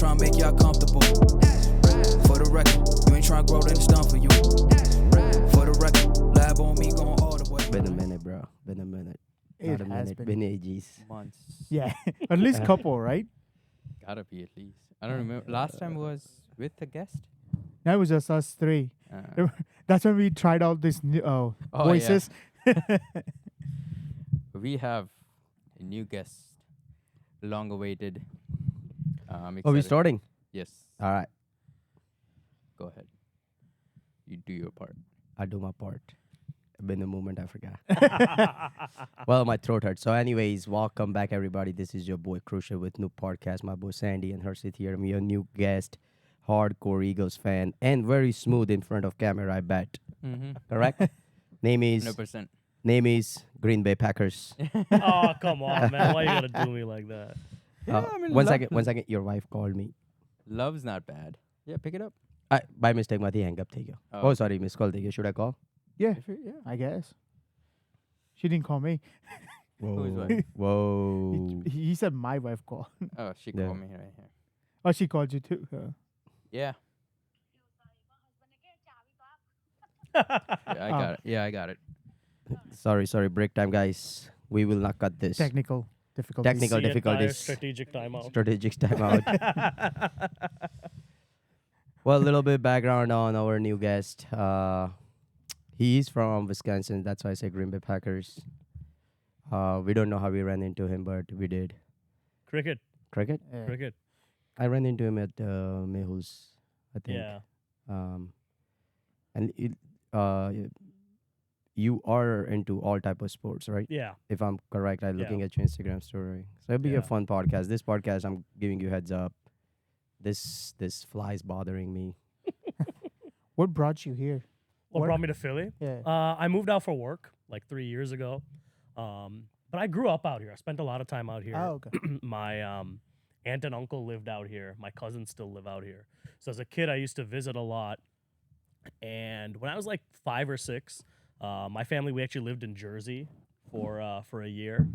trying to make y'all comfortable. For the record, you ain't trying to grow, then it's done for you. For the record, lab on me going all the way. Been a minute, bro. Been a minute. It Not a has minute. been. Been ages. Months. Yeah, at least couple, right? Gotta be at least. I don't remember. Last time was with a guest. That was just us three. That's when we tried out this new voices. We have a new guest, long awaited. Oh, we Excited. starting? Yes. All right. Go ahead. You do your part. I do my part. Been a moment I forgot. Well, my throat hurts. So, anyways, welcome back, everybody. This is your boy Crucial with new podcast. My boy Sandy and Hershit here. I'm your new guest, hardcore Eagles fan, and very smooth in front of camera. I bet. Mm-hmm. Correct. Name is 100%. Green Bay Packers. Oh, come on, man. Why you gotta do me like that? Yeah, I mean, One second. Your wife called me. Love's not bad. Yeah, pick it up. By mistake, Mati hang up. Take Oh. Oh, sorry, miss call. Should I call? Yeah, Yeah. I guess. She didn't call me. Who's wife? Whoa. He said my wife called. Oh, she Yeah. called me right here. Oh, she called you too. Yeah. I got it. Yeah, I got it. Sorry. Break time, guys. We will not cut this. Technical difficulties. Technical The entire difficulties. strategic timeout. Strategic timeout. Well, a little bit background on our new guest. He is from Wisconsin. That's why I say Green Bay Packers. We don't know how we ran into him, but we did. Cricket. Cricket? Yeah. Cricket. I ran into him at Mehul's, I think. Yeah. And you are into all type of sports, right? Yeah. If I'm correct, I'm Yeah. looking at your Instagram story. So it'll be a Yeah. fun podcast. This podcast, I'm giving you heads up. This fly is bothering me. What brought you here? What Work? brought me to Philly? Yeah. I moved out for work like 3 years ago. But I grew up out here. I spent a lot of time out here. Oh, okay. My aunt and uncle lived out here. My cousins still live out here. So as a kid, I used to visit a lot. And when I was like 5 or 6, my family, we actually lived in Jersey for a year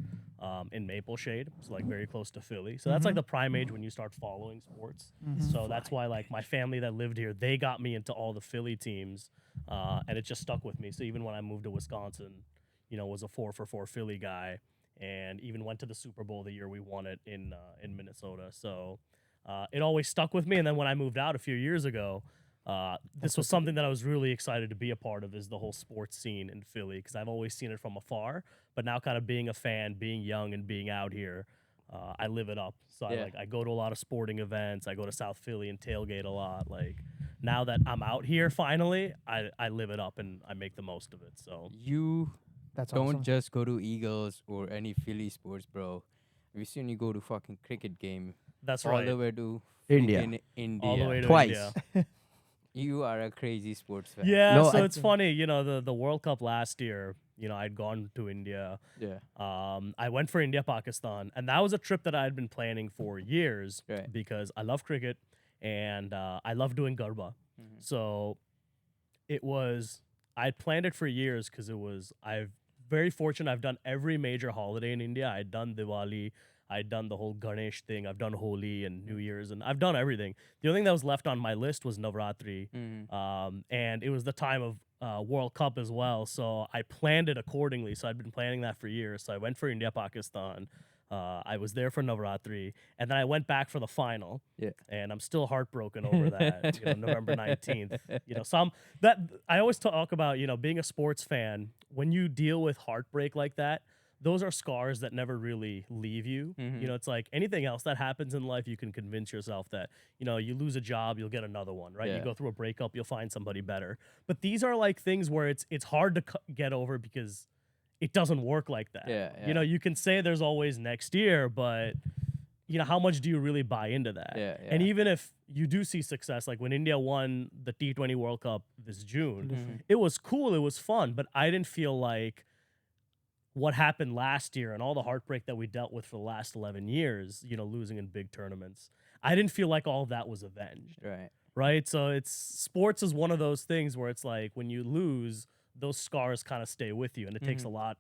in Maple Shade. It's like very close to Philly. So that's like the prime age when you start following sports. So that's why like my family that lived here, they got me into all the Philly teams. And it just stuck with me. So even when I moved to Wisconsin, was a 4-for-4 Philly guy, and even went to the Super Bowl the year we won it in Minnesota. So it always stuck with me. And then when I moved out a few years ago, this was something that I was really excited to be a part of, is the whole sports scene in Philly, because I've always seen it from afar. But now kind of being a fan, being young and being out here, I live it up. So I go to a lot of sporting events. I go to South Philly and tailgate a lot. Like now that I'm out here finally, I live it up and I make the most of it. So You That's don't awesome. just go to Eagles or any Philly sports, bro. We've seen you go to fucking cricket game. that's all right. the way to India. freaking India. All the way to Twice. India. You are a crazy sports fan. Yeah, No, so I it's funny, the World Cup last year, I'd gone to India. Yeah. I went for India, Pakistan, and that was a trip that I had been planning for years Right. because I love cricket and I love doing garba. So I'd planned it for years because I've very fortunate. I've done every major holiday in India. I'd done Diwali. I'd done the whole Ganesh thing. I've done Holi and New Year's, and I've done everything. The only thing that was left on my list was Navratri, and it was the time of World Cup as well. So I planned it accordingly. So I'd been planning that for years. So I went for India, Pakistan. I was there for Navratri, and then I went back for the final. Yeah. And I'm still heartbroken over that. November 19th. That I always talk about. Being a sports fan, when you deal with heartbreak like that, those are scars that never really leave you. It's like anything else that happens in life, you can convince yourself that, you lose a job, you'll get another one, right? Yeah. You go through a breakup, you'll find somebody better. But these are like things where it's hard to get over because it doesn't work like that. Yeah. You can say there's always next year, but how much do you really buy into that? Yeah. And even if you do see success, like when India won the T20 World Cup this June, it was cool, it was fun, but I didn't feel like what happened last year and all the heartbreak that we dealt with for the last 11 years, losing in big tournaments, I didn't feel like all of that was avenged. Right? So sports is one of those things where it's like when you lose, those scars kind of stay with you, and it takes a lot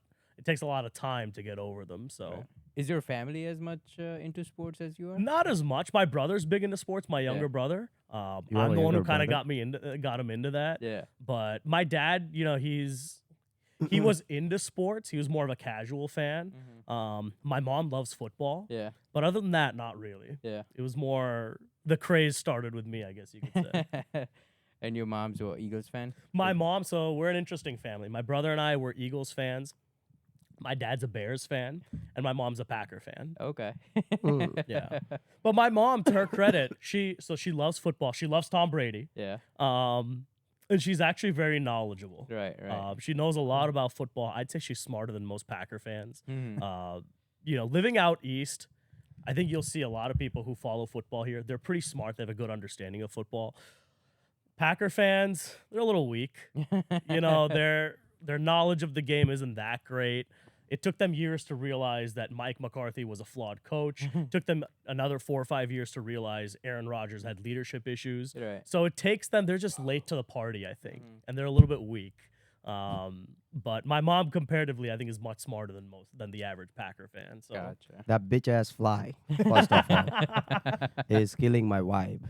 of time to get over them. So Is your family as much into sports as you are? Not as much. My brother's big into sports. My younger Yeah. brother. You I'm have the a one who younger kind of brother? got him into that. Yeah. But my dad, he was into sports. He was more of a casual fan. My mom loves football. Yeah. But other than that, not really. Yeah. It was more the craze started with me, I guess you could say. And your mom's a Eagles fan? My mom, so we're an interesting family. My brother and I were Eagles fans. My dad's a Bears fan, and my mom's a Packer fan. Okay. Yeah. But my mom, to her credit, she loves football. She loves Tom Brady. Yeah. And she's actually very knowledgeable. Right. Right. She knows a lot about football. I'd say she's smarter than most Packer fans. Mhm. Living out east, I think you'll see a lot of people who follow football here. They're pretty smart. They have a good understanding of football. Packer fans, they're a little weak. Their knowledge of the game isn't that great. It took them years to realize that Mike McCarthy was a flawed coach. Took them another 4 or 5 years to realize Aaron Rodgers had leadership issues. Right. So it takes them, they're just late to the party, I think. And they're a little bit weak. But my mom, comparatively, I think is much smarter than the average Packer fan. So Gotcha. That bitch ass fly, first of all, is killing my vibe.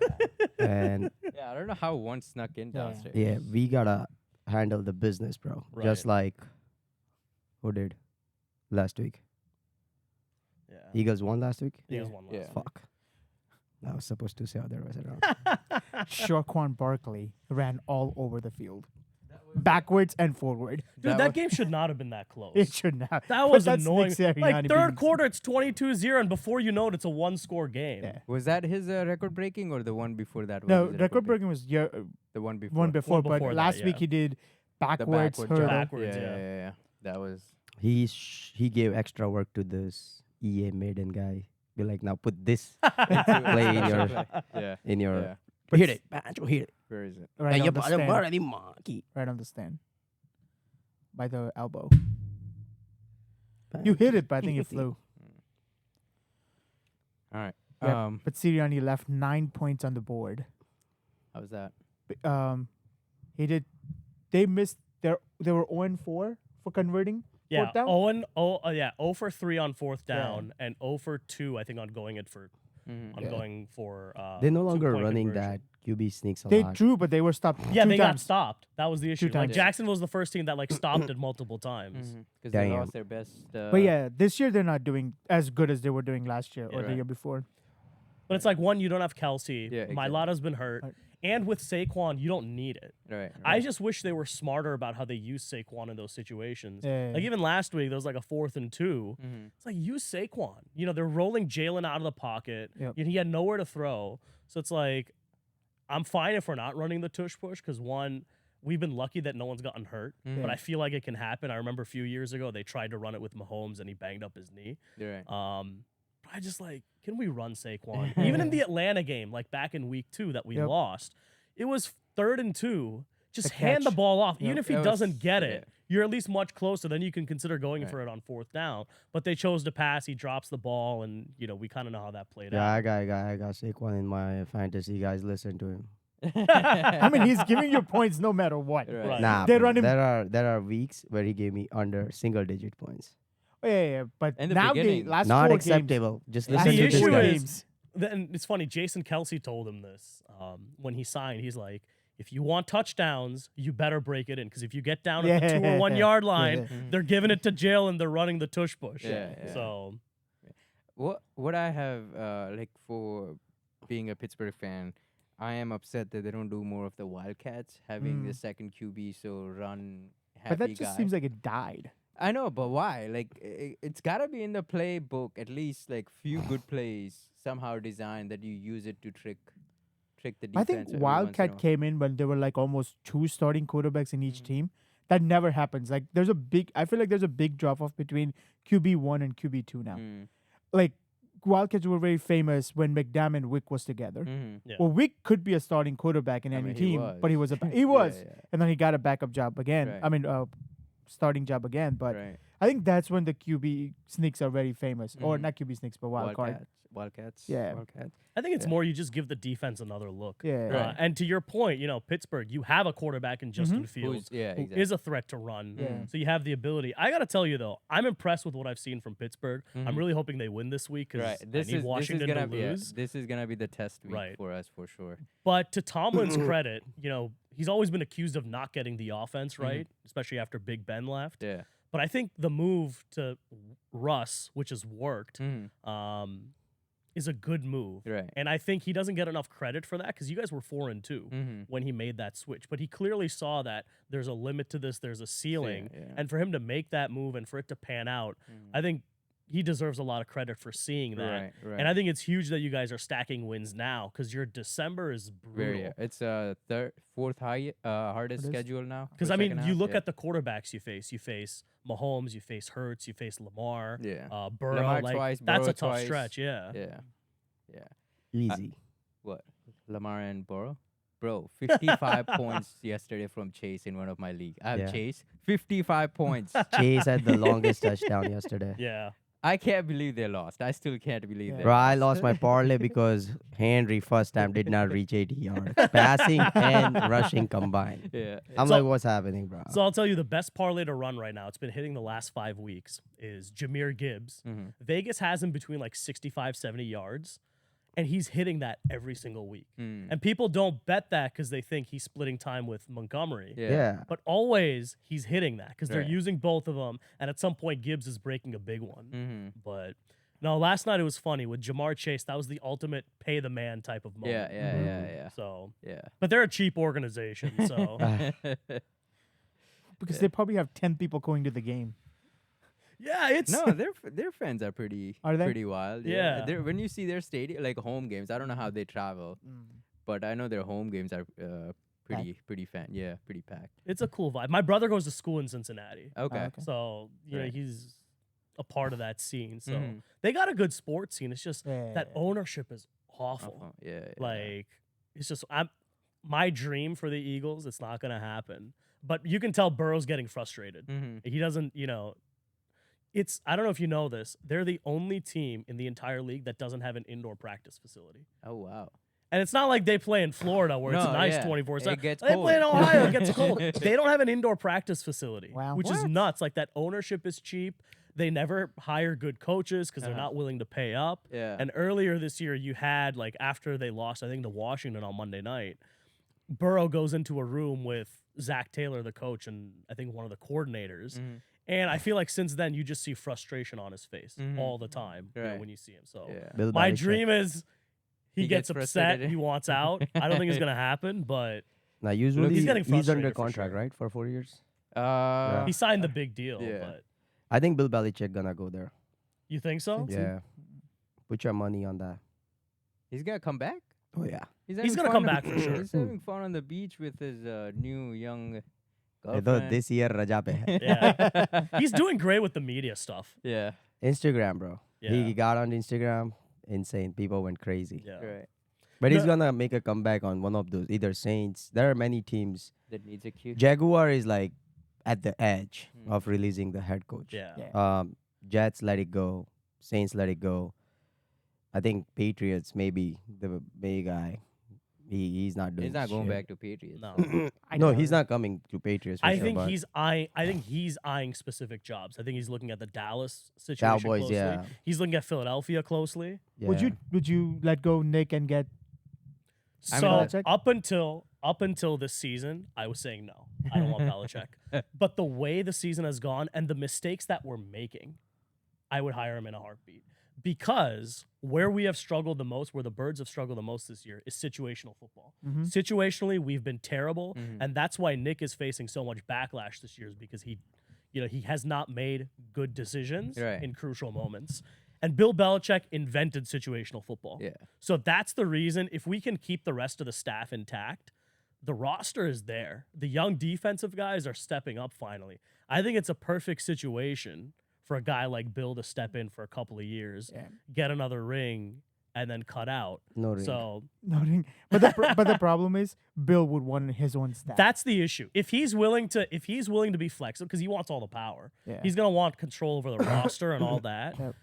And Yeah, I don't know how one snuck in downstairs. yeah, we gotta handle the business, bro. Just like who did last week? yeah. Eagles won last week? Eagles won last Yeah. week. Fuck. I was supposed to say otherwise around. Shaquan Barkley ran all over the field, backwards and forward. Dude, That that was- game should not have been that close. It should not. That But was that's annoying. Nick Sirianni Like third being- quarter, it's 22-0, and before you know it, it's a one-score game. Yeah. Was that his record breaking or the one before that? No, was his record breaking was The one before. one before, before but that, last week yeah. he did The backwards backward hurdle. jump. Backwards, yeah. Yeah. That was. He gave extra work to this EA Maiden guy. Be like, now put this Play in your Yeah. in your Yeah. hit it, Banjo, hit it. Where is it? Right Hey, on the stand. buddy, monkey. Right on the stand. By the elbow. You hit it, but I think it flew. All right. Yep. But Sirianni left 9 points on the board. How's that? He did. They missed. They were 0-4 for converting. Yeah, Fourth down? 0 for 3 on fourth Yeah. down, and 0 for 2, I think, on going it for Mm-hmm. on going for. They're no longer 2-point running conversion. that QB sneaks a They lot. drew, but they were stopped. Yeah, two they got times. stopped. That was the issue. Like times. Jacksonville was the first team that stopped it multiple times. Because they Damn. lost their best. But yeah, this year they're not doing as good as they were doing last year or the Right. year before. But it's like, one, you don't have Kelsey. Yeah, exactly. Milata's been hurt. Right. And with Saquon, you don't need it. Right. I just wish they were smarter about how they use Saquon in those situations. Yeah. Like even last week, there was like a 4th and 2. Mm-hmm. It's like, use Saquon. They're rolling Jalen out of the pocket. Yep. He had nowhere to throw. So it's like, I'm fine if we're not running the tush push because, one, we've been lucky that no one's gotten hurt. Mm-hmm. But I feel like it can happen. I remember a few years ago, they tried to run it with Mahomes and he banged up his knee. You're right. I just can we run Saquon? Even in the Atlanta game, like back in week 2 that we Yep. lost, it was 3rd and 2. Just The hand the catch. ball off. Yep. Even if he That was- doesn't get yeah. it, you're at least much closer. Then you can consider going Right. for it on 4th down. But they chose to pass. He drops the ball, and we kind of know how that played Yeah, out. I got Saquon in my fantasy. Guys, listen to him. I mean, he's giving you points no matter what. Right. Right. Nah, They bro, run him- there are weeks where he gave me under single-digit points. Oh, yeah. But In the now beginning. last Not 4 acceptable. Just games. listen The to this issue guy. is- Then it's funny. Jason Kelsey told him this when he signed. He's like, if you want touchdowns, you better break it in. Because if you get down at the 2 or 1 yard line, Yeah. they're giving it to jail and they're running the tush push. Yeah, yeah. So What I have for being a Pittsburgh fan, I am upset that they don't do more of the Wildcats having the second QB, so run happy But that just guy. seems like it died. I know, but why? Like it's gotta be in the playbook at least like few good plays somehow designed that you use it to trick the defense. I think every once in a Wildcat while. came in when there were like almost 2 starting quarterbacks in each Mm-hmm. team. That never happens. Like I feel like there's a big drop off between QB1 and QB2 now. Mm. Like Wildcats were very famous when McDam and Wick was together. Mhm. yeah. Well, Wick could be a starting quarterback in I any mean, he team, but he was. was he was, Yeah, yeah. and then he got a backup job again. Right. I mean, starting job again. But Right. I think that's when the QB sneaks are very famous, or not QB sneaks, but wild card. Wildcats. Yeah. Wildcats. I think it's Yeah. more you just give the defense another look. Yeah. Right. And to your point, Pittsburgh, you have a quarterback in Justin Fields yeah, who exactly. is a threat to run. Yeah. So you have the ability. I got to tell you, though, I'm impressed with what I've seen from Pittsburgh. I'm really hoping they win this week because Right. This I need is Washington gonna to be lose. this is gonna be the test week Right. for us for sure. But to Tomlin's credit, he's always been accused of not getting the offense right, especially after Big Ben left. Yeah. But I think the move to Russ, which has worked, is a good move. Right. And I think he doesn't get enough credit for that because you guys were 4-2 when he made that switch. But he clearly saw that there's a limit to this, there's a ceiling. Yeah. And for him to make that move and for it to pan out, I think he deserves a lot of credit for seeing that. Right. And I think it's huge that you guys are stacking wins now because your December is brutal. It's fourth hardest schedule now. Because for I mean, second you half. look Yeah. at the quarterbacks you face. You face Mahomes, you face Hurts, you face Lamar, Yeah. Burrow. Lamar like, twice, that's Burrow a tough twice. stretch. Yeah. Yeah. Easy. What? Lamar and Burrow? Bro, 55 points yesterday from Chase in one of my league. I have Yeah. Chase, 55 points. Chase had the longest touchdown yesterday. Yeah. I can't believe they lost. I still can't believe Yeah. they Bro, I lost. lost my parlay because Henry first time did not reach 80 yards. Passing and rushing combined. Yeah. I'm So- like, what's happening, bro? So I'll tell you the best parlay to run right now. It's been hitting the last 5 weeks is Jameer Gibbs. Vegas has him between like 65, 70 yards. And he's hitting that every single week. And people don't bet that because they think he's splitting time with Montgomery. yeah. But always he's hitting that because they're Right. using both of them. And at some point, Gibbs is breaking a big one. Mm-hmm. But no, last night it was funny with Jamar Chase. That was the ultimate pay the man type of moment. Yeah. So, Yeah. but they're a cheap organization. So, Because they probably have 10 people going to the game. yeah, it's. No, their fans are pretty Are they? pretty wild. Yeah. When you see their stadium, like home games, I don't know how they travel, but I know their home games are pretty packed. It's a cool vibe. My brother goes to school in Cincinnati. Okay. Okay. So, Right. he's a part of that scene. So, Mhm. they got a good sports scene. It's just that Yeah. ownership is awful. Awful. Yeah. Like, it's just, my dream for the Eagles, it's not going to happen. But you can tell Burrow's getting frustrated. He doesn't, I don't know if you know this, they're the only team in the entire league that doesn't have an indoor practice facility. Oh wow. And it's not like they play in Florida where it's No, nice yeah. 24/7. It gets They play in cold. Ohio, it gets cold. They don't have an indoor practice facility, Wow. which is nuts. Like that ownership is cheap. They never hire good coaches because they're not willing to pay up. Yeah. And earlier this year, you had like after they lost, I think to Washington on Monday night, Burrow goes into a room with Zach Taylor, the coach, and I think one of the coordinators. And I feel like since then, you just see frustration on his face all the time Right. when you see him. So Yeah. Bill my Belichick. dream is he gets upset, frustrated. he wants out. I don't think it's gonna happen, but Now, usually he's getting he's under frustrated for contract, sure. right? For 4 years? Uh, he signed the big deal. Yeah. But I think Bill Belichick gonna go there. you think so? Think so? Yeah. Put your money on that. he's gonna come back. Oh, yeah. He's having gonna fun come on- back for sure. He's having fun on the beach with his new young Though girlfriend. this year, Raja pe hai. Yeah. He's doing great with the media stuff. Yeah. Instagram, bro. Yeah. He got on Instagram. Insane. People went crazy. Yeah. Right. But he's No- gonna make a comeback on one of those, either Saints. There are many teams. That needs a cue. Jaguar is like at the edge Mm. of releasing the head coach. Yeah. Yeah. Jets let it go. Saints let it go. I think Patriots maybe the big guy. He's not doing. He's not going shit. back to Patriots. No. No, he's not coming to Patriots. For I sure, think but he's eyeing specific jobs. I think he's looking at the Dallas situation Cowboys, closely. yeah. He's looking at Philadelphia closely. Yeah. Would you let go Nick and get I So mean, Belichick? up until this season, I was saying no. I don't want Belichick. But the way the season has gone and the mistakes that we're making, I would hire him in a heartbeat. Because where we have struggled the most, where the Birds have struggled the most this year, is situational football. Situationally, we've been terrible, and that's why Nick is facing so much backlash this year, is because he has not made good decisions Right. in crucial moments. And Bill Belichick invented situational football. Yeah. So that's the reason, if we can keep the rest of the staff intact, the roster is there. The young defensive guys are stepping up finally. I think it's a perfect situation for a guy like Bill to step in for a couple of years, Yeah. get another ring, and then cut out. No ring. So Noting, but the problem is Bill would want his own staff. that's the issue. If he's willing to be flexible, because he wants all the power, Yeah. he's gonna want control over the roster and all that. Yep.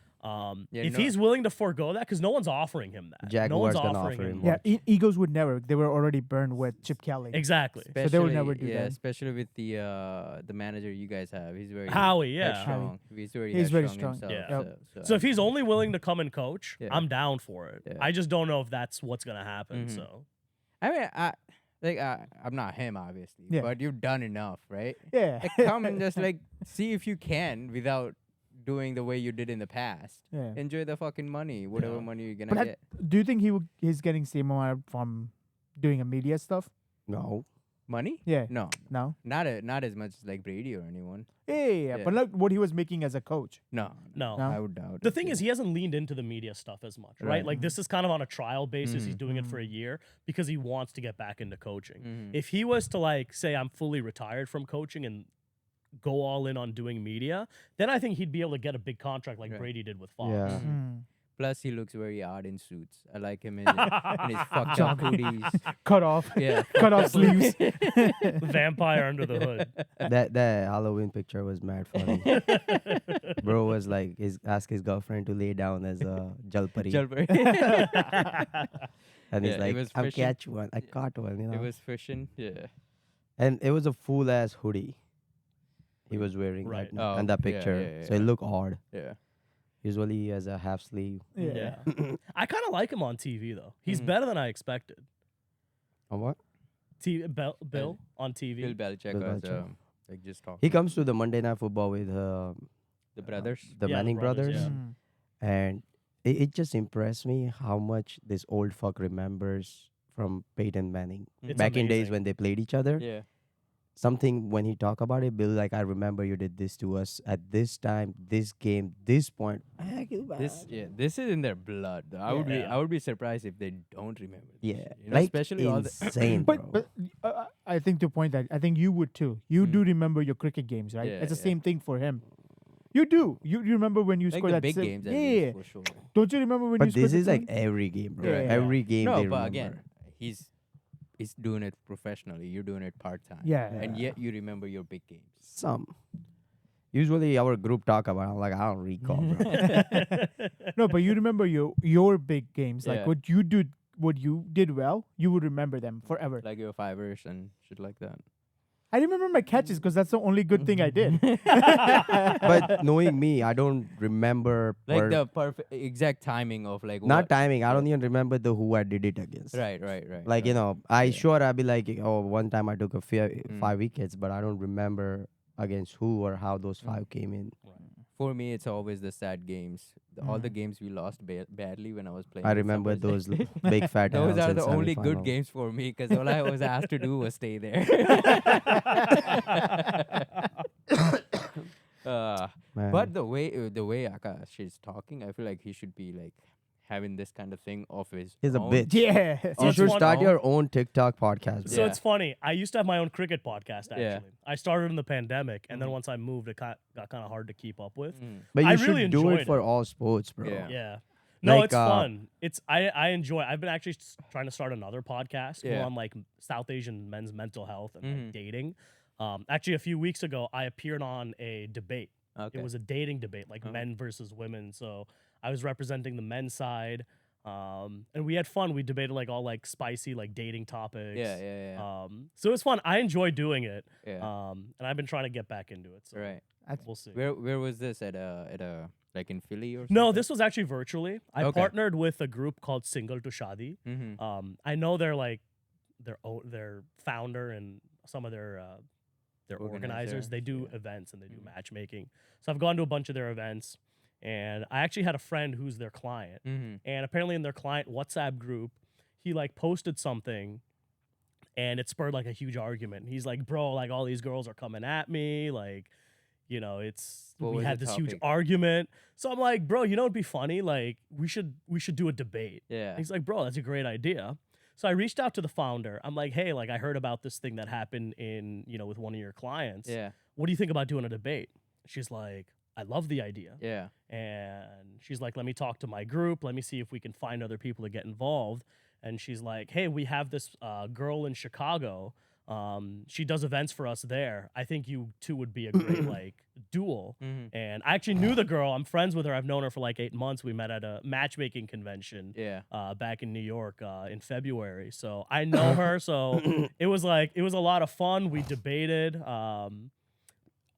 If he's willing to forego that, because no one's offering him that. No Jaguars one's gonna offering offer him. him Yeah, much. Eagles would never. They were already burned with Chip Kelly. Exactly. So they would never do yeah, that. especially with the manager you guys have. He's very Howie, yeah. headstrong. He's very He's very headstrong strong. himself, Yeah. Yep. So if he's only willing to come and coach, Yeah. I'm down for it. Yeah. I just don't know if that's what's gonna happen. Mhm. So I mean, I'm not him, obviously, Yeah. but you've done enough, right? Yeah. Like, come and just like see if you can without doing the way you did in the past. Yeah. Enjoy the fucking money, whatever Yeah. money you're gonna But get. do you think he's getting same amount from doing a media stuff? No. Money? Yeah. No, No. not as much as like Brady or anyone. Yeah. Yeah. But look what he was making as a coach. No, no. No. I would doubt. The it, thing yeah. is, he hasn't leaned into the media stuff as much, right? Right. Like this is kind of on a trial basis. He's Mhm. doing it for a year because he wants to get back into coaching. Mhm. If he was to like say I'm fully retired from coaching and go all in on doing media, then I think he'd be able to get a big contract like Right. Brady did with Fox. Yeah. Mhm. Mm. Plus, he looks very odd in suits. I like him in his fucked up hoodies. Cut off. Yeah, Cut off sleeves. Vampire under the hood. That Halloween picture was mad funny. Bro was like, ask his girlfriend to lay down as a jalpari. And he's Yeah, he like, was I'll fishing. catch one. I caught one, you know. It was fishing. Yeah. And it was a full ass hoodie he was wearing Right. that, in that yeah, picture. yeah, So it yeah. looked odd. Yeah. Usually he has a half sleeve. Yeah. I kind of like him on TV though. He's Mhm. better than I expected. On what? Bill on TV. Bill Belichick Bill was Belichick. like just talking. He comes to the Monday Night Football with the brothers. the Yeah, the Manning brothers, brothers. yeah. Mm. And it just impressed me how much this old fuck remembers from Peyton Manning. It's Back in days amazing. when they played each other. Yeah. Something when he talk about it, Bill, like, I remember you did this to us at this time, this game, this point. This is in their blood. Yeah. I would be surprised if they don't remember. This Yeah, shit, you know, like especially all the insane, bro. But I think to point that I think you would too. You do remember your cricket games, right? Yeah, it's the yeah. same thing for him. You do. You remember when you like scored the that big sim- games. At Yeah. least, for sure. Don't you remember when But you scored this that is like sim- every game, bro. Yeah, yeah. Every game No, they but remember. again, he's doing it professionally. You're doing it part time. Yeah. And yet you remember your big games. Some. Usually our group talk about it. I'm like, I don't recall, bro. No, but you remember your big games, like Yeah. what you did well. You would remember them forever. Like your fivers and shit like that. I remember my catches because that's the only good thing I did. But knowing me, I don't remember. Like the perfect exact timing of like not what- timing. I don't even remember who I did it against. Right. Like, you know, I'd be like, oh, one time I took a Mm. 5 wickets, but I don't remember against who or how those 5 came in. For me, it's always the sad games. All the games we lost badly when I was playing. I with remember Sunrise. those big fat Those Ls are in the only good semi-final. games for me because all I was asked to do was stay there. Man. But the way Aakash is talking, I feel like he should be like having this kind of thing of his. He's a own. bitch. Yeah. You it's should one- start your own TikTok podcast. So bro. it's funny. I used to have my own cricket podcast. Actually, Yeah. I started in the pandemic, and then Mhm. once I moved, it got kind of hard to keep up with. Mm. But you I should really do enjoyed it for it. all sports, bro. Yeah. Yeah. No, Like, it's fun. It's I enjoy. I've been actually trying to start another podcast more Yeah. on like South Asian men's mental health and like, Mhm. dating. Actually, a few weeks ago, I appeared on a debate. Okay. It was a dating debate, like Uh-huh. men versus women. So I was representing the men's side, and we had fun. We debated like all like spicy like dating topics. Yeah. So it was fun. I enjoy doing it. Yeah. And I've been trying to get back into it. So Right. we'll see. Where was this at a like in Philly or something? No, this was actually virtually. I Okay. partnered with a group called Single to Shadi. Mm-hmm. I know they're like their founder and some of their organizers. They do yeah. events and they do Mhm. matchmaking. So I've gone to a bunch of their events, and I actually had a friend who's their client, Mm-hmm. and apparently in their client WhatsApp group, he like posted something, and it spurred like a huge argument. He's like, "Bro, like all these girls are coming at me, like." You know, What we was had the this huge topic? argument. So I'm like, bro, you know it'd be funny? Like, we should do a debate. Yeah. He's like, bro, that's a great idea. So I reached out to the founder. I'm like, hey, like I heard about this thing that happened with one of your clients. Yeah. What do you think about doing a debate? She's like, I love the idea. Yeah. And she's like, let me talk to my group. Let me see if we can find other people to get involved. And she's like, hey, we have this girl in Chicago. She does events for us there. I think you two would be a great like duel. Mm-hmm. And I actually knew the girl. I'm friends with her. I've known her for like 8 months. We met at a matchmaking convention Yeah. back in New York in February. So I know her. So it was a lot of fun. We debated.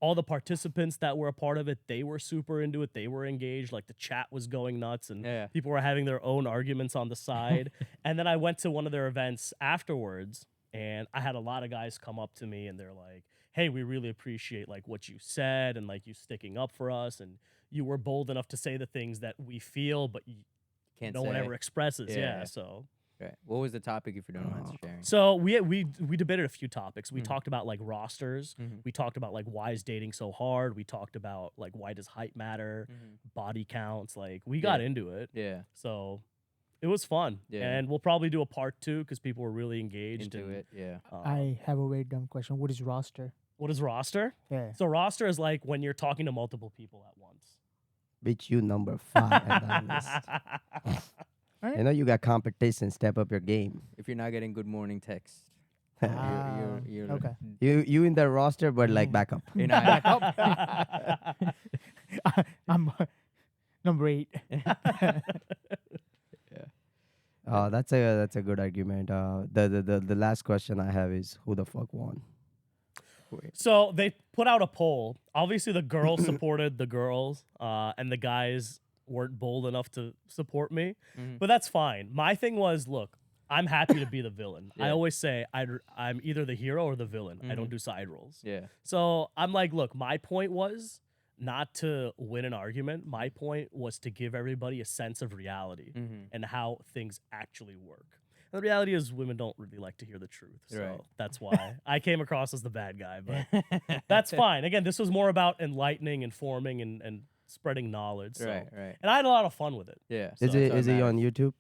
All the participants that were a part of it, they were super into it. They were engaged. Like the chat was going nuts and Yeah. people were having their own arguments on the side. And then I went to one of their events afterwards and I had a lot of guys come up to me and they're like, hey, we really appreciate like what you said and like you sticking up for us. And you were bold enough to say the things that we feel, but Can't no say. one ever expresses. Yeah. Yeah. So. Right. What was the topic, if you don't mind sharing? So we debated a few topics. We Mhm. talked about like rosters. Mhm. We talked about like why is dating so hard. We talked about like why does height matter, body counts. Like we got Yeah. into it. Yeah. So it was fun. Yeah. And we'll probably do a part 2 because people were really engaged. Into and, it. Yeah. I have a very dumb question. What is roster? What is roster? Yeah. So roster is like when you're talking to multiple people at once. Bitch, you number 5 at that list. I know you got competition. Step up your game. If you're not getting good morning text, Ah, you're okay. You in the roster, but like backup. You're not. I'm number 8. That's a good argument. The last question I have is who the fuck won? So they put out a poll. Obviously, the girls supported the girls, and the guys weren't bold enough to support me. Mhm. But that's fine. My thing was, look, I'm happy to be the villain. I Yeah. always say I'm either the hero or the villain. I don't Mhm. do side roles. Yeah. So I'm like, look, my point was not to win an argument. My point was to give everybody a sense of reality Mm-hmm. and how things actually work. And the reality is women don't really like to hear the truth. So Right. that's why I came across as the bad guy. But that's fine. Again, this was more about enlightening, informing, and spreading knowledge. So. Right. Right. And I had a lot of fun with it. Yeah. Is so it on matters. YouTube?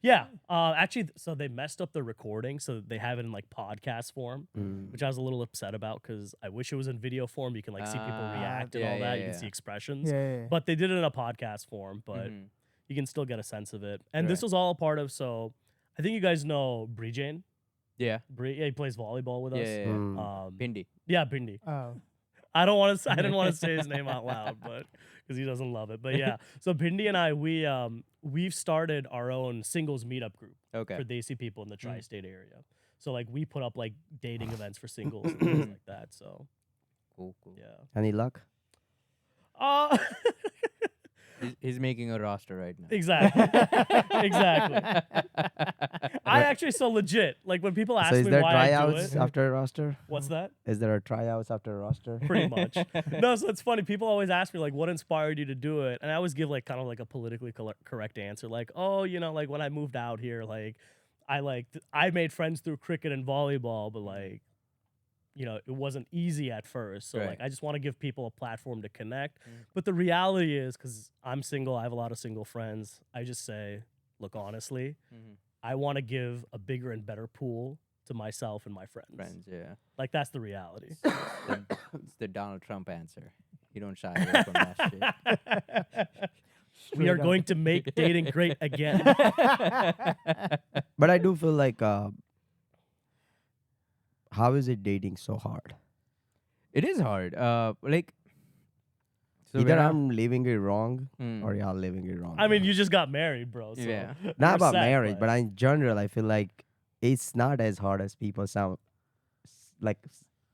Yeah. Actually, so they messed up the recording. So they have it in like podcast form, Mm. which I was a little upset about because I wish it was in video form. You can like see people Ah, react and yeah, all that. yeah, You can yeah. see expressions. Yeah. But they did it in a podcast form, but Mhm. you can still get a sense of it. And this Right. was all a part of, so I think you guys know Jane. Yeah. Yeah, he plays volleyball with Yeah. us. Yeah. Mm. Bindi. Yeah, Bindi. Oh. I didn't want to say his name out loud, but because he doesn't love it. But yeah, so Bindi and I, we've started our own singles meetup group Okay. for Desi people in the tri-state area. So like we put up like dating events for singles and things like that. So Cool. Cool. yeah. Any luck? He's making a roster right now. Exactly. Exactly. I actually so legit. Like when people ask So is me there why I do tryouts it, after a roster? what's that? Is there a tryouts after a roster? Pretty much. No, so it's funny. People always ask me like, what inspired you to do it? And I always give like kind of like a politically correct answer, like, oh, you know, like when I moved out here, like I made friends through cricket and volleyball, but like, you know, it wasn't easy at first. So Right. like, I just want to give people a platform to connect. Mm. But the reality is, because I'm single, I have a lot of single friends. I just say, look, honestly, Mhm. I want to give a bigger and better pool to myself and my friends. Friends. Yeah. Like that's the reality. It's the Donald Trump answer. You don't shy away from that shit. We are Straight up. going to make dating great again. But I do feel like, how is it dating so hard? It is hard. Like. So Either when I'm living it wrong Mm. or y'all living it wrong. I mean, you just got married, bro. So Yeah. Not you're about set, marriage, but in general, I feel like it's not as hard as people sound. Like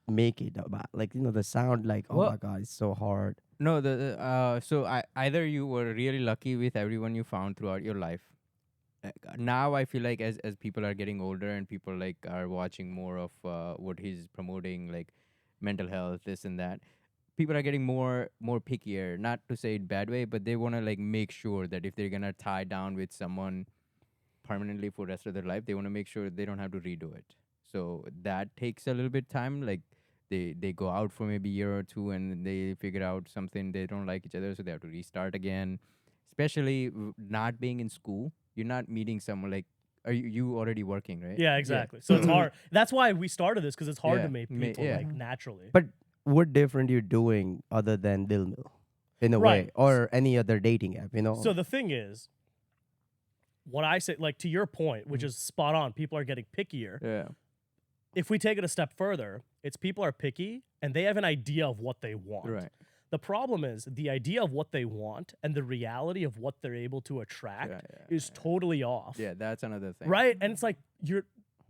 make it about, like, you know, the sound like, oh Well- my god, it's so hard. No, so either you were really lucky with everyone you found throughout your life. Now I feel like as people are getting older and people like are watching more of what he's promoting, like mental health, this and that, people are getting more pickier. Not to say it bad way, but they want to like make sure that if they're gonna tie down with someone permanently for the rest of their life, they want to make sure they don't have to redo it. So that takes a little bit time. Like they go out for maybe a year or two and they figure out something, they don't like each other, so they have to restart again. Especially not being in school, you're not meeting someone like. Are you already working, right? Yeah, exactly. So it's hard. That's why we started this, because it's hard Yeah. to meet Ma- people yeah. like naturally. But what different you doing other than Dil Mill? in a Right. way, or any other dating app, you know. So the thing is, what I say, like to your point, which is spot on, people are getting pickier. Yeah. If we take it a step further, it's people are picky and they have an idea of what they want. Right. The problem is the idea of what they want and the reality of what they're able to attract is totally off. Yeah, that's another thing. Right? And it's like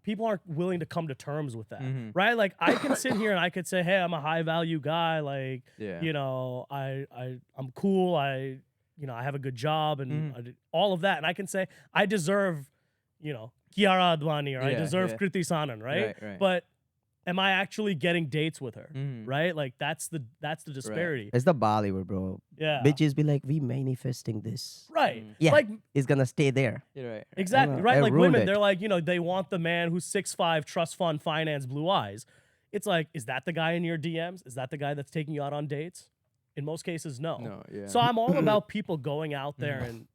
people aren't willing to come to terms with that. Mm-hmm. Right? Like I can sit here and I could say, "Hey, I'm a high value guy, like, Yeah. you know, I'm cool, I have a good job and Mm-hmm. I did all of that." And I can say I deserve, Kiara Advani or I Yeah, deserve yeah. Kriti Sanon, right? Right. But am I actually getting dates with her? Mhm. Right? Like that's the disparity. It's the Bollywood, bro. Yeah. Bitches be like, we manifesting this. Right. Yeah, Like it's gonna stay there. You're right. exactly. know, Right. I Like ruined women, it. they're like, they want the man who's 6'5", trust fund, finance, blue eyes. It's like, is that the guy in your DMs? Is that the guy that's taking you out on dates? In most cases, no. No, yeah. So I'm all about people going out there and,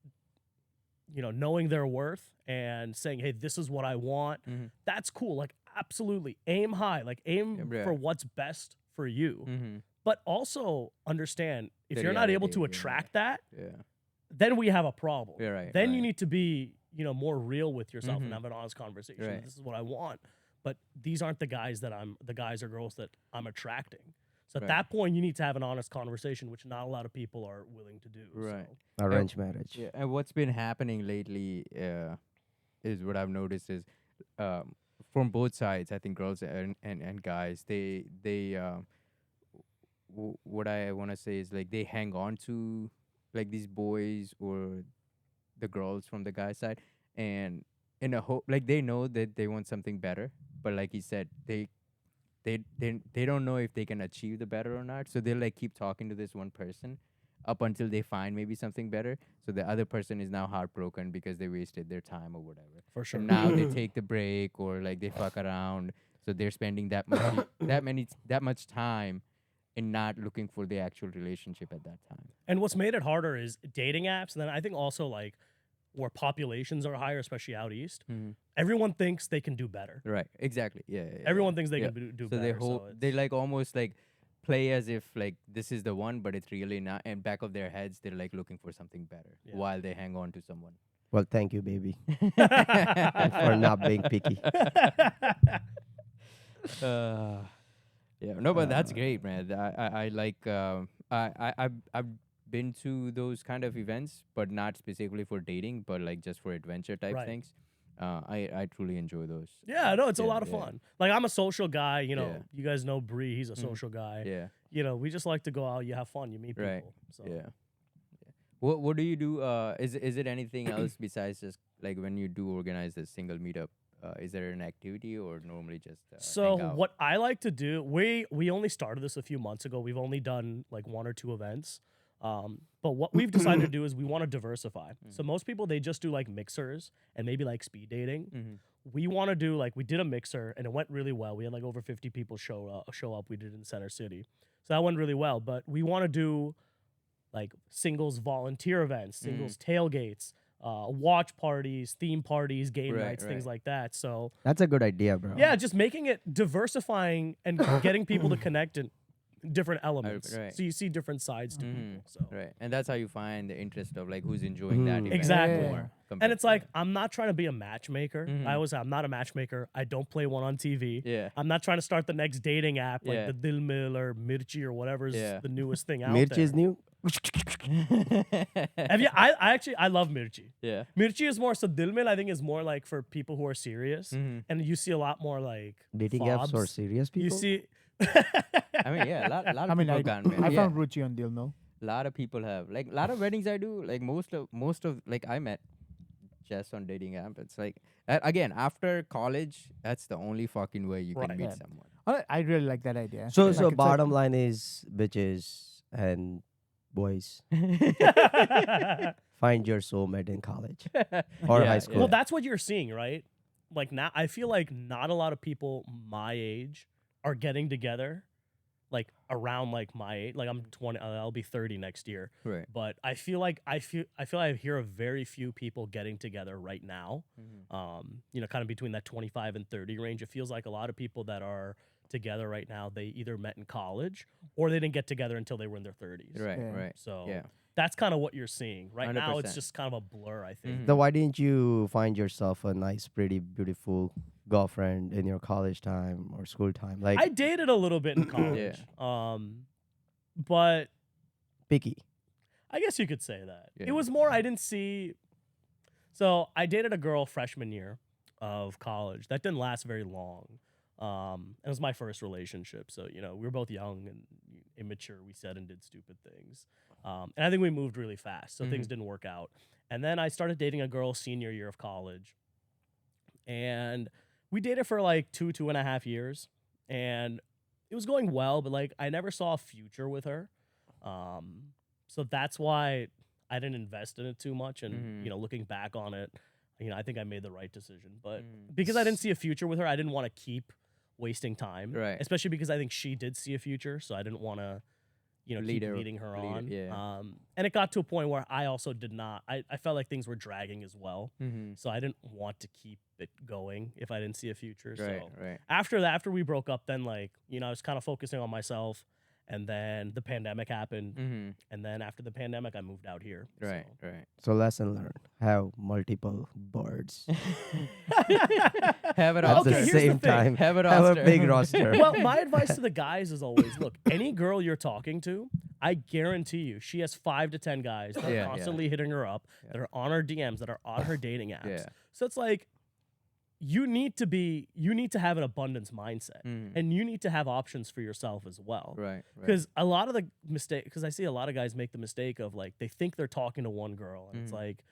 knowing their worth and saying, hey, this is what I want. Mhm. That's cool. Like, absolutely. Aim high. Like, aim Yeah. for what's best for you. Mm-hmm. But also understand if The you're not able reality, to yeah. attract that, Yeah. then we have a problem. You're right. Then you right. need to be, more real with yourself and Mhm. have an honest conversation. Right. This is what I want. But these aren't the guys or girls that I'm attracting. So at Right. that point, you need to have an honest conversation, which not a lot of people are willing to do. Right. So. Arranged marriage. Yeah, and what's been happening lately is what I've noticed is from both sides. I think girls and guys, what I want to say is like they hang on to like these boys or the girls from the guy side, and in a hope like they know that they want something better, but like he said, they don't know if they can achieve the better or not, so they'll like keep talking to this one person up until they find maybe something better. So the other person is now heartbroken because they wasted their time or whatever. For sure. And now they take the break or like they fuck around. So they're spending that much time in not looking for the actual relationship at that time. And what's made it harder is dating apps. And then I think also like where populations are higher, especially out east, everyone thinks they can do better. Right. Exactly. Yeah. Everyone thinks they Yeah. can do So better. they hope it's- they like almost like play as if like this is the one, but it's really not. And back of their heads, they're like looking for something better Yeah. while they hang on to someone. Well, thank you, baby, for not being picky. Yeah, no, but that's great, man. I like I've been to those kind of events, but not specifically for dating, but like just for adventure type Right. things. I truly enjoy those. Yeah, no, it's a Yeah, lot of yeah. fun. Like I'm a social guy, Yeah. you guys know Bree, he's a social guy. Yeah, We just like to go out, you have fun, you meet people. Right. So yeah. What do you do? Is it anything else besides just like when you do organize a single meetup? Is there an activity or normally just So hang out? what I like to do, we only started this a few months ago. We've only done like 1 or 2 events. But what we've decided to do is we want to diversify. So most people, they just do like mixers and maybe like speed dating. We want to do like, we did a mixer and it went really well. We had like over 50 people show up. We did it in Center City. So that went really well. But we want to do like singles volunteer events, singles tailgates, watch parties, theme parties, game Right, nights, things right. like that. So That's a good idea, bro. yeah, just making it diversifying and getting people to connect in different elements. right. So you see different sides to people. So. Right, and that's how you find the interest of like who's enjoying that event Exactly. more. And compared it's to like, that. I'm not trying to be a matchmaker. I always say I'm not a matchmaker. I don't play one on TV. Yeah. I'm not trying to start the next dating app like Yeah. the Dil Mil or Mirchi or whatever's Yeah. the newest thing out Mirchi there. is new. Have you, I love Mirchi. Yeah. Mirchi is more, so Dil Mil I think is more like for people who are serious. Mhm. And you see a lot more like Dating apps or fobs. serious people? You see, I mean, yeah, a lot I of mean, people gone, man. I Yeah. found Ruchi on Deal Mill. A lot of people have like a lot of weddings I do. Like most of like I met just on dating app. It's like again after college, that's the only fucking way you can Right. meet Yeah. someone. I really like that idea. So Like, so it's like- bottom line is bitches and boys, find your soulmate in college or Yeah, high school. well, that's what you're seeing, right? Like now, I feel like not a lot of people my age are getting together, like around like my age. Like I'm 20, I'll be 30 next year. Right. But I feel like I hear of very few people getting together right now. Mm-hmm. Kind of between that 25 and 30 range. It feels like a lot of people that are together right now, they either met in college or they didn't get together until they were in their 30s. Right, Yeah. right. So Yeah. that's kind of what you're seeing right now. It's 100%. just kind of a blur, I think. Mhm. So why didn't you find yourself a nice, pretty, beautiful girlfriend in your college time or school time? Like I dated a little bit in college, but picky. I guess you could say that. Yeah. It was more I didn't see. So I dated a girl freshman year of college. That didn't last very long. It was my first relationship. So, we were both young and immature. We said and did stupid things. And I think we moved really fast. So things didn't work out. And then I started dating a girl senior year of college. And we dated for like 2.5 years. And it was going well, but like I never saw a future with her. So that's why I didn't invest in it too much. And, looking back on it, I think I made the right decision. But because I didn't see a future with her, I didn't want to keep wasting time. Right. Especially because I think she did see a future. So I didn't want to, keep leading her on. yeah. And it got to a point where I also did not, I felt like things were dragging as well. Mm-hmm. So I didn't want to keep it going if I didn't see a future. Right, So right. after we broke up, then like, I was kind of focusing on myself. And then the pandemic happened. Mm-hmm. And then after the pandemic, I moved out here. Right, So. right. So lesson learned: have multiple birds Have it at Okay, the here's the same thing. time. Have it Have a roster. big roster. Well, my advice to the guys is always, look, any girl you're talking to, I guarantee you, she has 5 to 10 guys that Yeah, are constantly hitting her up, that are on her DMs, that are on her dating apps. Yeah. So it's like, you need to have an abundance mindset, and you need to have options for yourself as well. Right, right. Because a lot of the mistake, because I see a lot of guys make the mistake of like, they think they're talking to one girl, and it's like,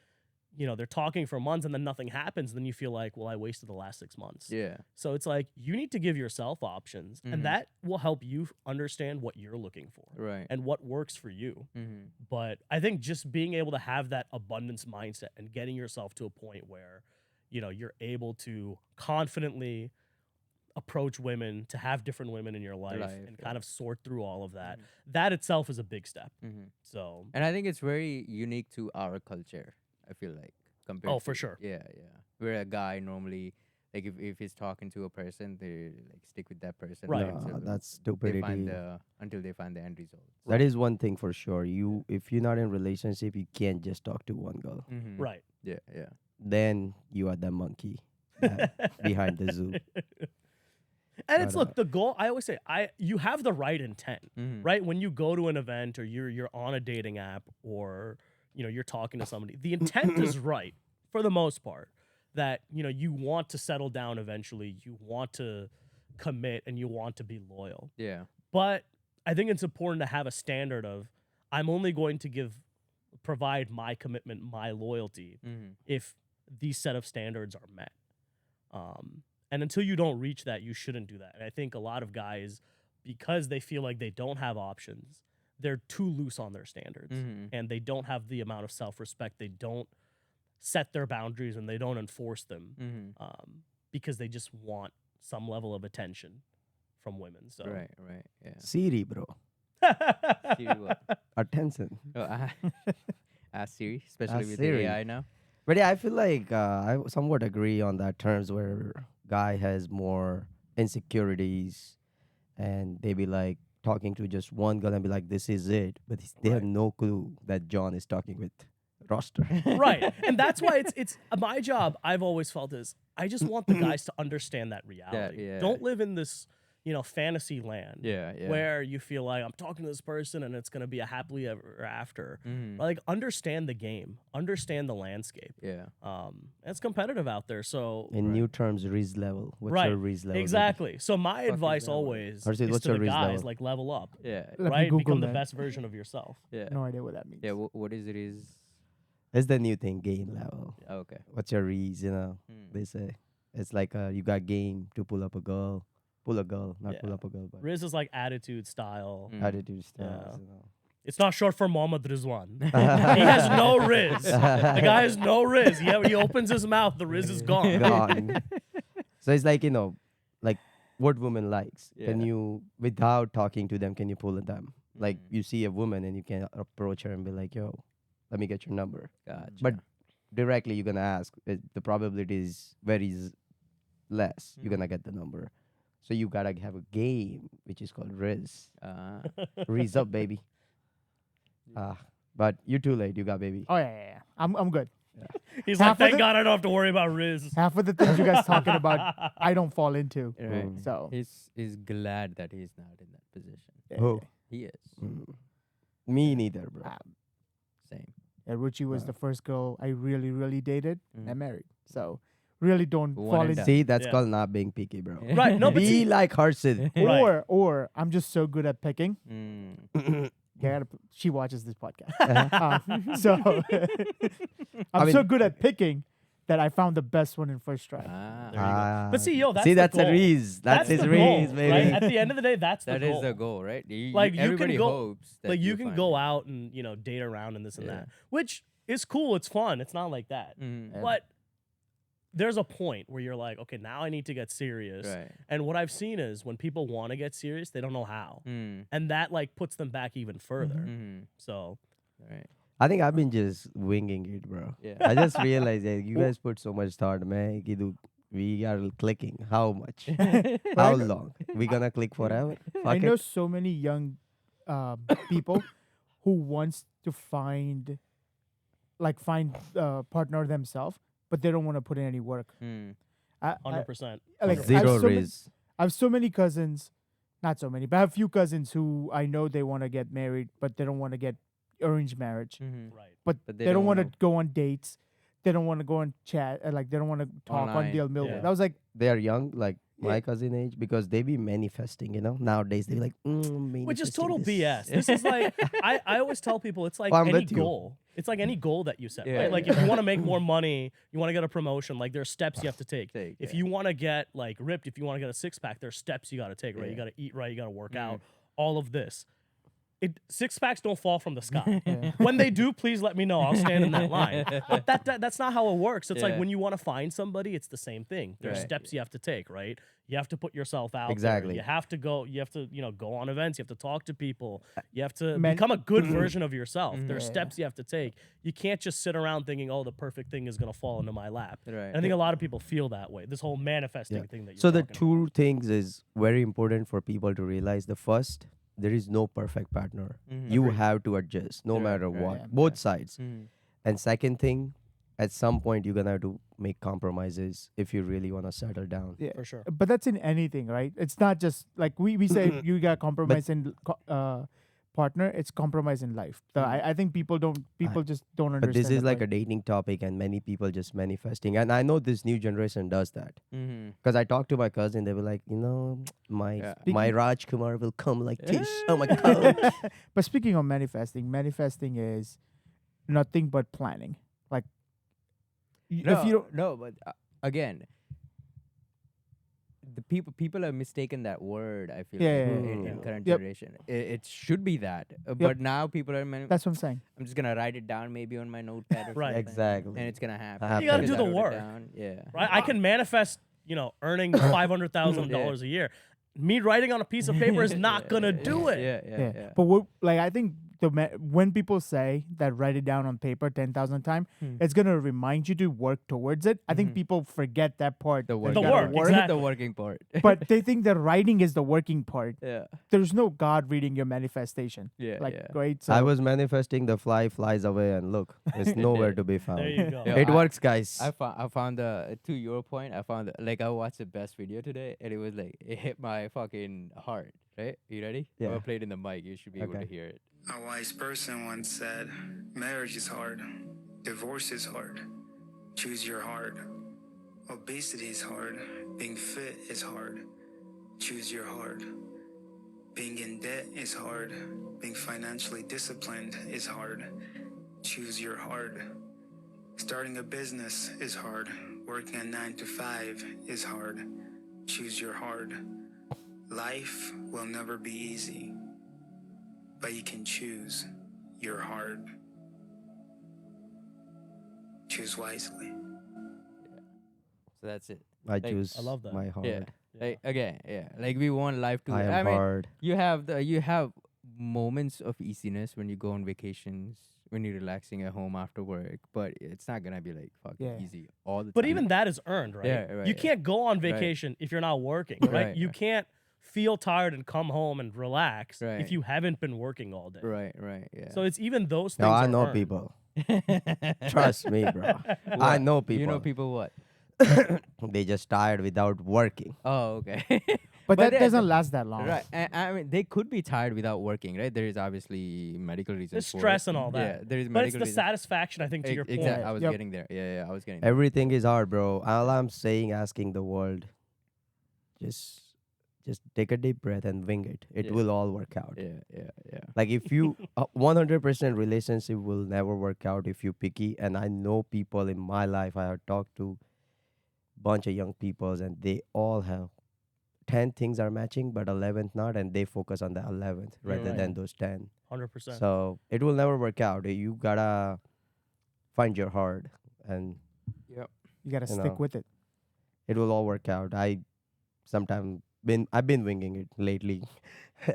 they're talking for months and then nothing happens. And then you feel like, well, I wasted the last 6 months. Yeah. So it's like, you need to give yourself options, and that will help you understand what you're looking for Right. and what works for you. Mm-hmm. But I think just being able to have that abundance mindset and getting yourself to a point where, you're able to confidently approach women, to have different women in your life, and kind of sort through all of that. That itself is a big step. So, And I think it's very unique to our culture, I feel like. Compared Oh, for to- sure. Yeah, yeah. Where a guy normally, like if he's talking to a person, they like stick with that person. Right. until That's they find stupidity. until they find the end result. That is one thing for sure. If you're not in relationship, you can't just talk to one girl. Mm-hmm. right. Yeah, yeah. Then you are the monkey behind the zoo. And it's, But, look, the goal, I always say, you have the right intent, Mm-hmm. right? When you go to an event or you're on a dating app or, you're talking to somebody, the intent is right for the most part, that, you want to settle down eventually, you want to commit, and you want to be loyal. Yeah. But I think it's important to have a standard of, I'm only going to provide my commitment, my loyalty, Mm-hmm. if these set of standards are met. And until you don't reach that, you shouldn't do that. And I think a lot of guys, because they feel like they don't have options, they're too loose on their standards, Mm-hmm. and they don't have the amount of self-respect. They don't set their boundaries, and they don't enforce them, Mm-hmm. because they just want some level of attention from women. So Right, right. Yeah. Siri, bro. Siri what? Attention. Oh, ask Siri, especially Ask with Siri. the AI now. But yeah, I feel like I somewhat agree on that terms where guy has more insecurities and they be like talking to just one girl and be like, this is it. But they have Right. no clue that John is talking with roster. right. And that's why it's my job, I've always felt, is I just want the guys to understand that reality. yeah. Don't live in this, fantasy land Yeah, yeah. where you feel like I'm talking to this person and it's going to be a happily ever after. Mm-hmm. Like, understand the game, understand the landscape. Yeah. It's competitive out there. So, In new terms, Riz level. What's Right. your Riz level? exactly. So my is advice that word? always Harshit, is what's to your the Riz guys, level? like, level up, Yeah. Let me right? Google Become the that. best version of yourself. Yeah. No idea what that means. Yeah. What is it? Is It's the new thing, game level. okay. What's your Riz, Mm. They say. It's like you got game to pull up a girl. Pull a girl, not pull Yeah. up a girl, but Riz is like attitude, style. Mm. attitude styles. It's not short for Mohammad Rizwan. He has no Riz. The guy has no Riz. He opens his mouth, the Riz is gone. Gone. So it's like, like what woman likes. Can Yeah. you, without talking to them, can you pull at them? Like Mm. you see a woman and you can approach her and be like, yo, let me get your number. Gotcha. But directly you're going to ask, the probability is very less. You're going to get the number. So you gotta have a game which is called Riz. Uh, Riz up, baby. But you're too late. You got baby. Oh yeah. I'm good. He's Half like, of thank the- God I don't have to worry about Riz. Half of the things you guys talking about, I don't fall into. right. So He's glad that he's not in that position. yeah, Who? He is. Me neither, bro. Ah, Same. yeah, Ruchi was the first girl I really, really dated and Mm. married. So really don't One fall and into. done. See, that's Yeah. called not being picky, bro. Right, no, but Be see- like Harsid. Right. Or I'm just so good at picking. Mm. She watches this podcast. Uh-huh. So I'm I so mean- good at picking that I found the best one in first try. Ah, There you go. But see, yo, that's see, the that's a goal. Riz. That's his the Riz, goal, baby. right? At the end of the day, that's the that goal. is the goal, right? Like, you can everybody go- hopes that Like you can find go it. out and date around and this and Yeah. that, which is cool. It's fun. It's not like that. Mhm. Yeah. But there's a point where you're like, okay, now I need to get serious. Right. And what I've seen is when people want to get serious, they don't know how, Mm. and that like puts them back even further. Mhm. So Right. I think I've been just winging it, bro. Yeah. I just realized that you guys put so much thought, man. We are clicking. How much? How long? We gonna click forever? I Fuck know it. so many young people who wants to find partner themselves, but they don't want to put in any work. Mm. 100%. Like, Zero Riz. I have so many cousins, not so many, but I have a few cousins who I know they want to get married, but they don't want to get arranged marriage. Mhm. Right. But But they don't want to wanna- go on dates. They don't want to go on chat. Like they don't want to talk on Online. deal milk. Yeah. I was like, They are young, like my Yeah. cousin age, because they be manifesting, Nowadays they be like, Which is manifesting total this." BS. This is like I always tell people it's like Well, I'm any with you. goal. It's like any goal that you set, Yeah. right? Like if you want to make more money, you want to get a promotion, like there's steps you have to take. If yeah. you want to get like ripped, if you want to get a six pack, there's steps you got to take, right? You Yeah. got to eat right, you got to work Mm. out, all of this. Six packs don't fall from the sky. Yeah. When they do, please let me know. I'll stand in that line. But that's not how it works. It's like Yeah. when you want to find somebody, it's the same thing. There's Right. steps you have to take, right? You have to put yourself out there. Exactly. You have to go. You have to go on events. You have to talk to people. You have to Man- become a good version of yourself. There's Yeah. steps you have to take. You can't just sit around thinking, "Oh, the perfect thing is gonna fall into my lap." Right. And I think a lot of people feel that way. This whole manifesting Yeah. thing that you're So the talking about. two things is very important for people to realize. The first, there is no perfect partner. Mhm. You Agreed. have to adjust no Right, matter right. what, Yeah. both sides. Mhm. And second thing, at some point you're gonna have to make compromises if you really wanna settle down. yeah. For sure. But that's in anything, right? It's not just like we say you got compromise in partner. It's compromise in life. I think people just don't understand. But this is that like part. a dating topic, and many people just manifesting. And I know this new generation does that. Mhm. Because I talked to my cousin, they were like, my Yeah. my Raj Kumar will come like this. Oh my god. But speaking of manifesting is nothing but planning. Like if you don't, no, but again, the people have mistaken that word. I feel Yeah, like, yeah, in yeah. current Yep. generation, it should be that, but now people are. that's what I'm saying. I'm just gonna write it down maybe on my notepad. Or Right. something, Exactly. and it's gonna happen. You gotta because do I the wrote it work. down. Yeah. Right? I can manifest, earning $500,000 a year. Me writing on a piece of paper is not gonna do it. Yeah. But I think when people say that write it down on paper 10,000 times, it's gonna remind you to work towards it. I think people forget that part. The that work. you The gotta work, exactly. The working part. But they think that writing is the working part. yeah. There's no God reading your manifestation. Yeah. Like yeah. right. So I was manifesting the fly flies away, and look, it's nowhere to be found. There you go. Yeah. It I- works, guys. I found to your point. I found I watched the best video today, and it was like it hit my fucking heart. Right? You ready? Yeah. I'm gonna play it in the mic. You should be able to Okay. hear it. A wise person once said, marriage is hard, divorce is hard, choose your heart. Obesity is hard, being fit is hard, choose your heart. Being in debt is hard, being financially disciplined is hard, choose your heart. Starting a business is hard, working a 9 to 5 is hard, choose your heart. Life will never be easy, but you can choose your heart. Choose wisely. So that's it. I choose I love that. my heart. Yeah. Like again, yeah. Like we want life to. I am mean, hard. you have moments of easiness when you go on vacations, when you're relaxing at home after work, but it's not gonna be like fucking Yeah. easy all the But time. even that is earned, right? Yeah, right, You yeah. can't go on Right. vacation if you're not working, right? Right, You right. can't feel tired and come home and relax Right. if you haven't been working all day. right, yeah. So it's even those things. No, I are know earned. people. Trust me, bro. I What? know people. You know people what? They just tired without working. Oh, okay. But that they- doesn't last that long. Right. I mean, they could be tired without working, right? There is obviously medical reasons. There's for stress it. and all that. Yeah, there is But it's medical the reasons. satisfaction, I think, to your point. Exactly. I was Yep. getting there. Yeah, I was getting there. Everything is hard, bro. All I'm saying, asking the world, just take a deep breath and wing it. It Yeah. will all work out. Yeah. Like if you 100% relationship will never work out if you picky. And I know people in my life. I have talked to bunch of young people, and they all have 10 things are matching, but 11th not, and they focus on the 11th rather Right. than those 10. 100%. So it will never work out. You gotta find your heart, and You gotta You stick know. with it. it will all work out. I've been winging it lately,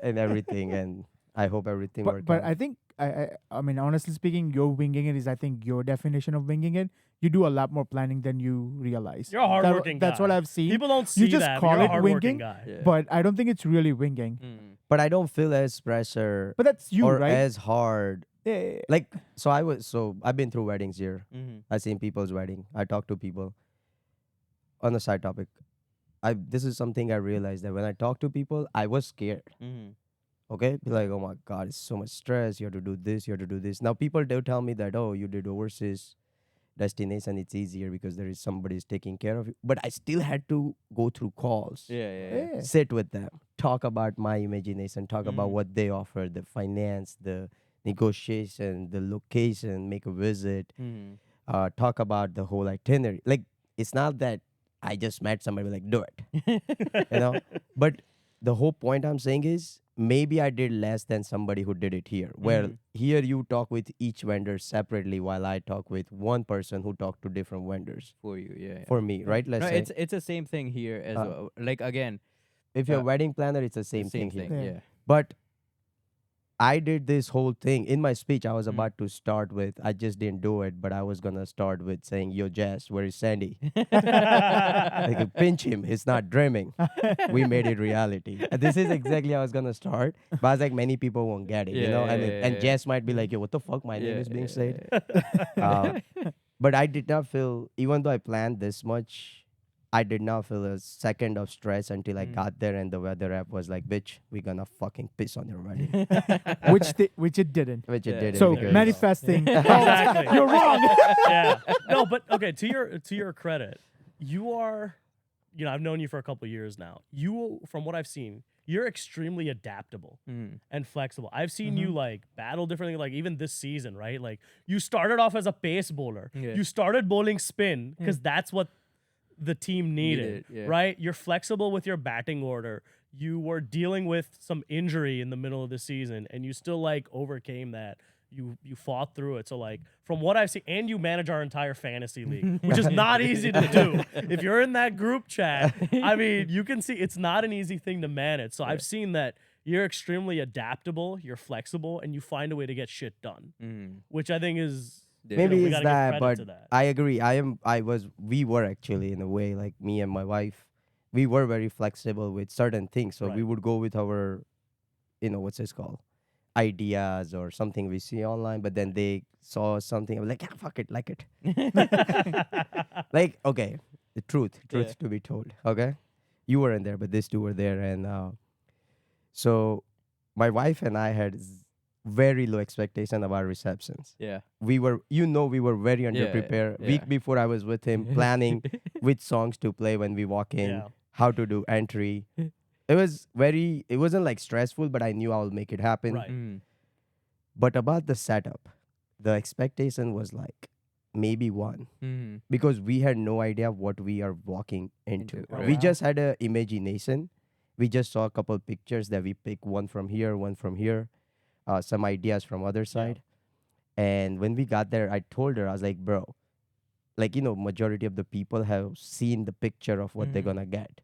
and everything, and I hope everything works. But I think I mean honestly speaking, your winging it is I think your definition of winging it. You do a lot more planning than you realize. You're a hardworking That's guy. what I've seen. People don't see just that. call but you're it a hardworking winging, guy. Yeah. But I don't think it's really winging. Mm. But I don't feel as pressure But that's you, or right? as hard. Yeah. Like I've been through weddings here. Mm-hmm. I've seen people's wedding. I talk to people. On a side topic, this is something I realized that when I talk to people, I was scared. Mm-hmm. Okay, be like, oh my god, it's so much stress. You have to do this. You have to do this. Now people do tell me that, oh, you did overseas destination. It's easier because there is somebody's taking care of you. But I still had to go through calls. Yeah. Sit with them, talk about my imagination, talk about Mhm. what they offer, the finance, the negotiation, the location, make a visit, Mm-hmm. talk about the whole itinerary. Like, it's not that I just met somebody like, do it, you know? But the whole point I'm saying is maybe I did less than somebody who did it here. Where Mhm. here you talk with each vendor separately while I talk with one person who talk to different vendors. For you, yeah. For me, right? Let's No, say it's the same thing here as Uh, well. Like again, if you're a uh, wedding planner, it's the the same, thing here. Yeah. Yeah. But I did this whole thing in my speech. I was Mm. about to start with, I just didn't do it, but I was gonna start with saying, "Yo, Jess, where is Sandy?" Like, pinch him. He's not dreaming. We made it reality. And this is exactly how I was gonna start. But I was like, many people won't get it, you Yeah, know. yeah, and yeah, and yeah. Jess might be like, "Yo, what the fuck? My name Yeah, is being yeah, said." yeah. But I did not feel, even though I planned this much, I did not feel a second of stress until I Mm. got there and the weather app was like, "Bitch, we're gonna fucking piss on your wedding," which it didn't. which it Yeah. did. So There you go. manifesting. Exactly. You're wrong. Yeah. No, but okay, to your credit, you are, I've known you for a couple of years now. You, from what I've seen, you're extremely adaptable Mm. and flexible. I've seen you Mhm. like battle differently, like even this season, right? Like you started off as a pace bowler. Yeah. You started bowling spin because that's what the team needed, Needed, yeah. right? You're flexible with your batting order. You were dealing with some injury in the middle of the season, and you still like overcame that. You fought through it. So like from what I've seen, and you manage our entire fantasy league, which is not easy to do. If you're in that group chat, I mean, you can see it's not an easy thing to manage. So I've seen that you're extremely adaptable, you're flexible, and you find a way to get shit done, Mm. which I think is Yeah. Maybe we it's gotta give that, credit but to that. I agree. We were actually, in a way, like me and my wife, we were very flexible with certain things. So we Right. would go with our, what's this called? Ideas or something we see online, but then they saw something, I was like, yeah, fuck it, like it. Like, okay, the truth Yeah. to be told. Okay, you weren't there, but these two were there, and so my wife and I had very low expectation of our receptions. Yeah. We were very underprepared. yeah. Week before, I was with him planning which songs to play when we walk in, Yeah. how to do entry. It wasn't like stressful, but I knew I will make it happen. Right. Mm. But about the setup, the expectation was like maybe one, Mm. because we had no idea what we are walking into. Into, right. We Wow. just had a imagination. We just saw a couple pictures that we pick, one from here, some ideas from other side. And when we got there, I told her, I was like, bro, like, majority of the people have seen the picture of what they're Mhm. gonna get.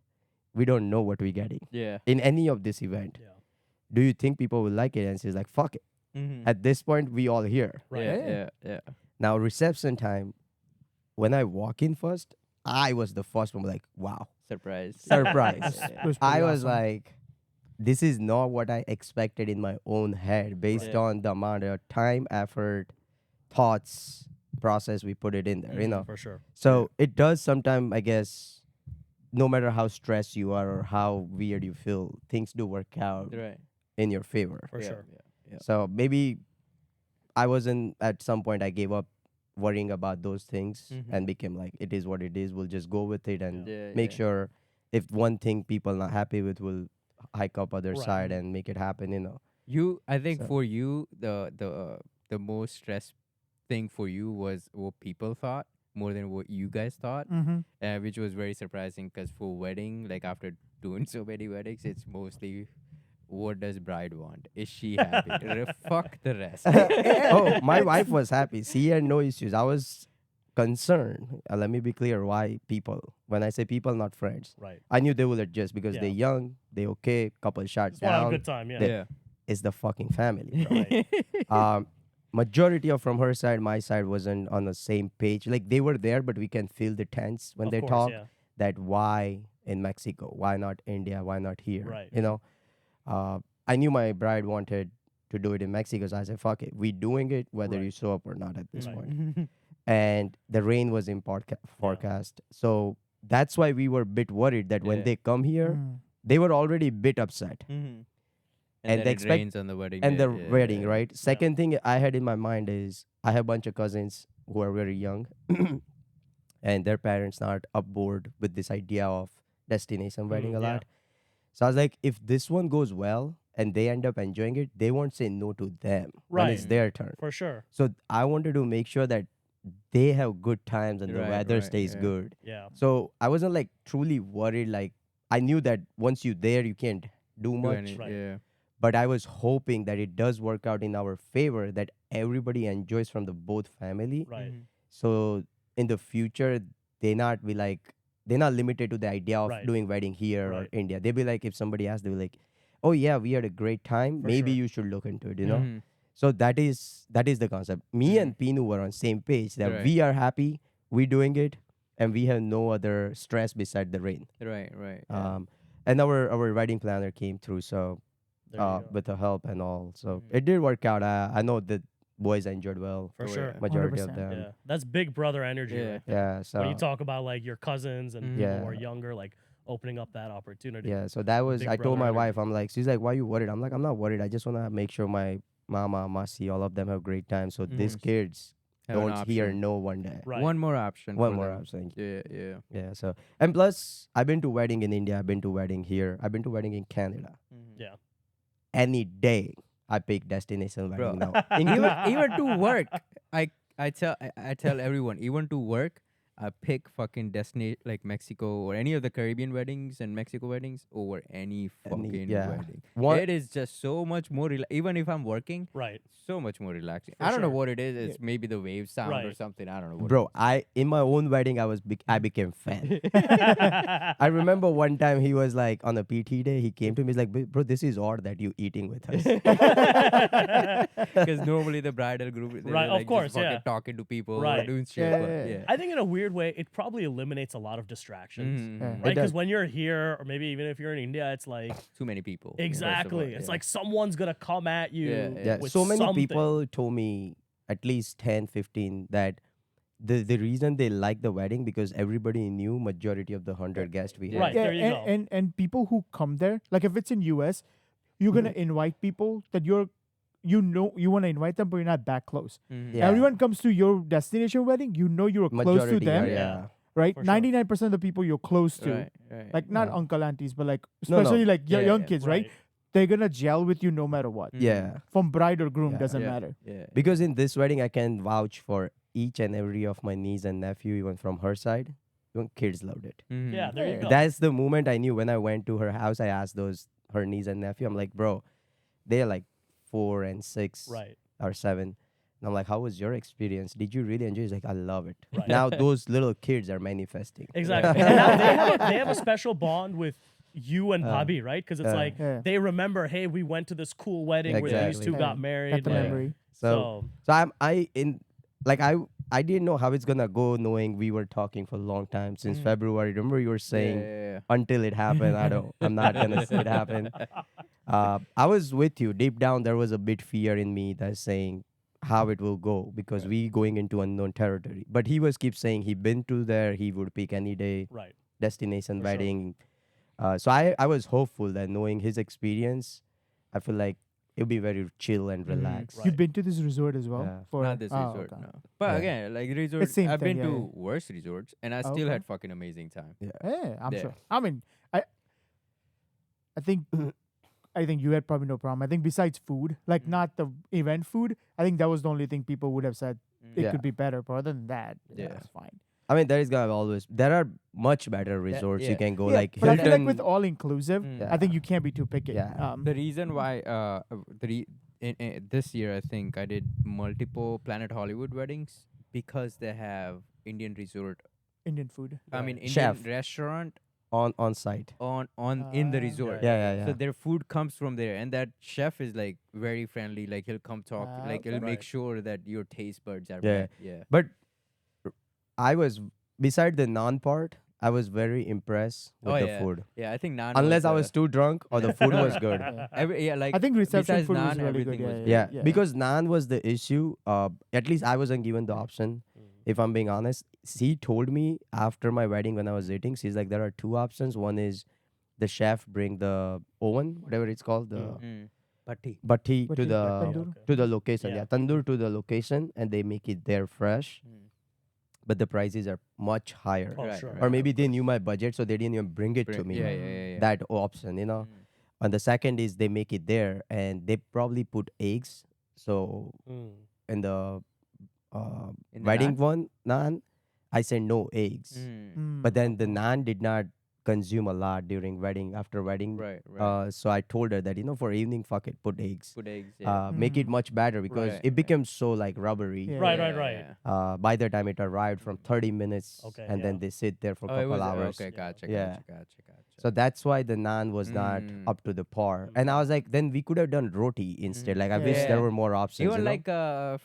We don't know what we're getting Yeah. in any of this event. Yeah. Do you think people will like it? And she's like, fuck it. Mhm. At this point, we all here. Right. Yeah. Now, reception time, when I walk in first, I was the first one, like, wow, Surprise. surprise. It was I pretty was awesome. like, this is not what I expected in my own head based Right. on the amount of time, effort, thoughts, process we put it in there, you know. For sure. So it does sometimes, I guess, no matter how stressed you are or how weird you feel, things do work out Right. in your favor. For Yeah, sure. Yeah. So maybe I wasn't, at some point, I gave up worrying about those things Mhm. and became like, it is what it is. We'll just go with it and Yeah. make sure if one thing people not happy with, we'll hike up other Right. side and make it happen, you know. I think So- for you, the most stress thing for you was what people thought more than what you guys thought, Mm-hmm. which was very surprising because for wedding, like after doing so many weddings, it's mostly what does bride want? Is she happy? Fuck the rest. Oh, my wife was happy. She had no issues. I was concerned. Let me be clear why people. When I say people, not friends. Right. I knew they will adjust because Yeah. they're young, they okay, couple shots Just want to have a down. good time. Yeah. Yeah. It's the fucking family, bro. Right. Majority of from her side, my side wasn't on the same page. Like they were there, but we can feel the tense when Of they course, talk. yeah. That why in Mexico? Why not India? Why not here? Right. You know, I knew my bride wanted to do it in Mexico, so I said, "Fuck it, we doing it whether Right. you show up or not at this Right. point." And the rain was in forecast, so that's why we were a bit worried that when Yeah. they come here, Mm. they were already a bit upset. Mhm. And then they it expect- rains on the wedding And day. the Yeah, wedding, yeah. right? Second thing I had in my mind is I have a bunch of cousins who are very young, and their parents not aboard with this idea of destination wedding a yeah. lot. So I was like, if this one goes well and they end up enjoying it, they won't say no to them when it's Right. their turn. For sure. So I wanted to make sure that they have good times and the Right, weather right, stays yeah. good. Yeah. So I wasn't like truly worried. Like I knew that once you're there, you can't do Do much. any- Right. Yeah. But I was hoping that it does work out in our favor, that everybody enjoys from the both family. Right. Mhm. So in the future, they're not limited to the idea of Right. doing wedding here or Right. India. They'll be like, if somebody asks, they'll be like, oh yeah, we had a great time. For Maybe sure. you should look into it, you know? Mhm. So that is the concept. Me and Pinu were on same page that Right. we are happy, we're doing it, and we have no other stress beside the rain. Right. Yeah. And our wedding planner came through, so There you go. with the help and all. So Mhm. it did work out. I know the boys enjoyed well. For Oh, sure. yeah. Majority of 100%. them. Yeah. That's big brother energy. Yeah. Right there. Yeah. So When you talk about like your cousins and people who Yeah. are younger, like opening up that opportunity. yeah. So that was. big I told brother my energy. wife, I'm like, she's like, why you worried? I'm like, I'm not worried. I just wanna make sure my mama, masi, all of them have great time. So these Mhm. kids Have an don't hear option. no one day. Right. One more option. One for more them. option. Yeah. Yeah. So and plus, I've been to wedding in India. I've been to wedding here. I've been to wedding in Canada. Mhm. Yeah. Any day, I pick destination Bro. wedding now. even to work, I tell everyone, even to work, I pick fucking destination like Mexico or any of the Caribbean weddings and Mexico weddings over any fucking yeah. wedding. One- It is just so much more even if I'm working, Right. so much more relaxing. For I don't know sure. what it is. It's maybe the wave sound or Right. something. I don't know what Bro, in my own wedding, I became fan. I remember one time he was like on a PT day, he came to me, he's like, bro, this is odd that you eating with us. Because normally the bridal group, they're Right, of like just course, fucking yeah. talking to people, Right. doing shit. Yeah, but yeah, yeah. I think in a weird way, it probably eliminates a lot of distractions. Mhm, Yeah. mhm. Right? does. Because when you're here, or maybe even if you're in India, it's like Too many people. first of all, exactly. It's yeah. like someone's gonna come at you. Yeah, Yeah, With so many something. people told me, at least 10, 15, that the reason they like the wedding because everybody knew majority of the 100 guests we had. Right. Yeah, there you and, go. and people who come there, like if it's in US, you're gonna invite people that you want to invite them, but you're not that close. Mhm. Yeah. Everyone comes to your destination wedding, you know you're close to Majority them, are, Yeah. yeah. right? For sure. 99% of the people you're close to, Right. like not Yeah. uncle aunties, but like No, no. especially like Yeah, young yeah, kids, right? They're gonna gel with you no matter what. Mhm. Yeah. From bride or groom Yeah. doesn't Yeah. matter. Yeah. Because in this wedding, I can vouch for each and every of my niece and nephew, even from her side. Even kids loved it. Mhm. Yeah, there you Yeah. go. That's the moment I knew when I went to her house. I asked her niece and nephew. I'm like, bro, they're like 4 and 6 Right. or 7. And I'm like, how was your experience? Did you really enjoy it? He's like, I love it. Right. Now those little kids are manifesting. Exactly. And now they have a special bond with you and Bobby, right? Because it's like Yeah. they remember, hey, we went to this cool wedding where these Exactly. two got married. Got the like, memory. So I didn't know how it's gonna go, knowing we were talking for a long time since February. Remember you were saying Yeah. until it happened, I'm not gonna see it happen. I was with you. Deep down, there was a bit fear in me that's saying how it will go because we going into unknown territory. But he was keep saying he been to there. He would pick any day right. destination For sure. wedding. So I was hopeful that knowing his experience, I feel like it'll be very chill and relaxed. Right. You've been to this resort as well? Yeah. For, Not this oh, resort, okay. no. But Yeah. again, like resort, same I've thing, been yeah, to worse resorts, and I still Okay. had fucking amazing time. Yeah, I'm Yeah. sure. I mean, I think you had probably no problem. I think besides food, like not the event food, I think that was the only thing people would have said it Yeah. could be better. But other than that, yeah, Yeah. it's fine. I mean, there are much better resorts you yeah. can go, Yeah, like but I feel like Hilton. with all inclusive, Mm. I think you can't be too picky. Yeah. The reason why this year I think I did multiple Planet Hollywood weddings because they have Indian resort. Indian food. I mean Indian Chef. restaurant on site. on in the Ah. resort. Yeah. So their food comes from there, and that chef is like very friendly. Like he'll come talk, like he'll okay. make Right. sure that your taste buds are Yeah. met. Yeah. But I was beside the naan part. I was very impressed with Oh, the yeah. food. Yeah, I think naan. Unless I was too drunk or the food was good. like I think reception besides food was naan, really good. everything was Yeah, Yeah, because naan was the issue. At least I wasn't given the option. If I'm being honest, she told me after my wedding when I was eating, she's like, there are two options. One is the chef bring the oven, whatever it's called, the Patti. bhatti But to in the tandoor? to the location. Yeah. Yeah, tandoor to the location, and they make it there fresh. But the prices are much higher. Oh, Right, sure. right. Or maybe they knew my budget, so they didn't even bring it to me. Yeah. That option, And the second is they make it there, and they probably put eggs. So in the In the wedding naan? one naan, I said no eggs. But then the naan did not consume a lot during wedding, after wedding. Right. So I told her that for evening, fuck it, put eggs. Put eggs. Yeah. Make it much better because Right, it right. becomes so like rubbery. Yeah. Right. By the time it arrived from 30 minutes, Okay, and then yeah. they sit there for a Oh, it couple was hours. okay. Gotcha. Yeah. Gotcha. So that's why the naan was not up to the par. And I was like, then we could have done roti instead. Like I wish Yeah. there were more options. Even you know? like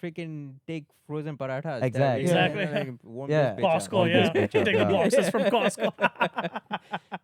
freaking take frozen parathas. Exactly. Exactly. Warm Yeah. those bitch up. Costco, All yeah. this bitch up, Take the yeah. boxes from Costco.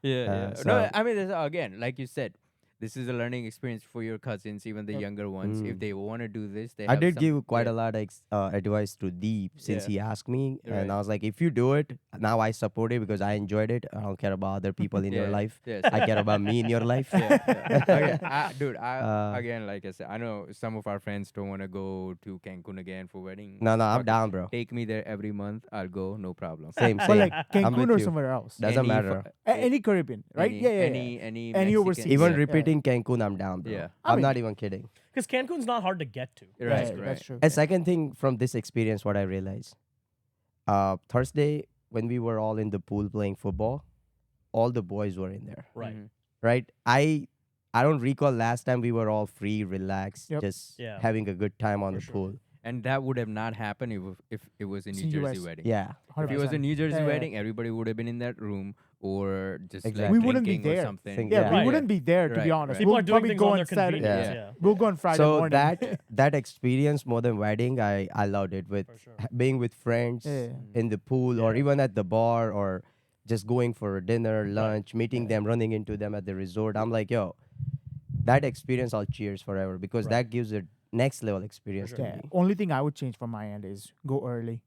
Yeah. so- No, I mean, again, like you said, this is a learning experience for your cousins, even the younger ones. If they want to do this, they I have did some- give quite yeah. a lot of advice to Deep since Yeah. he asked me, and Right. I was like, if you do it, now I support it because I enjoyed it. I don't care about other people in your Yeah, life. yes. I care about me in your life. Okay, dude, Uh, again, like I said, I know some of our friends don't want to go to Cancun again for wedding. No, I'm Fuck it. down, bro. Take me there every month. I'll go, no problem. Same, But same. like I'm Cancun with or you. somewhere else. Doesn't Any matter. Any Caribbean, right? Any, Yeah. Any Any Mexican- overseas. Even Yeah. repeating Cancun, I'm down, bro. Yeah. I I'm mean- not even kidding. Because Cancun's not hard to get to. Right, Yeah, right. That's true. A second thing from this experience, what I realized, Thursday when we were all in the pool playing football, all the boys were in there, Right. Mhm. right? I don't recall last time we were all free, relaxed, Yep. just Yeah. having a good time on For the sure. pool. And that would have not happened if it was a It's New in Jersey US. wedding. Yeah, If it was a 100%. New Jersey Yeah, yeah. wedding, everybody would have been in that room or just like Exactly. We wouldn't be drinking or there. something. Think- Yeah, Yeah. we Right. wouldn't be there to be Right, honest. right. People We'll are doing probably things go on on their Saturday. convenience. Yeah. Yeah. We'll go on Friday so morning. that experience more than wedding, I loved it with For sure. being with friends Yeah. in the pool or Yeah. even at the bar or just going for dinner, lunch, meeting them, running into them at the resort. I'm like, yo, that experience I'll cheers forever because Right. that gives a next level experience sure. to Yeah. me. Only thing I would change from my end is go early.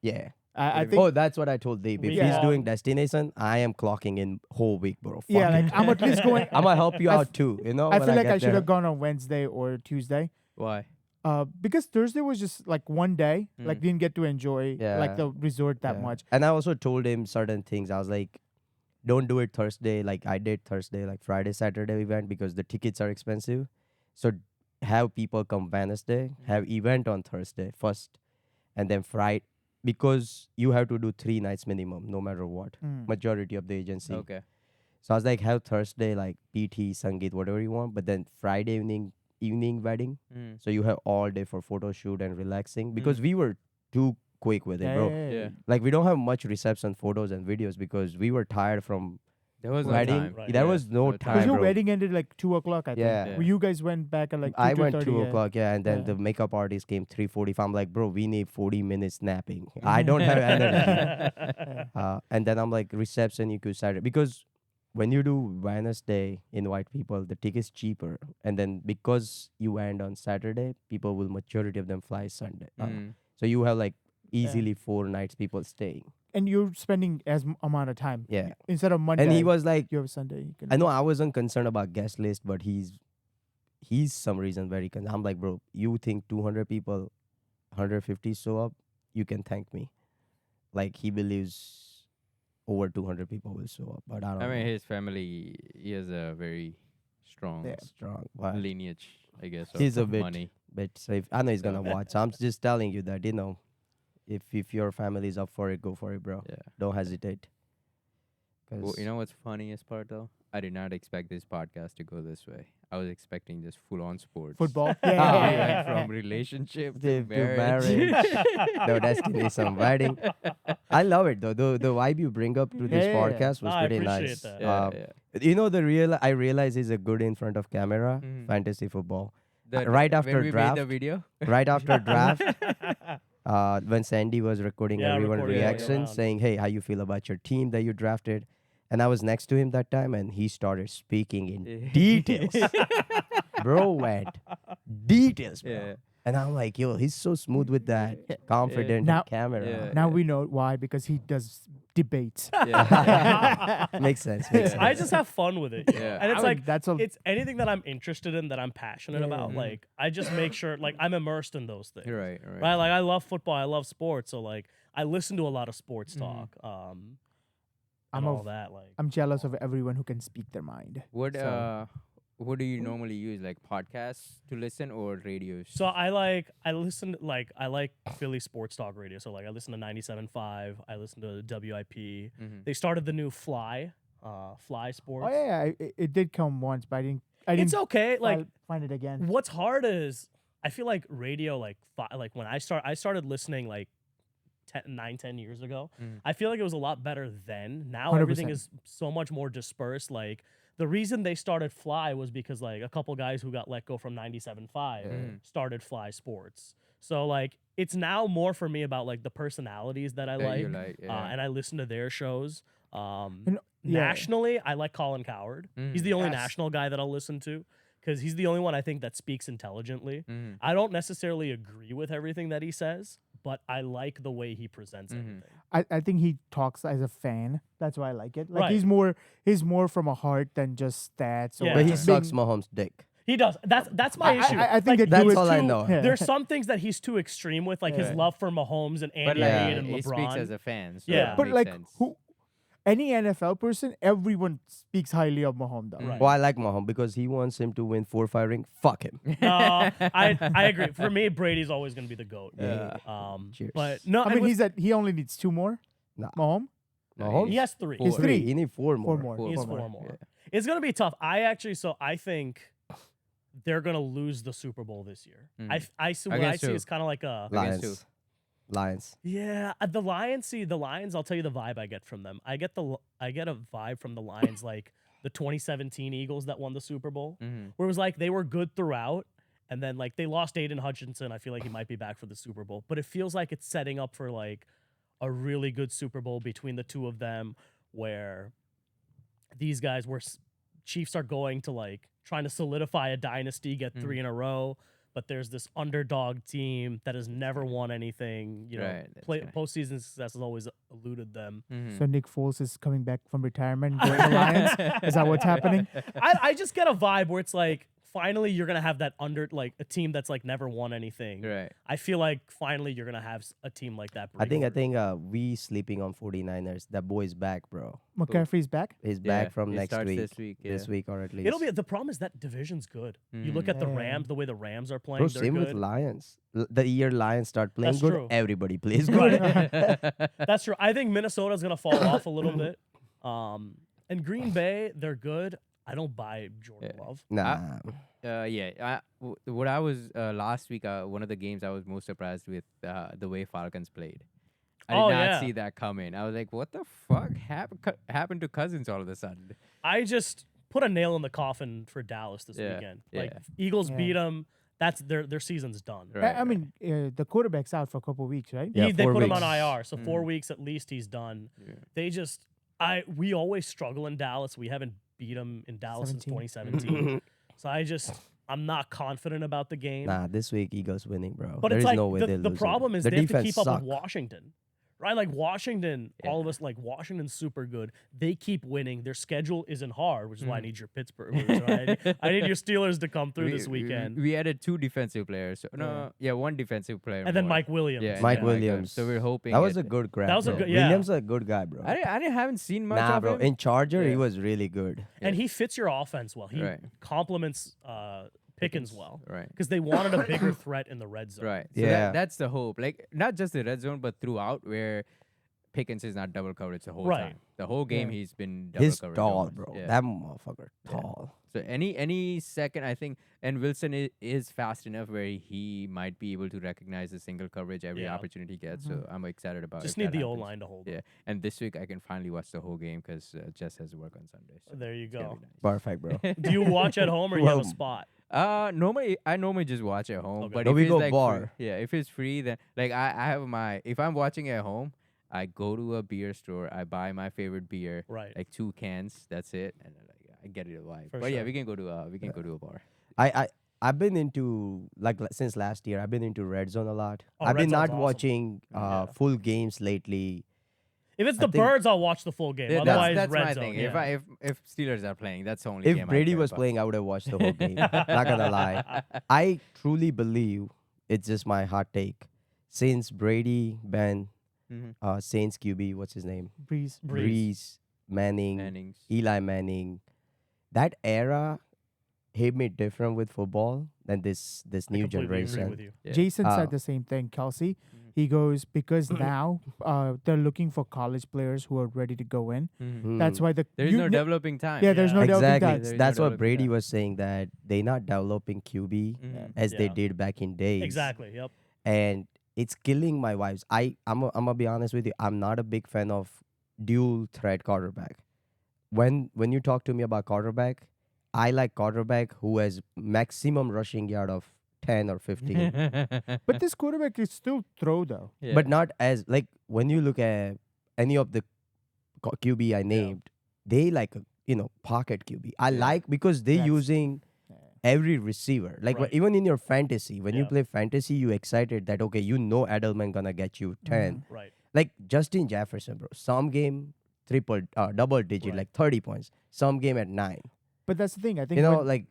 Yeah. I do you think. Oh, that's what I told Deep. If Week he's long. doing destination, I am clocking in whole week, bro. Fuck Yeah, it. like I'm at least going. I'm gonna help you I out f- too. You know, I when feel like get I should there. have gone on Wednesday or Tuesday. Why? Because Thursday was just like one day. Like didn't get to enjoy Yeah. like the resort that Yeah. much. And I also told him certain things. I was like, don't do it Thursday like I did Thursday, like Friday, Saturday event because the tickets are expensive. So have people come Wednesday, have event on Thursday first, and then Friday because you have to do 3 nights minimum, no matter what. Majority of the agency. Okay. So I was like, have Thursday like PT, Sangeet, whatever you want, but then Friday evening wedding. So you have all day for photo shoot and relaxing because we were too quick with it, bro. Yeah. Like we don't have much reception photos and videos because we were tired from There was no wedding. time. Right. There Yeah. was no No time. time. Because your bro. wedding ended like 2 o'clock, I think. Yeah. Well, you guys went back at like 2 I went 2:30, 2 o'clock, yeah, and then Yeah. the makeup artist came 3:45. I'm like, bro, we need 40 minutes napping. I don't have energy. And then I'm like, reception you could Saturday because when you do Wednesday, invite people, the ticket's cheaper, and then because you end on Saturday, people will majority of them fly Sunday. Mm. So you have like easily 4 nights people staying. And you're spending as amount of time. Yeah. Instead of Monday. And he was like, You have Sunday. You can. I know I wasn't concerned about guest list, but he's some reason very concerned. I'm like, bro, you think 200 people, 150 show up, you can thank me. Like he believes over 200 people will show up, but I don't I mean, know. his family, he has a very strong Yeah. Strong. But lineage, I guess. He's a of bit- money. but safe. I know he's So- gonna watch. I'm just telling you that, if your family's up for it, go for it, bro. Yeah. Don't hesitate. Well, you know what's funniest part though? I did not expect this podcast to go this way. I was expecting just full-on sports. Football. We Yeah. went from relationship To to marriage. no destination wedding. I love it though. The vibe you bring up to this Yeah, yeah, yeah. podcast was No, I pretty appreciate nice. that. Yeah, Yeah. I realize he's a good in front of camera. Mhm. Fantasy football. The- right after when we draft. made the video. Right after draft, when Sandy was recording Yeah, everyone recording it reactions, around. saying, "Hey, how you feel about your team that you drafted?" And I was next to him that time, and he started speaking in details. Bro went details, bro. Yeah. And I'm like, yo, he's so smooth with that, confident Now- camera. Yeah. Now we know why, because he does debates. Yeah. Makes sense. Makes sense. I just have fun with it. Yeah. And it's I mean, like that's a it's anything that I'm interested in that I'm passionate Yeah. about. Mhm. Like I just make sure like I'm immersed in those things. You're right. Right. Right? Like I love football, I love sports, so like I listen to a lot of sports Mhm. talk. I'm And all of- that. Like I'm jealous of everyone who can speak their mind. What do you normally use, like podcasts to listen or radios? so I like Philly sports talk radio. So like I listen to 97.5, I listen to WIP. Mhm. They started the new Fly Sports. Oh yeah, it did come once, but I didn't. It's okay. Like I'll find it again. what's hard is I feel like radio like when I started listening like 10 years ago. Mhm. I feel like it was a lot better then. Now everything 100%. is so much more dispersed. Like the reason they started Fly was because like a couple guys who got let go from 97.5 Mhm. started Fly Sports. So like it's now more for me about like the personalities that I That like, you like, yeah. and I listen to their shows. yeah. Nationally, I like Colin Cowherd. He's Mm. the only Yes. national guy that I'll listen to because he's the only one I think that speaks intelligently. Mhm. I don't necessarily agree with everything that he says, but I like the way he presents Mhm. everything. I think he talks as a fan. That's why I like it. Like Right. he's more from a heart than just stats. Or Yeah. But he just sucks being- Mahomes' dick. He does. That's my issue. I think Like, that That's you all I too- know. Yeah. There's some things that he's too extreme with, like his Yeah. love for Mahomes and But Andy like, Reid and he LeBron. speaks as a fan. So Yeah. it But makes like sense. any NFL person, everyone speaks highly of Mahomes. Though. Right. Well, I like Mahomes because he wants him to win 4-5 ring. Fuck him. No, I agree. For me, Brady's always going to be the goat. Yeah. But Cheers. no, I mean, he only needs 2 more. Nah. Mahomes. Mahomes? he has 3. He's Four. 3. He need 4 more. 4 more. Four He has more. 4 more. Yeah. It's going to be tough. I think they're going to lose the Super Bowl this year. Mm. I see what I Against see who? is kind of like a Against Lions. Lions. yeah. The Lions. I'll tell you the vibe I get from them. I get a vibe from the Lions like the 2017 Eagles that won the Super Bowl, Mhm. where it was like they were good throughout, and then like they lost Aiden Hutchinson. I feel like he might be back for the Super Bowl, but it feels like it's setting up for like a really good Super Bowl between the two of them, where these guys were Chiefs are going to like trying to solidify a dynasty, get 3 in a row. But there's this underdog team that has never won anything. You know, Right, that's right. postseason success has always eluded them. Mhm. So Nick Foles is coming back from retirement, going to Lions. Is that what's happening? I just get a vibe where it's like finally you're gonna have that like a team that's like never won anything. Right. I feel like finally you're gonna have a team like that. I break think through. we sleeping on 49ers. That boy's back, bro. McCaffrey's back. He's Yeah, back from he next starts week. This week. Yeah. This week or at least. It'll be the problem is that division's good. You look at the Mm. Rams, the way the Rams are playing, Bro, they're same good. with Lions. The year Lions start playing That's good, true. everybody plays good. That's true. I think Minnesota's gonna fall off a little bit. And Green Bay, they're good. I don't buy Jordan Yeah. Love. Nah. What I was last week, one of the games I was most surprised with the way Falcons played. I did Oh, not yeah. see that coming. I was like, what the fuck happened to Cousins all of a sudden? I just put a nail in the coffin for Dallas this Yeah, weekend. Like yeah. Eagles Yeah. beat them. That's their season's done. Right, I mean, the quarterback's out for a couple weeks, right? Yeah, They 4 put him on weeks. IR, so 4 Mhm. weeks at least he's done. Yeah. They just we always struggle in Dallas. We haven't beat them in Dallas since 17. 2017. So I'm not confident about the game. Nah, this week Eagles winning, bro. But There it's is like no way they're the losing. problem is The they have to defense keep up suck. with Washington. Right? Like Washington, all of Yeah. us like Washington's super good. They keep winning. Their schedule isn't hard, which is why I Mhm. need your Pittsburgh. I need your Steelers to come through this weekend. We added 2 defensive players. So, no, yeah, 1 defensive player. And then more. Mike Williams. Yeah, Mike and then Williams. So we're hoping That was it- a good grab. That was a bro. good- yeah. Williams is a good guy, bro. I haven't seen much Nah, of bro. him. In Charger, he Yeah. was really good. And Yeah. he fits your offense well. He Right. complements Pickens well. Right. Because they wanted a bigger threat in the red zone. Right. So Yeah. that's the hope. Like not just the red zone, but throughout where Pickens is not double coverage the whole Right. time. The whole game Yeah. he's been double He's coverage. tall, almost. bro. Yeah. That motherfucker Yeah. tall. So any second, I think, and Wilson is fast enough where he might be able to recognize the single coverage every Yeah. opportunity he gets. So I'm excited about. Just if need that the happens. O line to hold Yeah, him. and this week I can finally watch the whole game because Jess has to work on Sunday. So There you it's gonna go. be nice. Perfect, bro. Do you watch at home or you have a Well, spot? Normally I just watch at home, Okay. but No, if we it's go like bar. free, yeah, if it's free, then like I have if I'm watching at home, I go to a beer store, I buy my favorite beer, Right. like 2 cans, that's it, and I get it alive. For But yeah, sure. we can go to a bar. I've been into since last year. I've been into Red Zone a lot. Oh, I've Red been Zone's not awesome. watching Yeah. full games lately. If it's I the think- Birds, I'll watch the full game. Yeah, Otherwise, that's red my zone. thing. Yeah. If Steelers are playing, that's the only If game I Brady care was about. playing, I would have watched the whole game. Not gonna lie. I truly believe it's just my hot take. Since Brady banned Mhm. Saints QB, what's his name? Breeze. Breeze, Manning, Mannings. Eli Manning. That era hit me different with football than this I new completely agree generation. with you. Yeah. Jason Uh, said the same thing, Kelsey. Mhm. He goes, because now they're looking for college players who are ready to go in. Mhm. That's Hmm. why the There's you- no you- developing time. Yeah, there's no developing Exactly. time. There is That's no what developing Brady time. was saying, that they're not developing QB Mhm. as they Yeah. did back in days. Exactly. Yep. And it's killing my vibes. I'm gonna be honest with you. I'm not a big fan of dual threat quarterback. When you talk to me about quarterback, I like quarterback who has maximum rushing yard of 10 or 15. But this quarterback is still throw though. Yeah. But not as like when you look at any of the QB I named, they like a pocket QB. I Yeah. like because they're That's- using every receiver. Like Right. even in your fantasy, when you Yeah. play fantasy, you excited that okay, Edelman gonna get you 10. Right. Like Justin Jefferson, bro. Some game double digit, Right. like 30 points. Some game at 9. But that's the thing. I think You know, when- like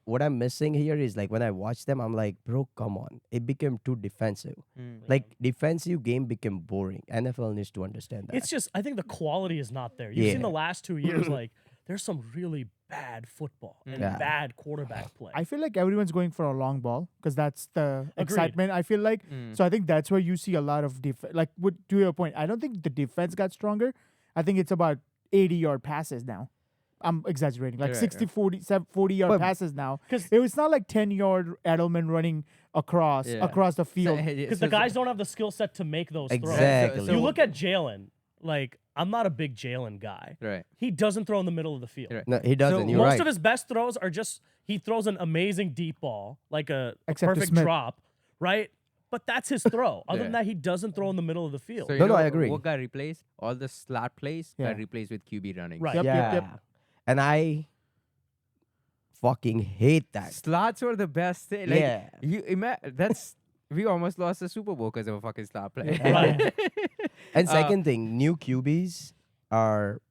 what I'm missing here is like when I watch them, I'm like, bro, come on. It became too defensive. Mm. Like defensive game became boring. NFL needs to understand that. It's just I think the quality is not there. You've Yeah. seen the last 2 years, like there's some really bad football and Yeah. bad quarterback play. I feel like everyone's going for a long ball because that's the Agreed. excitement. I feel like Mm. so. I think that's where you see a lot of like to your point. I don't think the defense got stronger. I think it's about 80-yard passes now. I'm exaggerating, like Right, 60, 40-yard But- passes now. 'Cause- It's not like 10-yard Edelman running across Yeah. the field. Because the guys don't have the skill set to make those throws. Exactly. You look at Jalen. Like I'm not a big Jalen guy. Right. He doesn't throw in the middle of the field. Right. No, he doesn't. So You're Most right. of his best throws are just he throws an amazing deep ball, like a Except to perfect Smith. drop, right? But that's his throw. Other than Yeah. that, he doesn't throw in the middle of the field. So you No, know I agree. What got replaced? All the slot plays Yeah. got replaced with QB running. Right. Yep, yeah. yep, yep. And I fucking hate that. Slots were the best thing. Like, Yeah. that's we almost lost the Super Bowl because of a fucking slot play. Right. And Uh, second thing, new QBs are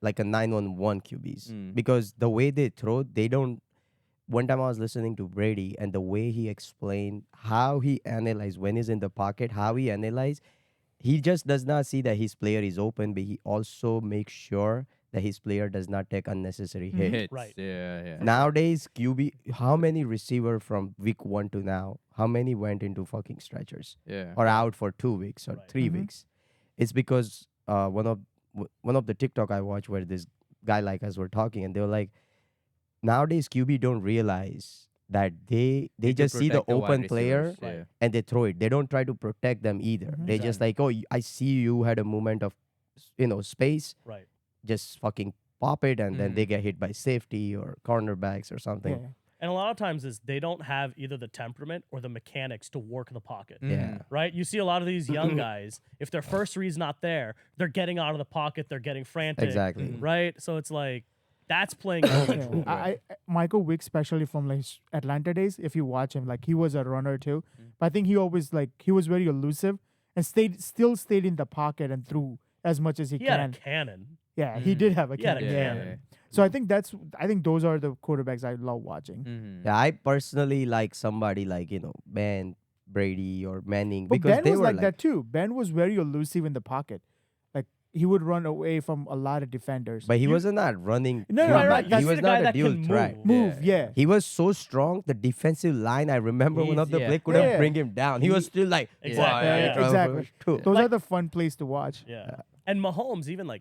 like a 9-1-1 QBs Mm. because the way they throw, they don't. One time I was listening to Brady and the way he explained how he analyzed when he's in the pocket, how he analyzed, he just does not see that his player is open, but he also makes sure that his player does not take unnecessary hit. Hits. Right. Yeah, yeah. Nowadays, QB, how many receiver from week 1 to now, how many went into fucking stretchers Yeah. or out for 2 weeks or Right. 3 Mhm. weeks? It's because one of the TikTok I watched where this guy like us were talking and they were like, nowadays QB don't realize that they to just see the protect wide open player receivers, Right. Yeah. and they throw it. They don't try to protect them either. Mhm. They just like, oh, I see you had a moment of, space. Right. Just fucking pop it, and then they Mhm. get hit by safety or cornerbacks or something. Yeah. And a lot of times is they don't have either the temperament or the mechanics to work the pocket. Yeah. Mhm. Right? You see a lot of these young guys, if their first read's not there, they're getting out of the pocket, they're getting frantic. Exactly. Mhm. Right? So it's like that's playing a huge Yeah. role. I Michael Vick, especially from like Atlanta days, if you watch him, like he was a runner too. But I think he always he was very elusive and still stayed in the pocket and threw as much as he He had can. a cannon. Yeah, he Mhm. did have a He had a cannon. Yeah, cannon. yeah. So I think those are the quarterbacks I love watching. Mhm. Yeah, I personally like somebody like Ben, Brady, or Manning But because Ben they was were like that too. Ben was very elusive in the pocket. Like he would run away from a lot of defenders. But he You- wasn't not running. No, through right, them. right. He That's was the not guy a that dual can threat. move, yeah. He was so strong, the defensive line. I remember one of the He's- play yeah. couldn't Yeah. bring him down. He was still like, Exactly. "Wow, Yeah, trying exactly. to- Those Like- are the fun plays to watch. Yeah. And Mahomes, even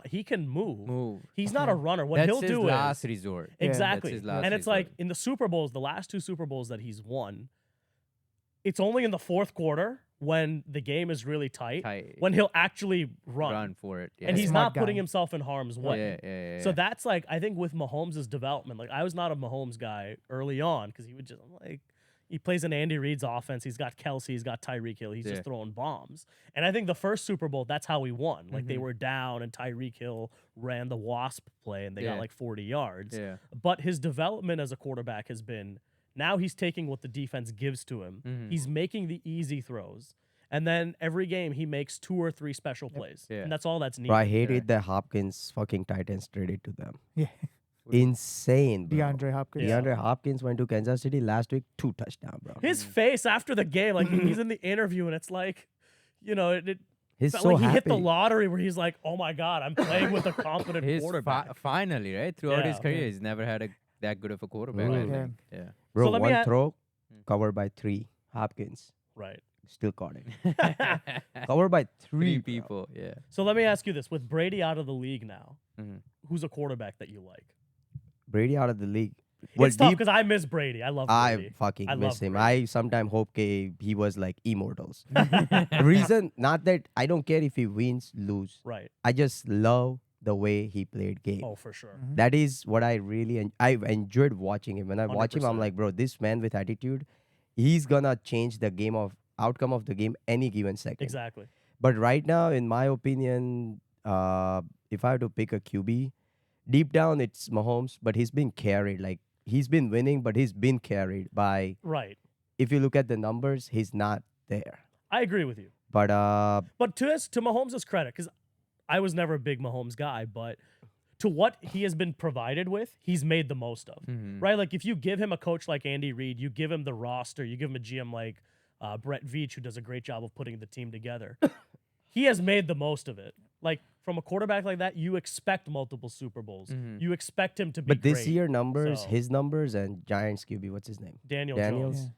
he can move. Move. He's not a runner. What That's he'll his do last is resort. Yeah. exactly. That's his last And it's like resort. in the Super Bowls, the last two Super Bowls that he's won, it's only in the fourth quarter when the game is really tight, Tight. when he'll actually run. Run for it. Yeah. And he's Smart not putting guy. himself in harm's way. Yeah. So that's like I think with Mahomes' development, like I was not a Mahomes guy early on because he would just like he plays in Andy Reid's offense. He's got Kelsey, he's got Tyreek Hill. He's Yeah. just throwing bombs. And I think the first Super Bowl, that's how we won. Like they Mhm. were down and Tyreek Hill ran the wasp play and they Yeah. got like 40 yards. Yeah. But his development as a quarterback has been now he's taking what the defense gives to him. Mhm. He's making the easy throws. And then every game he makes 2 or 3 special plays. Yeah. And that's all that's needed. Bro, I hated the Hopkins fucking Titans traded to them. Yeah. Insane, bro. DeAndre Hopkins. Yeah. DeAndre Hopkins went to Kansas City last week, 2 touchdowns, bro. His face after the game, like he's in the interview, and it's like, it He's felt so like he happy. hit the lottery where he's like, "Oh my god, I'm playing with a competent His quarterback." finally, right? Throughout his Yeah. career, he's never had that good of a quarterback. I Ooh. Yeah. think. Yeah. Bro, So let me one a- throw covered by 3. Hopkins Right. still caught it. Covered by 3 Three people. Yeah. So let me ask you this: with Brady out of the league now, Mhm. who's a quarterback that you like? Brady out of the league. Well, It's tough deep, because I miss Brady. I love Brady. I fucking I miss love him. Brady. I sometimes hope he was like immortals. Reason, not that I don't care if he wins, lose. Right. I just love the way he played game. Oh, for sure. Mhm. That is what I really I've enjoyed watching him. When I watch him, I'm 100%. like, bro, this man with attitude, he's gonna change the outcome of the game any given second. Exactly. But right now, in my opinion, if I had to pick a QB, deep down it's Mahomes, but he's been carried. Like he's been winning, but he's been carried by. Right. If you look at the numbers, he's not there. I agree with you. But But to Mahomes' credit, because I was never a big Mahomes guy, but to what he has been provided with, he's made the most of. Mhm. Right? Like if you give him a coach like Andy Reid, you give him the roster, you give him a GM like Brett Veach, who does a great job of putting the team together. He has made the most of it. Like from a quarterback like that, you expect multiple Super Bowls. Mhm. You expect him to be but this great. year numbers, So- his numbers and Giants QB, what's his name? Daniel Daniels. Jones. Yeah.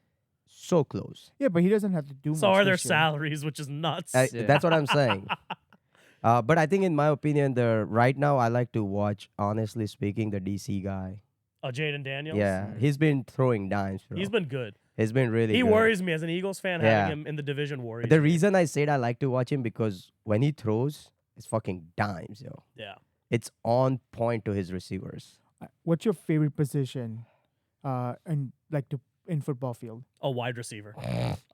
So close. Yeah, but he doesn't have to do much. So are their this year. salaries, which is nuts. Yeah. That's what I'm saying. But I think, in my opinion, right now I like to watch. Honestly speaking, the DC guy. Jaden Daniels. Yeah, he's been throwing dimes, bro. He's been good. He's been really. He good. worries me as an Eagles fan. Yeah. Having him in the division worries. The me. reason I said I like to watch him because when he throws, it's fucking dimes, yo. Yeah. It's on point to his receivers. What's your favorite position, in football field? A wide receiver.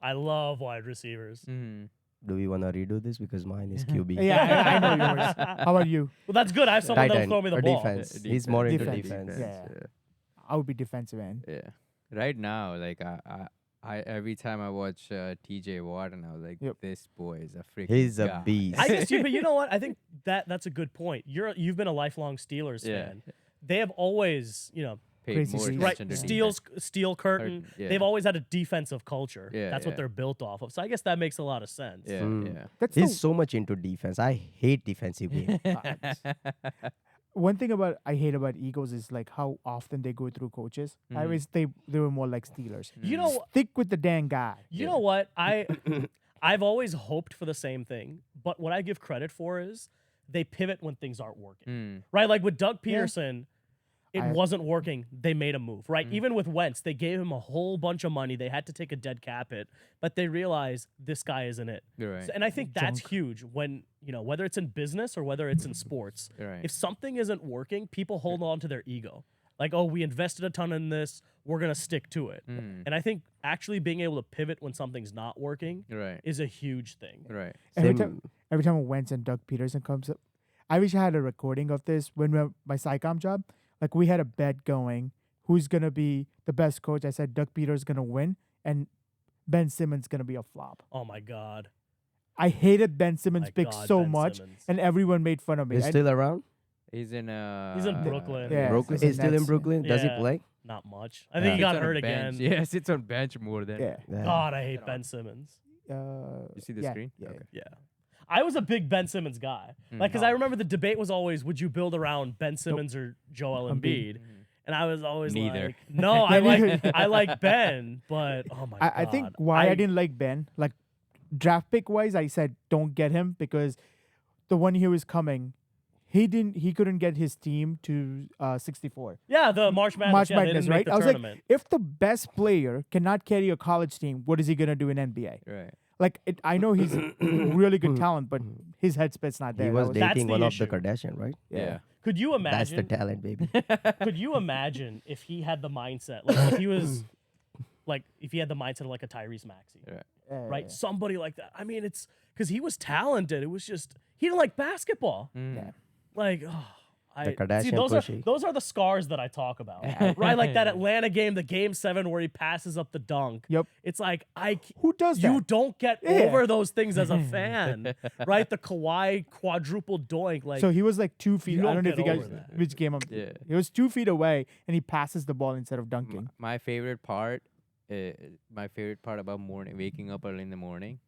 I love wide receivers. Mhm. Do we want to redo this because mine is QB? Yeah, I know yours. How about you? Well, that's good. I have someone Tight that'll end throw me the or ball. defense. He's more into Defense. defense. Yeah. I would be defensive end. Yeah. Right now, like I every time I watch TJ Watt, and I was like, Yep. this boy is a freaking. He's a god. beast. I guess but you know what? I think that's a good point. You've been a lifelong Steelers Yeah. fan. They have always, Paid Crazy more season. right, attention to steel curtain. Curtain, yeah. They've always had a defensive culture. Yeah, That's what yeah. they're built off of. So I guess that makes a lot of sense. Yeah, Mm. yeah. That's He's so much into defense. I hate defensive game. one thing I hate about Eagles is like how often they go through coaches. I Mhm. wish they were more like Steelers. You know, Stick with the dang guy. you know what? I've always hoped for the same thing, but what I give credit for is they pivot when things aren't working. Mm. Right? Like with Doug Yeah. Peterson, it wasn't working. They made a move, right? Even with Wentz, they gave him a whole bunch of money. They had to take a dead cap hit, but they realized this guy isn't it. You're right. So- and I think that's Junk. huge when, whether it's in business or whether it's in sports. You're right. If something isn't working, people hold on to their ego. Like, oh, we invested a ton in this. We're going to stick to it. And I think actually being able to pivot when something's not working You're right. is a huge thing. You're right. Every time Wentz and Doug Peterson comes up, I wish I had a recording of this when my SciComm job. Like we had a bet going, who's gonna be the best coach? I said Doug Peterson gonna win, and Ben Simmons gonna be a flop. Oh, my God. I hated Ben Simmons' My pick God, so Ben much, Simmons. and everyone made fun of me. He's still around? He's in Brooklyn. Yeah, Brooklyn? he's in He's still in Nets. Brooklyn? Does he Yeah. play? Not much. I think he Yeah. got Sits on a hurt bench. again. Yeah, sits on bench more than. Yeah. Yeah. God, I hate Ben Simmons. You see the yeah, screen? Yeah. Okay. Yeah. I was a big Ben Simmons guy. Like, because I remember the debate was always, would you build around Ben Simmons or Joel Embiid? And I was always Neither. like, no, I like Ben, but oh my God. I think why I didn't like Ben, like draft pick wise, I said don't get him because the one year was coming, he couldn't get his team to 64. Yeah, the March Madness. March yeah, they Madness, didn't make right? the I was tournament. like, if the best player cannot carry a college team, what is he gonna do in NBA? Right. Like, I know he's really good talent, but his headspace not there. He That was That's dating the one of issue. the Kardashian, right? Yeah. Could you That's the imagine? talent, baby. Could you imagine if he had the mindset, like if he was, like if he had the mindset of like a Tyrese Maxey, Right. right? Somebody like that. I mean, it's because he was talented. It was just he didn't like basketball. Yeah. Like, oh, The Kardashian see, those pushy. are the scars that I talk about, right? Like that Atlanta game, the Game 7 where he passes up the dunk. Yep. It's like Who does that? you don't get Yeah. over those things as a fan, right? The Kawhi quadruple doink, like So he was like 2 feet. you I don't know don't if you get guys over that. which game. Yeah. He was 2 feet away and he passes the ball instead of dunking. My favorite part, about waking up early in the morning,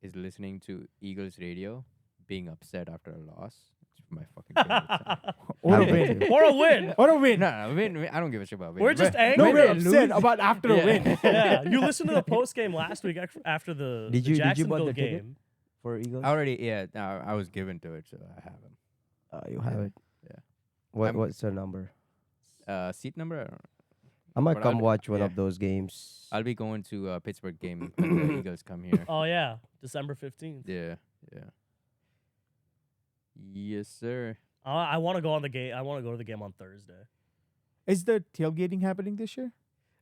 is listening to Eagles radio, being upset after a loss. It's my fucking favorite time. Or a I'm with win. you. or a win. Or a win. No, win. I don't give a shit about win. We're just But- angry. No, Win we're and upset lose. about after a Yeah. win. Yeah, you listened to the post game last week after the Did you bought Jacksonville the ticket? game. For Eagles? I already, yeah. No, I was given to it, so I have them. You have it. Yeah. What's the number? Seat number? I don't know. I might But come I'll- watch one yeah. of those games. I'll be going to Pittsburgh game when the Eagles come here. Oh yeah, December 15th. Yeah. Yes, sir. I want to go on the game. I want to go to the game on Thursday. Is the tailgating happening this year?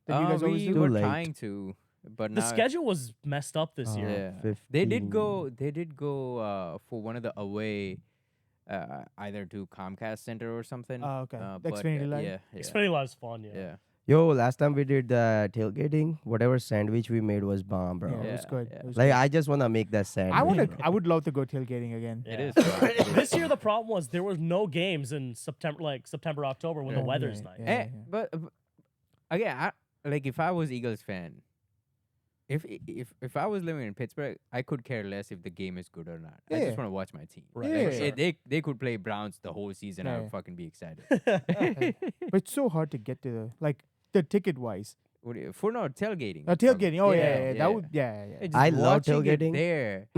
That you guys always we do? Too were late. trying to, but The now schedule was messed up this year. Yeah, they did 15. go. They did go for one of the away, either to Comcast Center or something. Oh, okay. The but, Xfinity Live? Yeah, Xfinity Live's fun, yeah. yeah. Yo, last time we did the tailgating, whatever sandwich we made was bomb, bro. Yeah, it was Yeah, good. yeah. It was Like good. I just wanna make that sandwich. I would love to go tailgating again. Yeah. It is. fun. It is This year fun. the problem was there was no games in September, October when Yeah. the weather's Yeah, nice. yeah. Eh, but again, like if I was Eagles fan, if I was living in Pittsburgh, I could care less if the game is good or not. I Yeah. just want to watch my team. Right, Yeah. for sure. They could play Browns the whole season. I Yeah. would fucking be excited. But it's so hard to get to the ticket wise. For no tailgating. Tailgating. Oh yeah, Yeah, yeah. That would yeah. It's I just love watching it tailgating. there.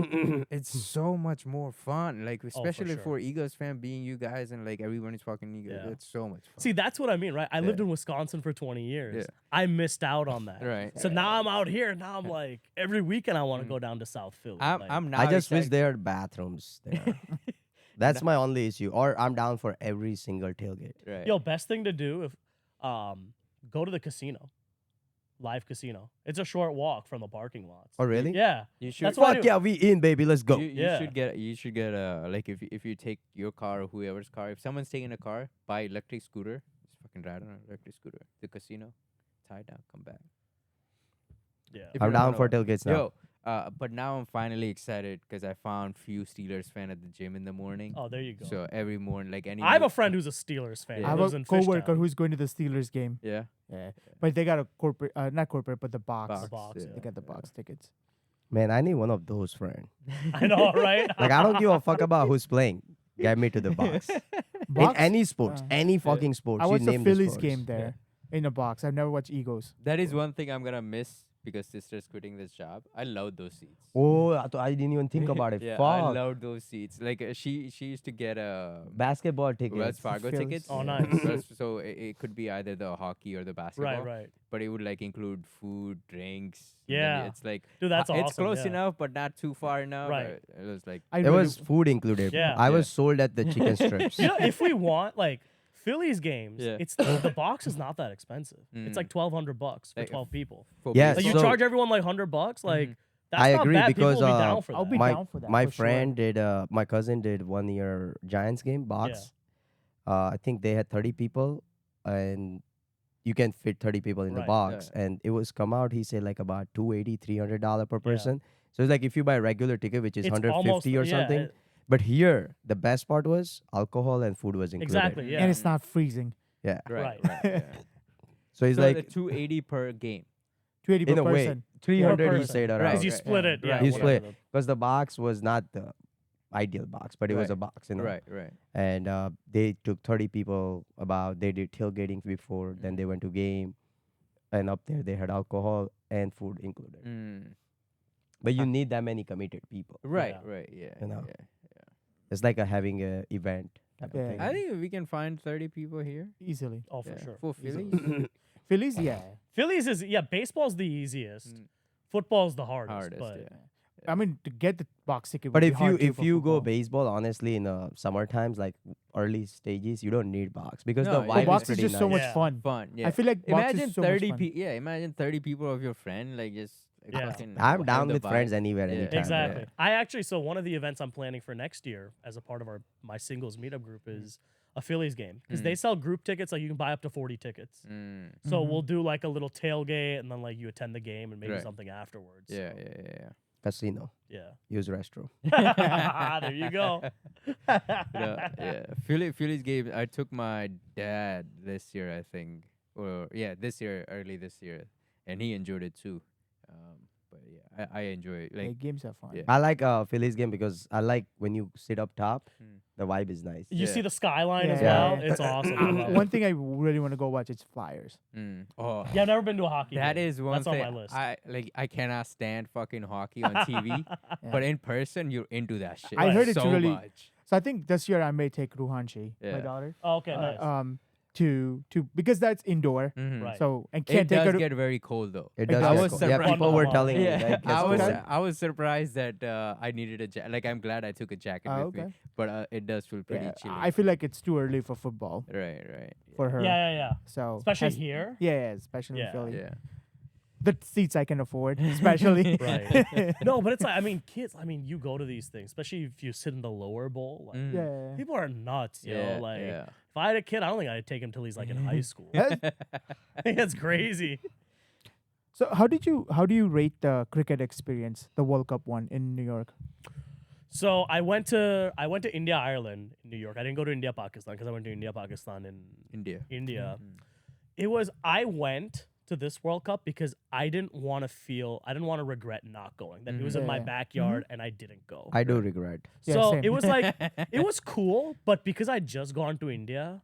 It's so much more fun. Like especially sure. for Eagles fan being you guys and like everyone is fucking Eagles. Yeah. It's so much fun. See, that's what I mean, right? I lived Yeah. in Wisconsin for 20 years. Yeah. I missed out on that. Right. So now I'm out here. Now I'm like, every weekend I want to go down to South Philly. like, I'm now I just wish excited- there are bathrooms there. That's my only issue. Or I'm down for every single tailgate. Right. Yo, best thing to do if go to the casino. Live casino. It's a short walk from the parking lots. Oh really? Yeah. you should. That's what I Fuck do. yeah, we in, baby. Let's go. You Yeah. should get like if you take your car or whoever's car, if someone's taking a car, buy electric scooter. Just fucking ride on an electric scooter. The casino, tie it down, come back. Yeah. If I'm you don't down know for it. tailgates now. Yo, but now I'm finally excited because I found few Steelers fan at the gym in the morning. Oh, there you go. So every morning, like any. I have new- a friend who's a Steelers fan. Yeah. I He have lives a in coworker Fishtown. who's going to the Steelers game. Yeah. Yeah, but they got a corporate, not corporate, but the box. The box, yeah. They got the box tickets. Man, I need one of those, friend. I know, right? Like I don't give a fuck about who's playing. Get me to the box. In Box? any sports, Uh, any fucking sports. I you watched the name Phillies sports. game there in a box. I've never watched Eagles. That is one thing I'm gonna miss because sister's quitting this job. I love those seats. Oh, I didn't even think about it. Yeah, Fuck. I love those seats. Like she used to get a Basketball tickets. Wells Fargo Phillies. tickets. Oh, nice. So it could be either the hockey or the basketball. Right. But it would like include food, drinks. and then Yeah. it's like Dude, that's it's awesome, close yeah. enough, but not too far enough. Right. It was like I There really- was food included. Yeah. I Yeah. was sold at the chicken strips. You know, if we want like Phillies games, Yeah. it's the box is not that expensive. It's like $1,200 for Like, 12 people. for Yeah, baseball. Like you so- charge everyone like $100. Like that's I not agree bad. because People will be down for that. I'll be my down for that, my for sure. friend did my cousin did 1 year Giants game box. I think they had 30 people and you can fit 30 people in the Right, box and it was come out he said like about $280 $300 per person. So it's like if you buy a regular ticket which is It's 150 almost- or yeah, something. But here the best part was alcohol and food was included. Exactly. Yeah. and it's not freezing. Yeah. Right. Right. Yeah. So it's So like the 280 per game. 280 in per a way person. 300 he person. said Right, around. Because you right, split yeah. it. Yeah. Right, You whatever split. the- Because the box was not the ideal box, but it was Right. a box, you know. Right. And they took 30 people about they did tailgating before, then they went to game, and up there they had alcohol and food included. Mm. But you need that many committed people. Right. Yeah. Right. Yeah. You know. Yeah. It's like having a event type Yeah. of thing. I think we can find 30 people here. Easily. Oh, for Yeah. sure. For Easily. Phillies. Phillies, yeah. Phillies is baseball's the easiest. Mm. Football's the hardest. Hardest. but Yeah. I mean, to get the box ticket. But would be if you hard too if for you go football. baseball, honestly, in summer times, like early stages, you don't need box because No, the yeah. vibe box is is pretty just nice. so much Yeah. fun. Fun. Yeah. I feel like box Imagine is so much 30 fun. people. Yeah. Imagine 30 people of your friend like just. Yeah. fucking I'm have down the with vibe. friends anywhere, Yeah. anytime. Exactly. I actually one of the events I'm planning for next year as a part of my singles meetup group is a Phillies game because they sell group tickets. Like you can buy up to 40 tickets. Mm. So we'll do like a little tailgate and then like you attend the game and maybe Right. something afterwards. Yeah. So, Yeah. Casino, yeah. use restroom. There you go. Yeah. Phillies game. I took my dad this year, I think, or early this year, and he enjoyed it too. But yeah, I enjoy it. Yeah, Like, games are fun. yeah. I like Phillies game because I like when you sit up top, Mm. the vibe is nice. You Yeah. see the skyline as Yeah. well. It's awesome. I love it. One thing I really want to go watch is Flyers. Oh, Yeah, I've never been to a hockey that game. is one That's thing. on my list. I cannot stand fucking hockey on TV, but in person you're into that shit. I heard it's so really- much. So I think this year I may take Ruhanshi, Yeah. my daughter, Oh, okay, nice. to because that's indoor. Mhm. Right. So and It can't take her. does To, get very cold though. It does. I get was cold. Yeah, surprised- people were Yeah. telling me. Yeah, that it gets I was cold. I was surprised that I needed a jacket. Like I'm glad I took a jacket Oh, with me, okay. but it does feel pretty yeah, chilly. I feel like it's too early for football right. for her. yeah. So Especially has- here. Yeah, especially Yeah. in Philly. Yeah. The seats I can afford, especially. Right. No, but it's like, I mean, kids, you go to these things, especially if you sit in the lower bowl. Like, Mm. Yeah. people are nuts, yo. Yeah, Like, yeah. if I had a kid, I don't think I'd take him till he's like in high school. That's- I think that's crazy. So how do you rate the cricket experience, the World Cup one in New York? So I went to India, Ireland, in New York. I didn't go to India, Pakistan because I went to India, Pakistan, in India. India. Mm. I went to this World Cup because I didn't want to regret not going. That it was in my Yeah. backyard and I didn't go. I do regret. Yeah, So same. it was like it was cool, but because I'd just gone to India,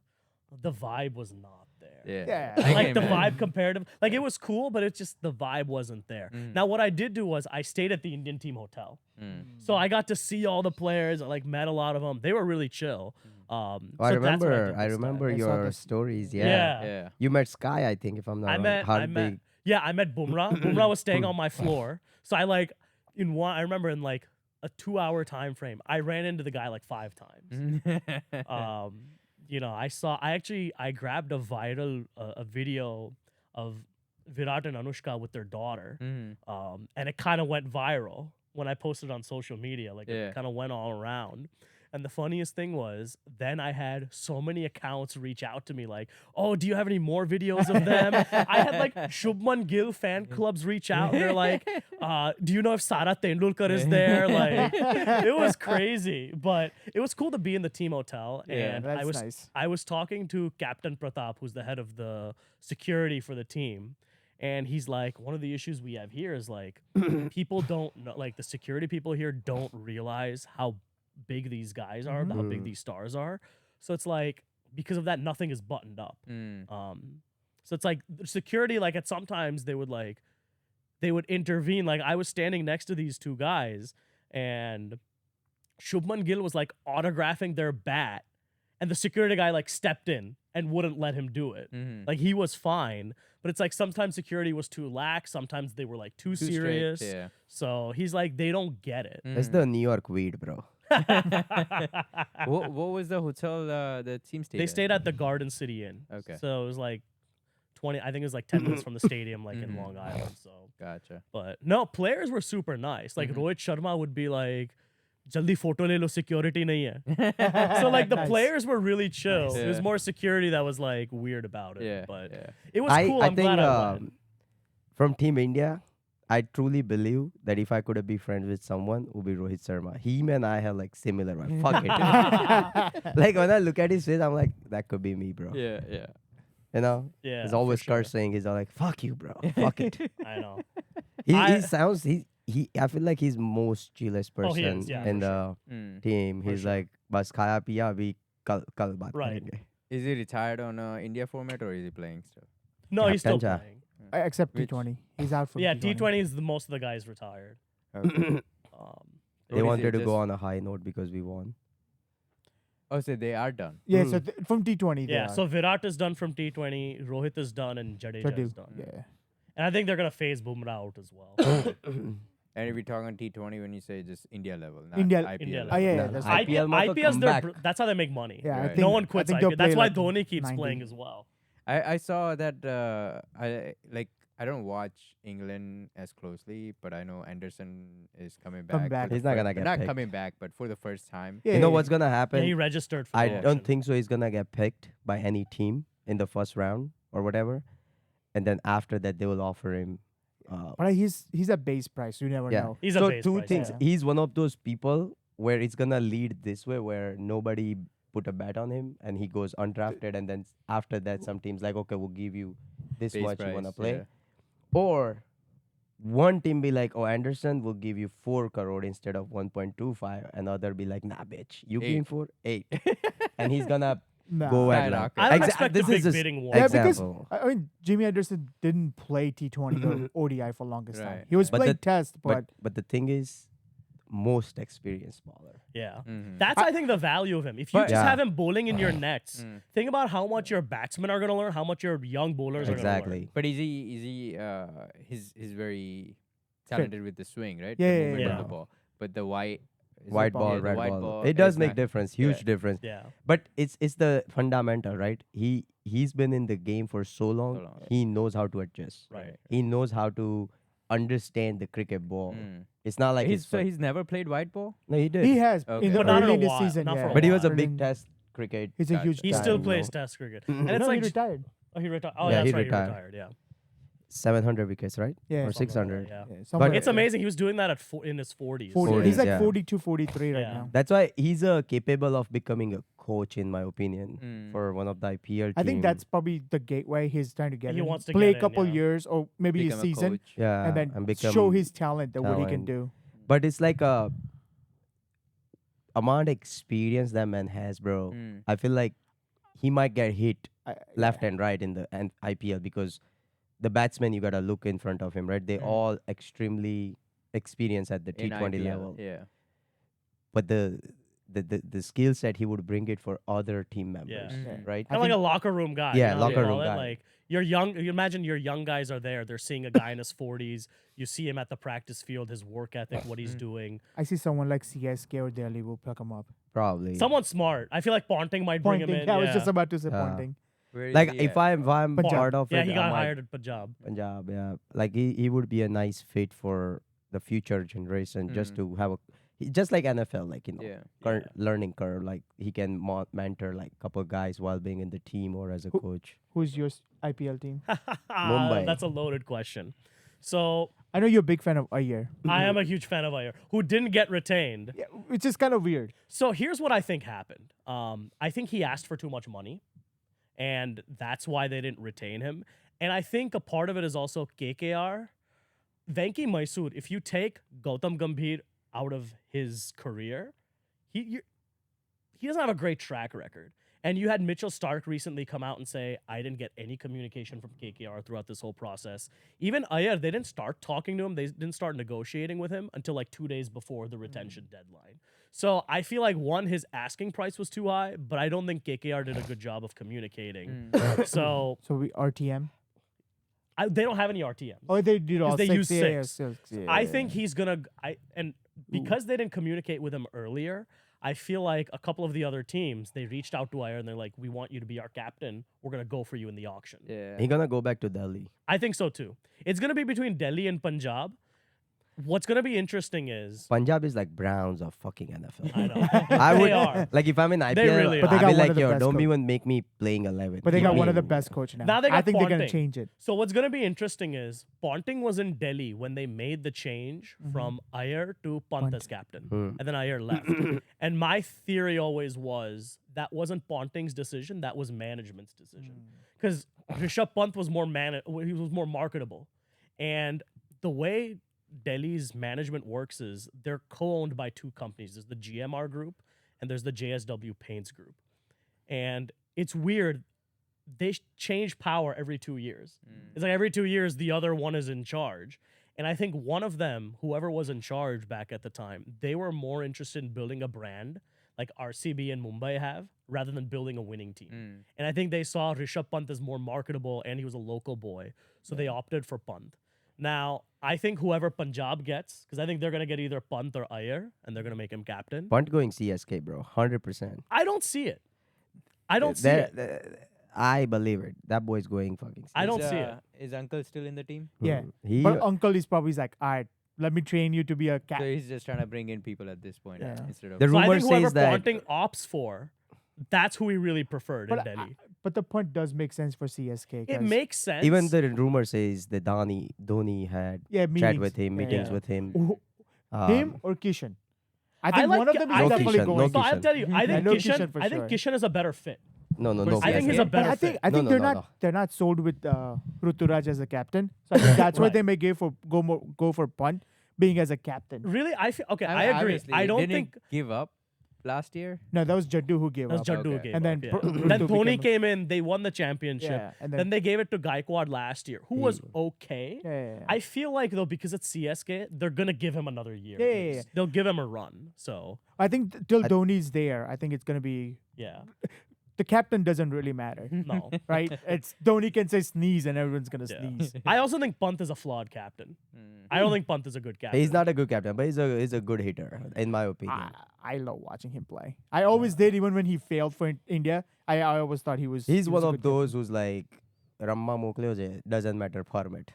the vibe was not there. Yeah. Yeah. I Like can the imagine. vibe comparative, like it was cool, but it's just the vibe wasn't there. Mm. Now what I did do was I stayed at the Indian team hotel, Mm. so I got to see all the players. I like met a lot of them. They were really chill. Oh, So I that's what remember. did I this time. remember I saw your this- stories. Yeah. Yeah. Yeah. You met Sky, I think, if I'm not I wrong. met Hardik. I met Bumrah. Bumrah was staying on my floor, so I I remember in like a 2-hour time frame, I ran into the guy like 5 times. I grabbed a viral a video of Virat and Anushka with their daughter, Mm. and it kind of went viral when I posted it on social media. Like Yeah. it kind of went all around. And the funniest thing was, then I had so many accounts reach out to me like, "Oh, do you have any more videos of them?" I had like Shubman Gill fan clubs reach out. And they're like, "Do you know if Sara Tendulkar is there?" Like, it was crazy, but it was cool to be in the team hotel. Yeah. And That's nice. I was talking to Captain Pratap, who's the head of the security for the team. And he's like, one of the issues we have here is like, people don't know, like the security people here don't realize how big these guys are, how big these stars are. So it's like, because of that, nothing is buttoned up. Mm. So it's like security, like at sometimes they would like they would intervene. Like I was standing next to these two guys, and Shubman Gill was like autographing their bat, and the security guy like stepped in and wouldn't let him do it. Mhm. Like he was fine, but it's like sometimes security was too lax, sometimes they were like too Too strict, serious. yeah. So he's like, they don't get it. It's the New York weed, bro. What was the hotel the team stayed They at? stayed at the Garden City Inn. Okay. So it was like 20, I think it was like 10 minutes from the stadium, like in Mhm. Long Island. So, Gotcha. but no, players were super nice. Like Mhm. Rohit Sharma would be like, Jaldi photo le lo, security nahi hai. So like the Nice. players were really chill. Nice. It was Yeah. more security that was like weird about it. Yeah. But yeah. it was cool. I'm glad I went. From Team India, I truly believe that if I could be friends with someone, it would be Rohit Sharma. Him and I have like similar vibe. Fuck it. Like when I look at his face, I'm like, that could be me, bro. Yeah. Yeah. You know? Yeah, He's for always sure. cursing. He's all like, fuck you, bro. Fuck it. I know. He I- sounds I feel like he's most chillest Oh, he person is, yeah, in for the Mm. team. For He's sure. like, bas khaya piya abhi kal baat Right. karenge. Is he retired on India format or is he playing still? No, he's still Captain Ja. playing. Except Which- T20. He's out from Yeah, T20. T20 is the most of the guys retired. Okay. They What is wanted it, to go just- on a high note because we won. Oh, so they are done. Yeah, so from T20. they Yeah, are. so Virat is done from T20, Rohit is done, and Jadeja Jaddu, is done. Yeah. And I think they're gonna phase Bumrah out as well. And if we talk on T20, when you say just India level, not India- IPL India level. Oh, yeah, Nah, that's I- right. IPL must IPL's come their back. that's how they make money. Yeah, I Right. think No one quits I think they'll IPL. That's play why like Dhoni keeps 90. playing as well. I saw that I don't watch England as closely, but I know Anderson is coming back. Come for back. the He's not fir- gonna get not picked. coming back, but for the first time. Yeah, You know yeah, what's gonna Yeah, happen? he registered for I the don't option. think so. He's gonna get picked by any team in the first round or whatever, and then after that they will offer him. But he's a base price. You never Yeah. know. He's a So base two price, things. yeah. He's one of those people where it's gonna lead this way, where nobody put a bet on him, and he goes undrafted, and then after that, some teams like, okay, we'll give you this Base much you wanna price, play, yeah. or one team be like, oh, Anderson will give you 4 crore instead of 1.25, another be like, nah, bitch, you give him 8, and he's gonna Nah. go at Skyrocket. like, I don't Exa- expect this a big is just bidding war. Yeah, because example. I mean, Jimmy Anderson didn't play T20 or ODI for longest time. Right, He was But playing the- test, but but the thing is, most experienced baller. Yeah. Mhm. That's I think the value of him. If you But- just Yeah. have him bowling in your nets, Mm. think about how much your batsmen are gonna learn, how much your young bowlers are gonna learn. Exactly. But he's very talented with the swing, right? Yeah, the yeah, movement of yeah. the ball. But the white is White it- ball, yeah, the red white ball. It does is make not- difference, huge yeah. difference. Yeah. But it's the fundamental, right? He's been in the game for so long. So long. He knows how to adjust. Right. He knows how to understand the cricket ball. Mm. It's not like He's it's so fun- he's never played white ball. no, he did. he has Okay. in the But not in early a in the while, season. not for Yeah. a but he was a But big in- test cricket. He's a Gotcha. huge. He guy, still you know. plays test cricket. Mhm. And it's No, like he retired. oh, he retired. Oh, Yeah, that's he right, retired. he retired. Yeah. 700 wickets, right? Yeah. Or Something like 600. that, yeah. Yeah, somewhere- It's amazing. He was doing that at in his 40s. 40. He's 40s, like yeah. 42, 43 right Yeah. now. That's why he's capable of becoming a coach, in my opinion, Mm. for one of the IPL team. I think that's probably the gateway he's trying to get He in. wants to Play get a in, couple yeah. years or maybe a Become a season, coach. yeah, and then become show his talent that what he can talent. do. But it's like a amount of experience that man has, bro. Mm. I feel like he might get hit I- left yeah. and right in the IPL because the batsmen you gotta look in front of him, right? They Mm. all extremely experienced at the In T20 IPL, level. Yeah. But the skill set he would bring it for other team members, Yeah. Mhm. right? I Kind of like think- a locker room guy. Yeah, you know how they locker call room it? guy. Like you're young. You imagine your young guys are there. They're seeing a guy in his 40s. You see him at the practice field, his work ethic, what he's Mm. doing. I see someone like CSK or Delhi will pick him up. Probably. Someone smart. I feel like Ponting might bring him Pointing. in. I was yeah. just about to say Yeah. pointing. Where is like he if at? I'm Punjab. part of Yeah, it, he I got might- hired at Punjab. Punjab, yeah. Like he would be a nice fit for the future generation, just Mhm. to have just like NFL, like Yeah. learning curve. Like he can mentor like couple guys while being in the team or as a Who- coach. Who's your IPL team? Mumbai. That's a loaded question. So I know you're a big fan of Iyer. I am a huge fan of Iyer, who didn't get retained. Yeah, which is kind of weird. So here's what I think happened. I think he asked for too much money, and that's why they didn't retain him. And I think a part of it is also KKR. Venki Mysore, if you take Gautam Gambhir out of his career, he doesn't have a great track record. And you had Mitchell Stark recently come out and say, I didn't get any communication from KKR throughout this whole process. Even Iyer, they didn't start talking to him. They didn't start negotiating with him until like 2 days before the retention deadline. So I feel like, one, his asking price was too high, but I don't think KKR did a good job of communicating. So we RTM. they don't have any RTMs. Oh, they did all they six. use Yeah, yeah, six. yeah, I yeah, think yeah. he's gonna. Because they didn't communicate with him earlier, I feel like a couple of the other teams, they reached out to Iyer and they're like, "We want you to be our captain. We're gonna go for you in the auction." Yeah. He gonna go back to Delhi. I think so too. It's gonna be between Delhi and Punjab. What's gonna be interesting is Punjab is like Browns of fucking NFL. I know I they would are. like if I'm in IPL, really are. But they I'd got be one like, of the yo, best don't coach. even make me playing 11. But they Keep got me one of the in. best coach now. Now they I got think they're gonna Ponting. change it. So what's gonna be interesting is Ponting was in Delhi when they made the change from Iyer to Pant as captain, and then Iyer left. And my theory always was that wasn't Ponting's decision; that was management's decision. Because Rishabh Pant was he was more marketable, and the way Delhi's management works is they're co-owned by two companies. There's the GMR group and there's the JSW Paints group. And it's weird. They change power every 2 years. It's like every 2 years, the other one is in charge. And I think one of them, whoever was in charge back at the time, they were more interested in building a brand like RCB and Mumbai have rather than building a winning team. And I think they saw Rishabh Pant as more marketable and he was a local boy. So they opted for Pant. Now, I think whoever Punjab gets, because I think they're going to get either Pant or Iyer, and they're going to make him captain. Punt going CSK, bro. 100%. I don't see it. I don't see it. I believe it. That boy's going fucking CSK. I don't see it. Is Uncle still in the team? Yeah. He, But uncle is probably like, all right, let me train you to be a So cat. he's just trying to bring in people at this point Yeah. instead of. the So I rumor think whoever says that Ponting opts for, that's who he really preferred in But, Delhi. but the point does make sense for CSK. It 'cause- makes sense. even the rumor says that Dhoni had yeah, chat meetings. with him, Yeah, meetings yeah. with him. Who- him or Kishan? I think like one of Ki- them I is think- definitely Kishan, going. no So I'll Kishan. tell you, I Yeah, think no Kishan. Kishan for I think sure. Kishan is a better fit. No, For I think he's CSK. a better But I fit. think I No, think no, they're no, not no. they're not sold with Ruturaj as a captain. So I think that's why Right. they may go for Punt being as a captain. Really, I feel okay. mean, I agree. obviously, I don't didn't think he give up last year. No, that was Jaddu who gave that's up. Jaddu Okay. gave And up, then yeah. Rutu Then Dhoni became- came in. They won the championship. Yeah, and Then then they gave it to Gaikwad last year, who was okay. yeah. I feel like though, because it's CSK, they're gonna give him another year. Yeah, at yeah, least. yeah. They'll give him a run. So I think till Dhoni's there, I think it's gonna be yeah, the captain doesn't really matter, no. right? It's Dhoni can say sneeze and everyone's gonna Yeah. sneeze. I also think Pant is a flawed captain. I don't think Pant is a good captain. He's not a good captain, but he's a good hitter, in my opinion. I love watching him play. I always did, even when he failed for India. I always thought he was. He's he was one a of good those who's like, Ramma mokle je, doesn't matter format.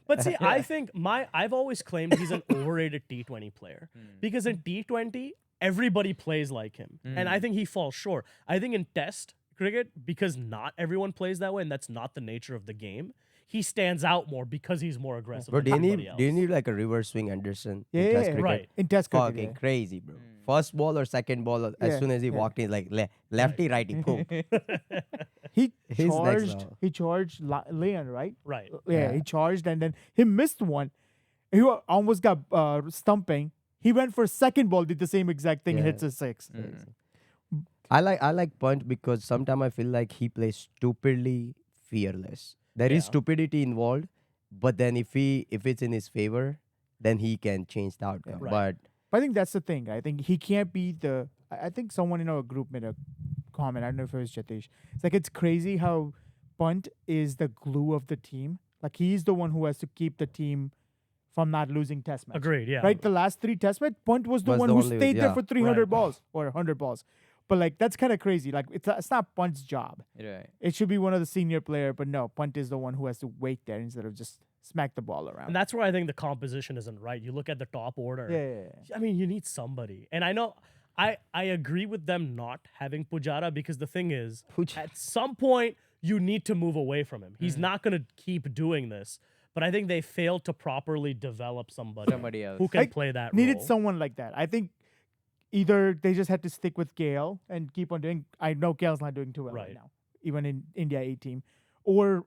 But see, I think I've always claimed he's an overrated T20 player because in T20 everybody plays like him, and I think he falls short. I think in Test cricket, because not everyone plays that way, and that's not the nature of the game, he stands out more because he's more aggressive. Bro, than do you everybody need else. do you need like a reverse swing Anderson Yeah, in Test yeah, cricket? right. in Test cricket. Fucking yeah. crazy, bro. First ball or second ball, as Yeah, soon as he yeah. walked in, like lefty, righty, boom. He He's next charged. level. He charged Leon, right? Right. Yeah, he charged and then he missed one. He almost got stumping. He went for second ball, did the same exact thing, and Yeah. hits a six. I like Punt because sometimes I feel like he plays stupidly fearless. There is Yeah. stupidity involved, but then if it's in his favor, then he can change the outcome. Right. But But I think that's the thing. I think he can't be the. I think someone in our group made a comment. I don't know if it was Jatish. It's like it's crazy how Punt is the glue of the team. Like he's the one who has to keep the team from not losing test matches. Agreed. Yeah. Right, the last 3 test match, Punt was the Was one the who only- stayed there yeah. for 300 Right. balls or 100 balls. But like that's kind of crazy. Like it's not Punt's job. Right. It should be one of the senior player, but no, Punt is the one who has to wait there instead of just smack the ball around. And that's where I think the composition isn't right. You look at the top order. yeah. I mean, you need somebody. And I know I agree with them not having Pujara because the thing is, at some point, you need to move away from him. He's not going to keep doing this. But I think they failed to properly develop somebody else. who can I play that Needed role. someone like that. I think either they just had to stick with Gale and keep on doing. I know Gale's not doing too well right Right. now, even in India A team, or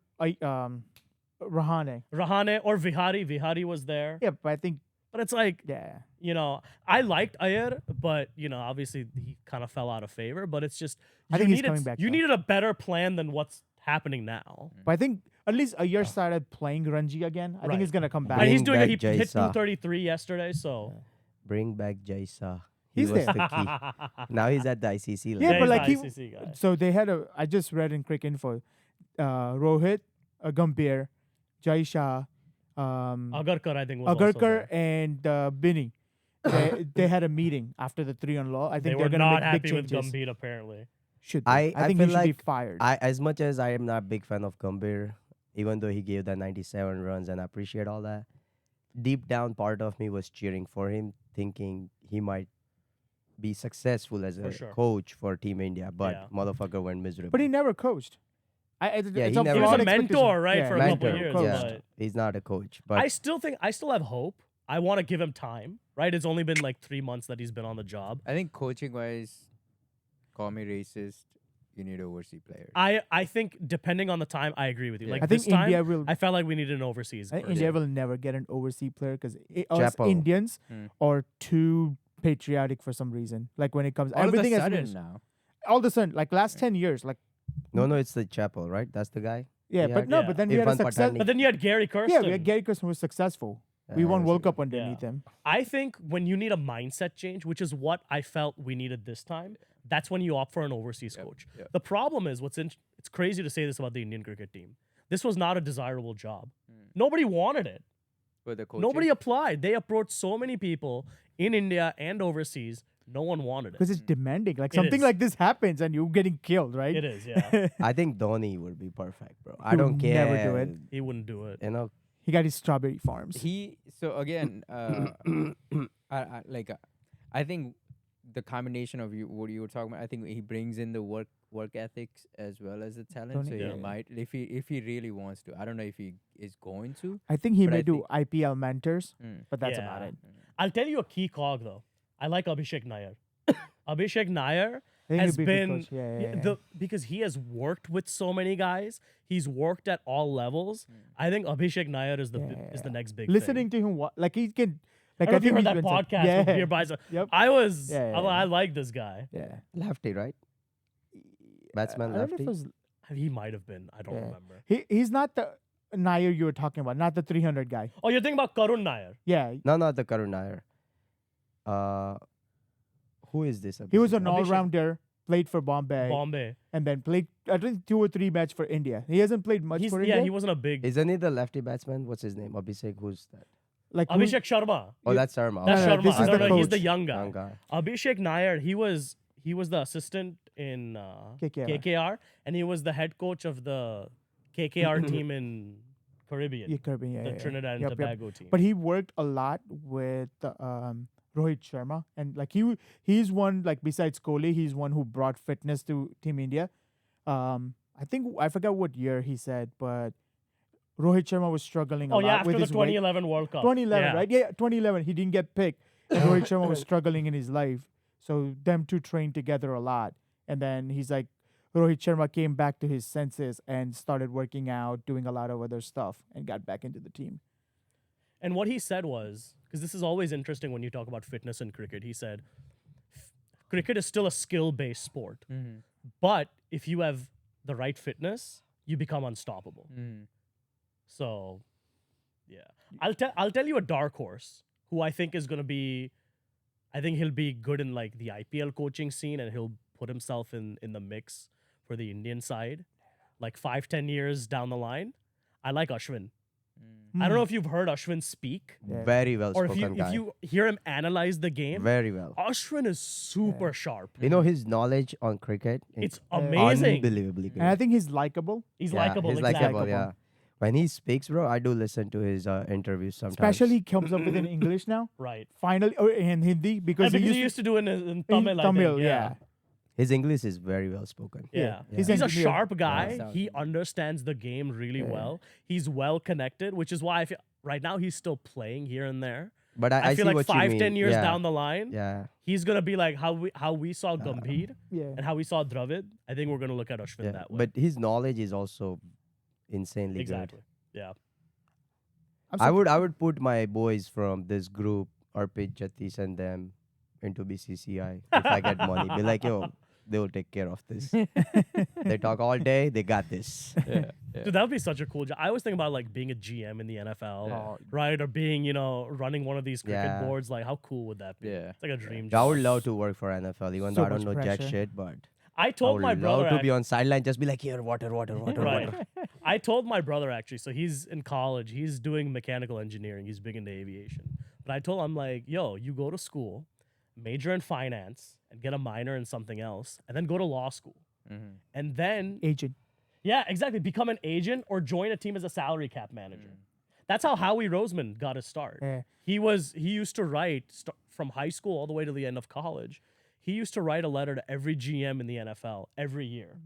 Rahane. Rahane or Vihari. Vihari was there. Yeah, but I think But it's like, Yeah. you know, I liked Ayer, but you know, obviously he kind of fell out of favor. But it's just, I you think he's needed, coming back you now. needed a better plan than what's happening now. But I think at least a year started playing Ranji again. I think he's Right. gonna come back. And he's Bring doing it. back He hit Jaisa. 233 yesterday, so Bring back Jaisa. He He's was there. the key. Now he's at the ICC level. Yeah, yeah, but he's like the he- ICC guy. So they had a. I just read in Cricket Info, Rohit, Gambhir, Jai Shah, Agarkar, I think, was also Agarkar, there. and Binny. They had a meeting after the 3-on-law. I They think were they're gonna not make big happy with changes. Gambhir, apparently. Should be. I think feel he should be like fired. As much as I am not a big fan of Gambhir, even though he gave that 97 runs and I appreciate all that, deep down part of me was cheering for him, thinking he might be successful as For a sure. coach for Team India, but Yeah. motherfucker went miserable. But he never coached. Yeah, it's he a never- He was flawed a mentor, expectation. right, Yeah, for a couple mentor, of years. coach. yeah, But he's not a coach. But I still have hope. I want to give him time, right? It's only been like 3 months that he's been on the job. I think coaching wise, call me racist. You need overseas players. I think depending on the time, I agree with you. Yeah. Like I think this time, India will. I felt like we needed an overseas. I think person. India will never get an overseas player because us Chapo. Indians Hmm. are too patriotic for some reason. Like when it comes, All everything of a has sudden been- now. all of a sudden, like last 10 years, like no, it's the Chapel, right? That's the guy. yeah, Yeah, but no, yeah. but then we had a Irfan success. Patani. But then you had Gary Kirsten. Yeah, we had Gary Kirsten who was successful. We won that's World good. Cup underneath him. I think when you need a mindset change, which is what I felt we needed this time, that's when you opt for an overseas coach. yep. The problem is it's crazy to say this about the Indian cricket team. This was not a desirable job. Nobody wanted it. With the coaching. Nobody applied. They approached so many people in India and overseas. No one wanted Because it. it's demanding. Like It something is. like this happens and you're getting killed, right? It is, yeah. I think Dhoni would be perfect, bro. I He don't would care. never do it. He wouldn't do it. You know, He got his strawberry farms. So again, I think the combination of what you were talking about, I think he brings in the work ethics as well as the talent. Dhoni, So yeah. he might, if he really wants to. I don't know if he is going to. I think he But may I do think- IPL mentors, Mm. but that's about Yeah. it. I'll tell you a key cog, though. I like Abhishek Nair. Abhishek Nair I think has he'll be a good been coach. Yeah. because he has worked with so many guys. He's worked at all levels. I think Abhishek Nair is the is the next big Listening thing. to him, like he can, I like don't know if you heard he's that been said- podcast Yeah, with Beer Biza. Yep. I was Yeah. I like this guy. Yeah. lefty, right? Batsman I don't know if lefty. it was- He might have been. I don't Yeah. remember. he's not the Nair you were talking about, not the 300 guy. Oh, you're thinking about Karun Nair. Yeah, No, not the Karun Nair. Who is this? he was Abhishek? an all-rounder, played for Bombay, Bombay. and then played I think 2 or 3 matches for India. He hasn't played much He's, for yeah, India. he wasn't a big Isn't he the lefty batsman? What's his name? Abhishek. Who's that? like who- Abhishek Sharma. Oh, that's Sharma. That's No, no, Sharma. this is No, the no, he's the coach. young guy. Young guy. Abhishek Nair, he was the assistant in KKR, and he was the head coach of the KKR team in Caribbean, Yeah, Caribbean, yeah, the yeah. Trinidad and Yep, yep. Tobago team. But he worked a lot with Rohit Sharma, and like he's one, like besides Kohli, he's one who brought fitness to Team India. I think I forgot what year he said, but Rohit Sharma was struggling a oh lot yeah, after with the his weight. 2011 World Cup. 2011, Yeah. right? Yeah, 2011. He didn't get picked, and Rohit Sharma was struggling in his life. So them two trained together a lot, and then he's like, Rohit Sharma came back to his senses and started working out, doing a lot of other stuff, and got back into the team. And what he said was, because this is always interesting when you talk about fitness in cricket, he said, cricket is still a skill-based sport, Mm-hmm. but if you have the right fitness, you become unstoppable. Mm-hmm. So, yeah, I'll tell you a dark horse who I think is gonna be. I think he'll be good in like the IPL coaching scene, and he'll put himself in the mix for the Indian side, like 5-10 years down the line. I like Ashwin. I don't know if you've heard Ashwin speak, Yeah. Very well or spoken if guy. you hear him analyze the game. Very well. Ashwin is super sharp. You know his knowledge on cricket. It's amazing. Unbelievably good. And I think he's likable, He's Yeah, likable. He's exactly. likable. Yeah. When he speaks, bro, I do listen to his interviews sometimes. especially he comes up with in English now. Right. Finally, or in Hindi because, Because he he used to do it in in Tamil. I think, Tamil, yeah. his English is very well spoken. Yeah. Yeah. He's He's a engineer. sharp guy. Sounds He good. understands the game really Yeah. well. He's well connected, which is why I feel right now he's still playing here and there. But I I feel see like what you 5-10 mean. years Yeah. down the line, Yeah. he's gonna be like how we saw Gambhir Yeah. and how we saw Dravid. I think we're gonna look at Ashwin Yeah. that way. But his knowledge is also insanely exactly. good. Yeah. I would put my boys from this group, Arpit, Jatish, and them into BCCI if I get money. Be like, yo, they will take care of this. They talk all day. They got this. Yeah. Dude, that would be such a cool job. I always think about like being a GM in the NFL, Oh, right? Or being, running one of these cricket Yeah. boards. Like, how cool would that be? Yeah. It's like a dream I job. would love to work for NFL, even So though I don't much know jack pressure. shit. But I I told would my brother. love to be on sideline, just be like, here, water. Right. I told my brother actually. So he's in college. He's doing mechanical engineering. He's big into aviation. But I told him, I'm like, yo, you go to school, major in finance, and get a minor in something else, and then go to law school, Mm-hmm. and then agent. yeah, exactly, become an agent or join a team as a salary cap manager. That's how Howie Roseman got his start. Yeah. He used to write from high school all the way to the end of college. He used to write a letter to every GM in the NFL every year.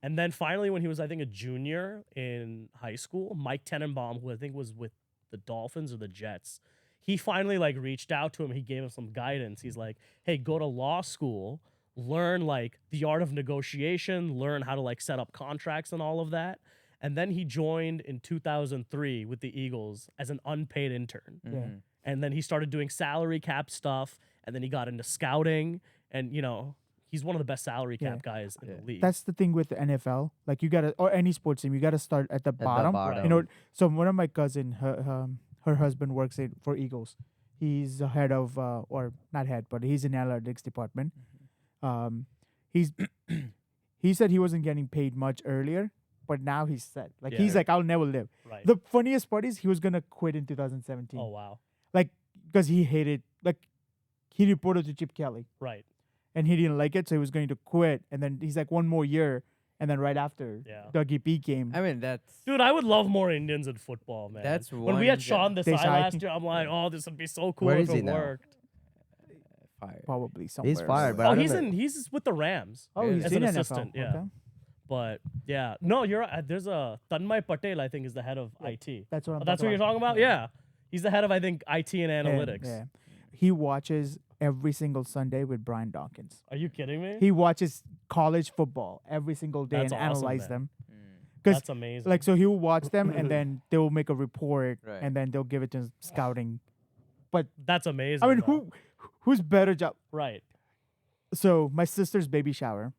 And then finally, when he was, I think, a junior in high school, Mike Tenenbaum, who I think was with the Dolphins or the Jets, he finally like reached out to him. He gave him some guidance. He's like, hey, go to law school, learn like the art of negotiation, learn how to like set up contracts and all of that. And then he joined in 2003 with the Eagles as an unpaid intern. Yeah. And then he started doing salary cap stuff. And then he got into scouting. And, he's one of the best salary cap guys in the league. That's the thing with the NFL. Like you gotta, or any sports team, you gotta start at the bottom. bottom. You know, so one of my cousin, her husband works for Eagles. He's the head of, or not head, but he's in analytics department. He's he said he wasn't getting paid much earlier, but now he's set. Like he's like, I'll never live. right. The funniest part is he was gonna quit in 2017. Oh, wow. Like because he hated, like he reported to Chip Kelly Right. and he didn't like it, so he was going to quit. And then he's like, one more year, and then right after Yeah. Dougie P came. I mean, that's Dude, I would love more Indians in football, man. That's when we had one Sean Desai Desai. last year, I'm like, oh, this would be so cool Where if is he it now? worked. fire. Probably somewhere. He's fired, but Oh, I don't he's know. he's with the Rams. Oh, he's as in an NFL. assistant, yeah. Okay. But yeah, no, you're right. There's a Tanmay Patel, I think, is the head of IT. That's what I'm. Oh, that's what you're talking about? Yeah. He's the head of, I think, IT and analytics. Yeah. He watches every single Sunday with Brian Dawkins. Are you kidding me? He watches college football every single day That's and awesome, analyze man. them. Because That's amazing. like, so he will watch them and then they will make a report Right. and then they'll give it to scouting. That's amazing. I mean, though. who's better job? Right. So my sister's baby shower,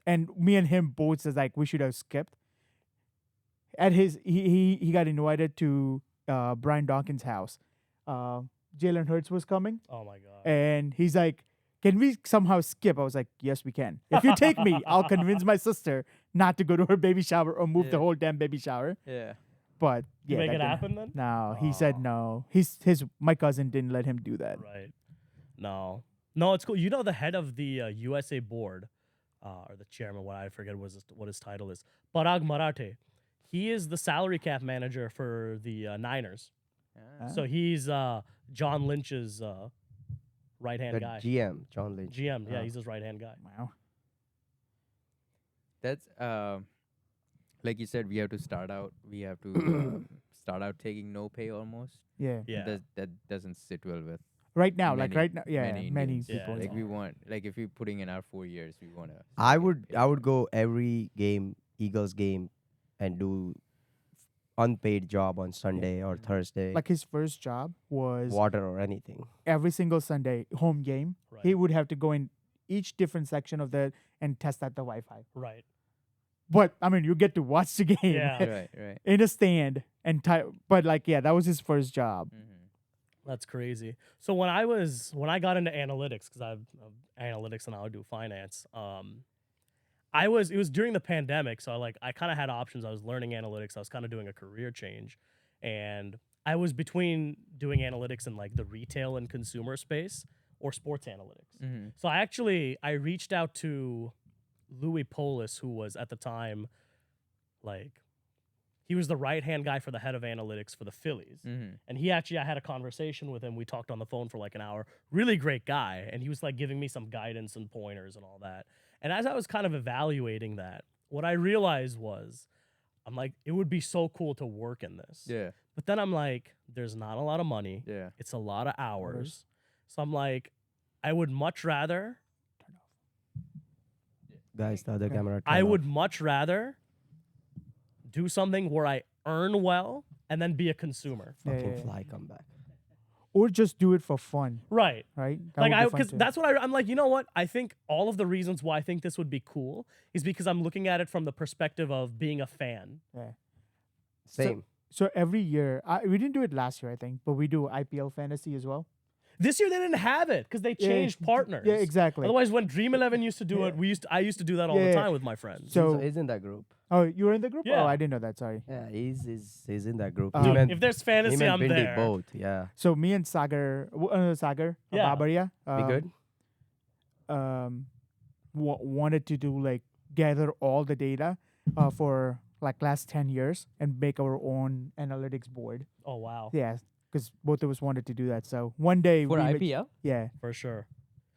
and me and him both says like we should have skipped. At his, he got invited to Brian Dawkins' house. Jalen Hurts was coming, Oh my god. and he's like, "Can we somehow skip?" I was like, "Yes, we can. If you take me, I'll convince my sister not to go to her baby shower or move the Yeah. whole damn baby shower." Yeah. But You yeah, make that it didn't- happen then? No, he said no. My cousin didn't let him do that. Right. No, it's cool. You know the head of the USA board, or the chairman, what I forget what his title is, Parag Marathe. He is the salary cap manager for the Niners. Ah. So he's John Lynch's right hand The guy. GM, John Lynch. GM, yeah, Ah. he's his right hand guy. Wow. That's like you said, we have to start out. We have to start out taking no pay almost. Yeah. Yeah. That doesn't sit well with Right now, Many- yeah, many many Indians. people. Yeah, like yeah. we want like if we're putting in our 4 years, we want to. I would go every game, Eagles game, and do unpaid job on Sunday or Thursday, Like his first job was water or anything. every single Sunday home game. He Right. would have to go in each different section of that and test out the Wi-Fi. Right. But I mean, you get to watch the game Yeah. right. in a stand and but like, yeah, that was his first job. Mm-hmm. That's crazy. So when I got into analytics, because I've analytics and I would do finance, it was during the pandemic, so I kind of had options. I was learning analytics. I was kind of doing a career change, and I was between doing analytics in like the retail and consumer space or sports analytics. Mm-hmm. So I reached out to Louis Polis, who was at the time he was the right hand guy for the head of analytics for the Phillies. Mm-hmm. And I had a conversation with him. We talked on the phone for like an hour. Really great guy. And he was like giving me some guidance and pointers and all that. And as I was kind of evaluating that, what I realized was, I'm like, it would be so cool to work in this. Yeah. But then I'm like, there's not a lot of money. Yeah. It's a lot of hours. So I'm like, I would much rather, Guys, the other camera. I turn would off. much rather do something where I earn well and then be a consumer. Yeah, Fucking yeah, yeah. fly come back. Or just do it for fun, Right. right? That Like would be fun because too. that's what I'm like, you know what? I think all of the reasons why I think this would be cool is because I'm looking at it from the perspective of being a fan. Yeah. Same. So every year, we didn't do it last year, I think, but we do IPL fantasy as well. This year they didn't have it because they Yeah, changed partners. Yeah, exactly. Otherwise, when Dream 11 used to do it, I used to do that all the Yeah. time with my friends. So- He's in that group. Oh, you were in the group? Yeah. Oh, I didn't know that. Sorry. Yeah, he's in that group. Dude, Him and- if there's him fantasy, and I'm Bindi there. both. Yeah. So me and Sagar, Yeah. Babaria, Be good. wanted to do like gather all the data for like last 10 years and make our own analytics board. Oh wow, Yeah, because both of us wanted to do that. So one day For we may- IPL? yeah. for sure.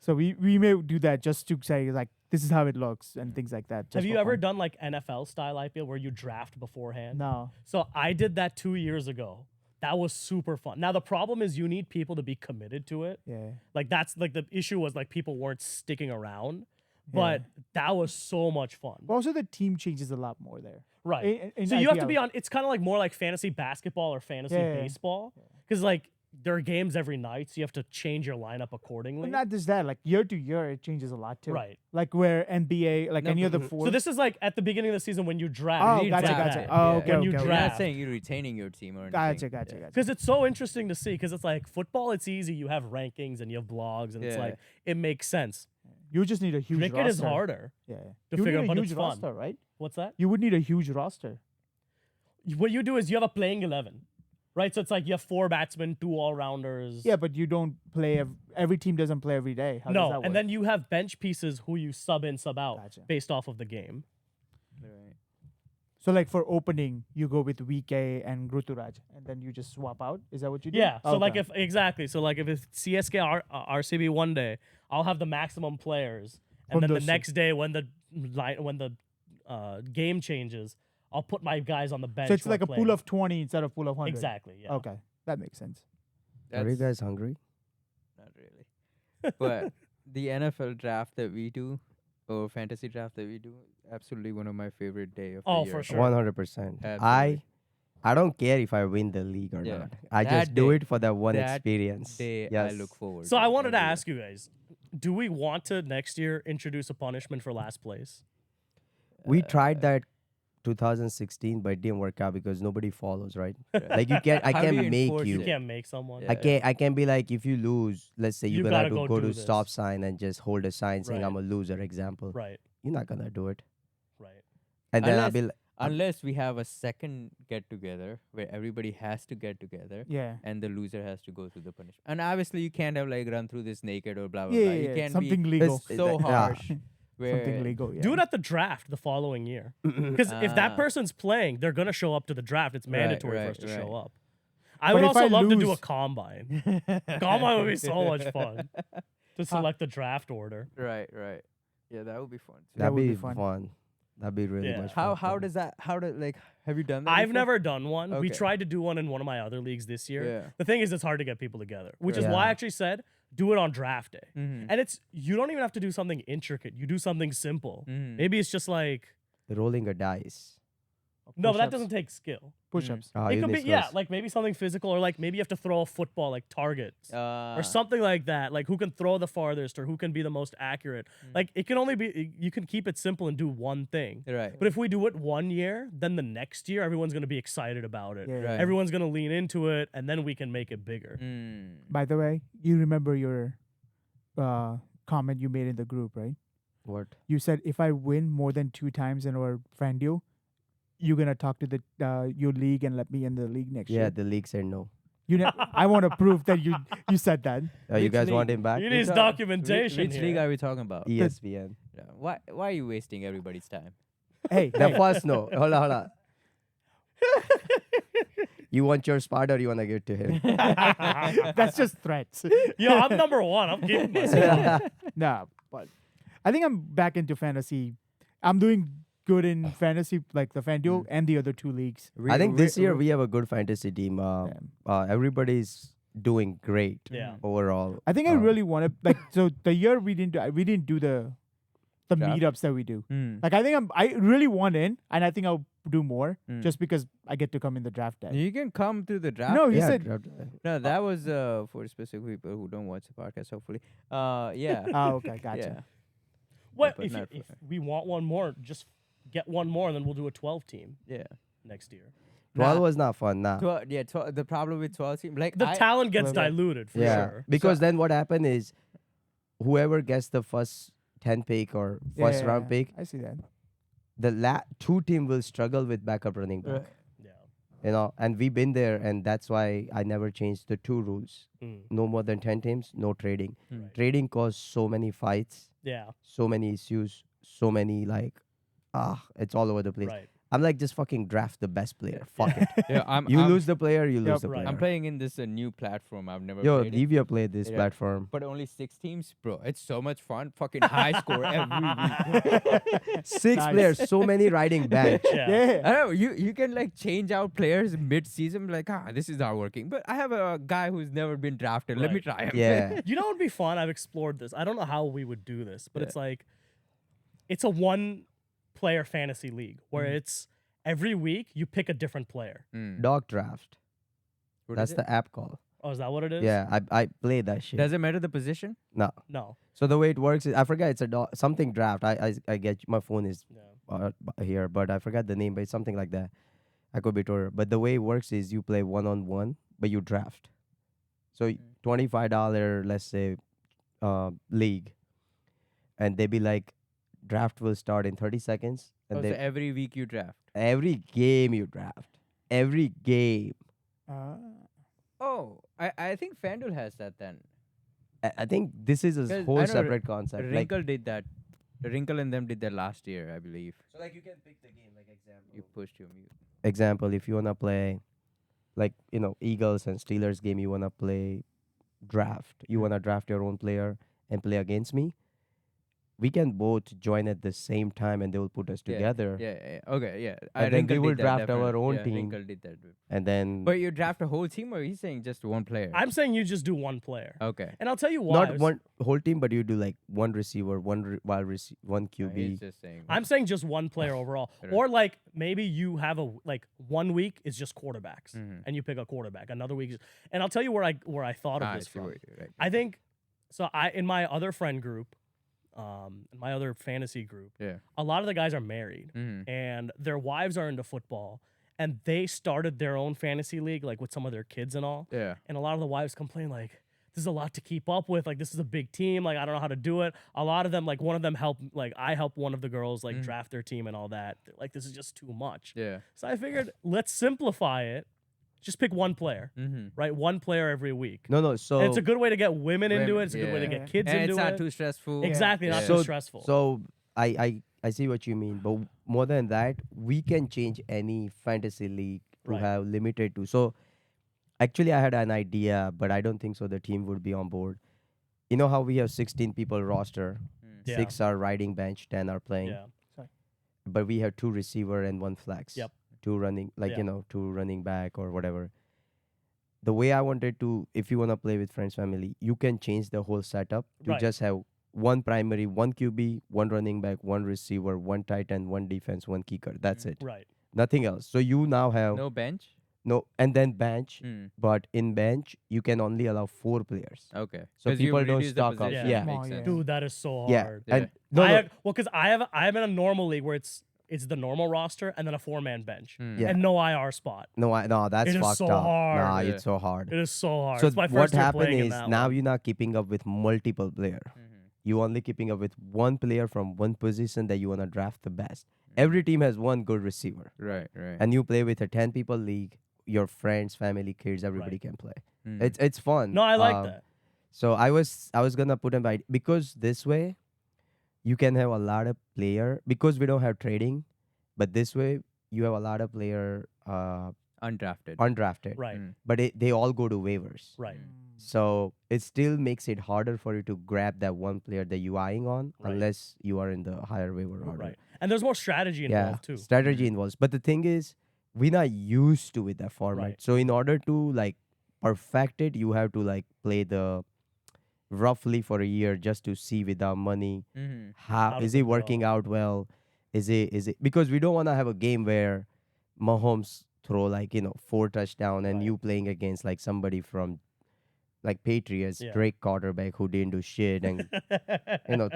So we may do that just to say like this is how it looks and things like that. Have just you for ever fun. done like NFL style IPL where you draft beforehand? No. So I did that 2 years ago. That was super fun. Now the problem is you need people to be committed to it. Yeah. Like that's like the issue was like people weren't sticking around. But that was so much fun. But also the team changes a lot more there. Right. in So you have to IPL. be on, it's kind of like more like fantasy basketball or fantasy Yeah, yeah. baseball. Because like there are games every night, so you have to change your lineup accordingly. But not just that, like year to year, it changes a lot too. Right. Like where NBA, like No, any other but- four. So this is like at the beginning of the season when you draft. Oh, You gotcha, draft gotcha. it, Oh, yeah. okay, When you okay, You're okay. not draft. saying you're retaining your team or anything. Gotcha, gotcha, Yeah. gotcha. Because it's so interesting to see. Because it's like football, it's easy. You have rankings and you have blogs, and it's Yeah. like it makes sense. You just need a huge Cricket roster. is harder. Yeah. to you figure need out, a but huge it's fun. roster, right? What's that? You would need a huge roster. What you do is you have a playing 11, right? So it's like you have 4 batsmen, 2 all rounders. Yeah, but you don't play. Every team doesn't play every day. How does No, that work? and then you have bench pieces who you sub in, sub out Gotcha. based off of the game. Right. So like for opening, you go with VK and Gruturaj, and then you just swap out. Is that what you do? Yeah. So like Okay. if exactly. So like if it's CSK RCB one day, I'll have the maximum players, and From then the those two. next day when the game changes, I'll put my guys on the bench. So it's who like are a pool playing. of 20 instead of pool of 100. Exactly. Yeah. Okay, that makes sense. Are you That's guys hungry? not really. But the NFL draft that we do, or fantasy draft that we do, absolutely one of my favorite day of Oh, the for year. sure. 100%. Absolutely. I don't care if I win the league or Yeah. not. I That just do day- it for that one that experience. Day Yes. I look forward. So I wanted to every year. ask you guys, do we want to next year introduce a punishment for last place? We tried that 2016, but it didn't work out because nobody follows, right? Like you can't. I How do can't you make enforce You you. it? can't make someone. Yeah. I can't be like if you lose. Let's say You you're gotta gonna go go do to stop this. sign and just hold a sign saying Right. I'm a loser. Example. Right. You're not gonna do it. Right. And then I'll Unless- be like, Unless we have a second get together where everybody has to get together. Yeah. And the loser has to go through the punishment. And obviously, you can't have like run through this naked or blah blah Yeah, blah. yeah, You yeah. can't Something be legal. so Yeah. harsh. Where Something legal. Yeah. Do it at the draft the following year. Because if that Ah. person's playing, they're gonna show up to the draft. It's Right, mandatory for right, us to right. show up. I But would if also I love to do a lose- combine. Combine would be so much fun to select the draft order. Right, right. Yeah, that would be fun. Too. That that'd would be be fun. fun. That'd be really Yeah. much How fun. how does that like have you done that? I've before? never done one. We Okay. tried to do one in one of my other leagues this year. Yeah. The thing is, it's hard to get people together, which is Yeah. why I actually said do it on draft day. Mhm. And it's you don't even have to do something intricate. You do something simple. Mhm. Maybe it's just like rolling a dice? no, but that Push-ups. doesn't take skill. Push-ups. Ah, It you could be need yeah, skills. like maybe something physical, or like maybe you have to throw a football like targets. Or something like that, like who can throw the farthest or who can be the most accurate. Like it can only be you can keep it simple and do one thing. Right. But if we do it one year, then the next year everyone's gonna be excited about it. Yeah. Right. Everyone's gonna lean into it, and then we can make it bigger. Mm. By the way, you remember your comment you made in the group, right? What? You said if I win more than 2 times in our friend deal, you're gonna talk to the your league and let me in the league next Yeah, year. the league said no. I want to prove that you said that. You Which guys want league? him back? You need Which documentation Which here. league are we talking about? ESPN. Yeah. Why are you wasting everybody's time? Hey, The hey, first no. Hold on, hold on. You want your spot or you want to give it to him? that's just threats. Yo, I'm number one. I'm keeping myself. No, but I think I'm back into fantasy. I'm doing good in fantasy, like the FanDuel and the other 2 leagues. I think this year we have a good fantasy team. Everybody's doing great Yeah. overall. I think I really want to like. So the year we didn't do the the Draft? meetups that we do. Hmm. Like I think I really want in, and I think I'll do more Hmm. just because I get to come in the draft day. You can come to the draft. No, he Yeah, said. No, that was for specific people who don't watch the podcast. Hopefully, yeah. Oh, okay, gotcha. Yeah. What but if, not if we want one more? Just get one more, and then we'll do a 12 team Yeah. next year. 12 Nah. was not fun, nah. 12, yeah, 12, the problem with 12 team, like The talent gets well, yeah. diluted for Yeah, sure. because then what happened is whoever gets the first 10 pick or first round pick, I see that. the two team will struggle with backup running back. Yeah. You know, and we've been there, and that's why I never changed the two rules. Mm. No more than 10 teams, no trading. Mm. Trading caused so many fights, Yeah. so many issues, so many it's all over the place. Right. I'm like, just fucking draft the best player. Fuck it. Yeah, You I'm, lose the player, you lose Yep, the right. player. I'm playing in this new platform. I've never Yo, played it, leave your play this Yeah. platform. but only 6 teams, bro. It's so much fun. Fucking high score every week. 6 Nice. players, so many riding bench. Yeah. Yeah. I don't know. You can like change out players mid-season. Like, this is not working. But I have a guy who's never been drafted. Let me Right. try him. Yeah. You know what would be fun? I've explored this. I don't know how we would do this, but Yeah. it's like it's a one-player fantasy league where it's every week you pick a different player. Mm. Dog draft. What That's is it? the app call. Oh, is that what it is? Yeah, I play that shit. Does it matter the position? No. No. So the way it works is, I forget, it's a something draft. I get, my phone is Yeah. here, but I forgot the name, but it's something like that. I could be told. But the way it works is you play 1-on-1, but you draft. So $25, let's say, league, and they be like, draft will start in 30 seconds, and So every week you draft. every game you draft, every game. Oh, I think FanDuel has that then. I think this is a 'Cause I whole know separate concept. Like, Wrinkle did that. Wrinkle and them did that last year, I believe. so like you can pick the game, like example. You pushed your mute. Example, if you wanna play, like, Eagles and Steelers game, you wanna play draft. You wanna draft your own player and play against me. We can both join at the same time, and they will put us Yeah, together. Yeah. Okay, yeah. And then Wrinkle we will did that, draft our definitely. own Yeah, team. Wrinkle did that. And then But you draft a whole team, or he's saying just one player? I'm saying you just do one player. Okay. And I'll tell you why. not one whole team, but you do like one receiver, one one No, QB. he's just saying. I'm saying just one player overall. Right. Or like maybe you have like 1 week is just quarterbacks Mhm. and you pick a quarterback. Another week is, and I'll tell you where I thought of I this see from. what you're right. I think so in my other friend group, in my other fantasy group, Yeah. a lot of the guys are married Mhm. and their wives are into football and they started their own fantasy league like with some of their kids and all. Yeah. And a lot of the wives complain like, this is a lot to keep up with. Like, this is a big team. Like, I don't know how to do it. A lot of them, like, one of them I help one of the girls, like, draft their team and all that. They're like, this is just too much. Yeah. So I figured, let's simplify it. Just pick one player, Mm-hmm. right? One player every week. No, so And it's a good way to get women into it. It's a good way to Yeah. get kids And into it's not it. too stressful. Exactly, not Yeah. too stressful. So I see what you mean, but more than that, we can change any fantasy league to Right. have limited to. So actually, I had an idea, but I don't think so. The team would be on board. You know how we have 16 people roster, Yeah. 6 are riding bench, 10 are playing, Yeah. but we have 2 receiver and 1 flex. Yep. 2 running, Yeah. 2 running back or whatever. The way I wanted to, if you want to play with friends, family, you can change the whole setup to Right. just have one primary, 1 QB, 1 running back, 1 receiver, 1 tight end, 1 defense, 1 kicker. That's it. Right. Nothing else. So you now have No bench. and then bench, Mm. but in bench you can only allow 4 players. Okay. So 'Cause you've people don't reduced the stock up. position. Yeah. Small, Makes yeah. sense. Dude, that is so Yeah, hard. and Yeah. no, no, Because I'm in a normal league where it's the normal roster and then a 4-man bench Mm. Yeah. and no IR spot. no, that's It is fucked so up. hard. Nah, Yeah. it's so hard. It is so hard. So it's my what first year happened playing in is that now one. you're not keeping up with multiple player. Mhm. You only keeping up with one player from one position that you wanna draft the best. Mm. Every team has one good receiver, Right. Right. and you play with a 10 people league. Your friends, family, kids, everybody Right. can play. Mm. It's fun. No, I like that. So I was gonna put them by because this way you can have a lot of player because we don't have trading, but this way you have a lot of player Undrafted. undrafted, Right. Mm. but they all go to waivers. Right. So it still makes it harder for you to grab that one player that you eyeing on Right. unless you are in the higher waiver order. Right. And there's more strategy Yeah, involved too. strategy involves. But the thing is, we're not used to with that format. Right. So in order to like perfect it, you have to like play the roughly for a year just to see without money Mm-hmm. how How is does he it working go? out well, is it because we don't want to have a game where Mahomes throw like 4 touchdown and Right. you playing against like somebody from like Patriots, Yeah. Drake quarterback who didn't do shit and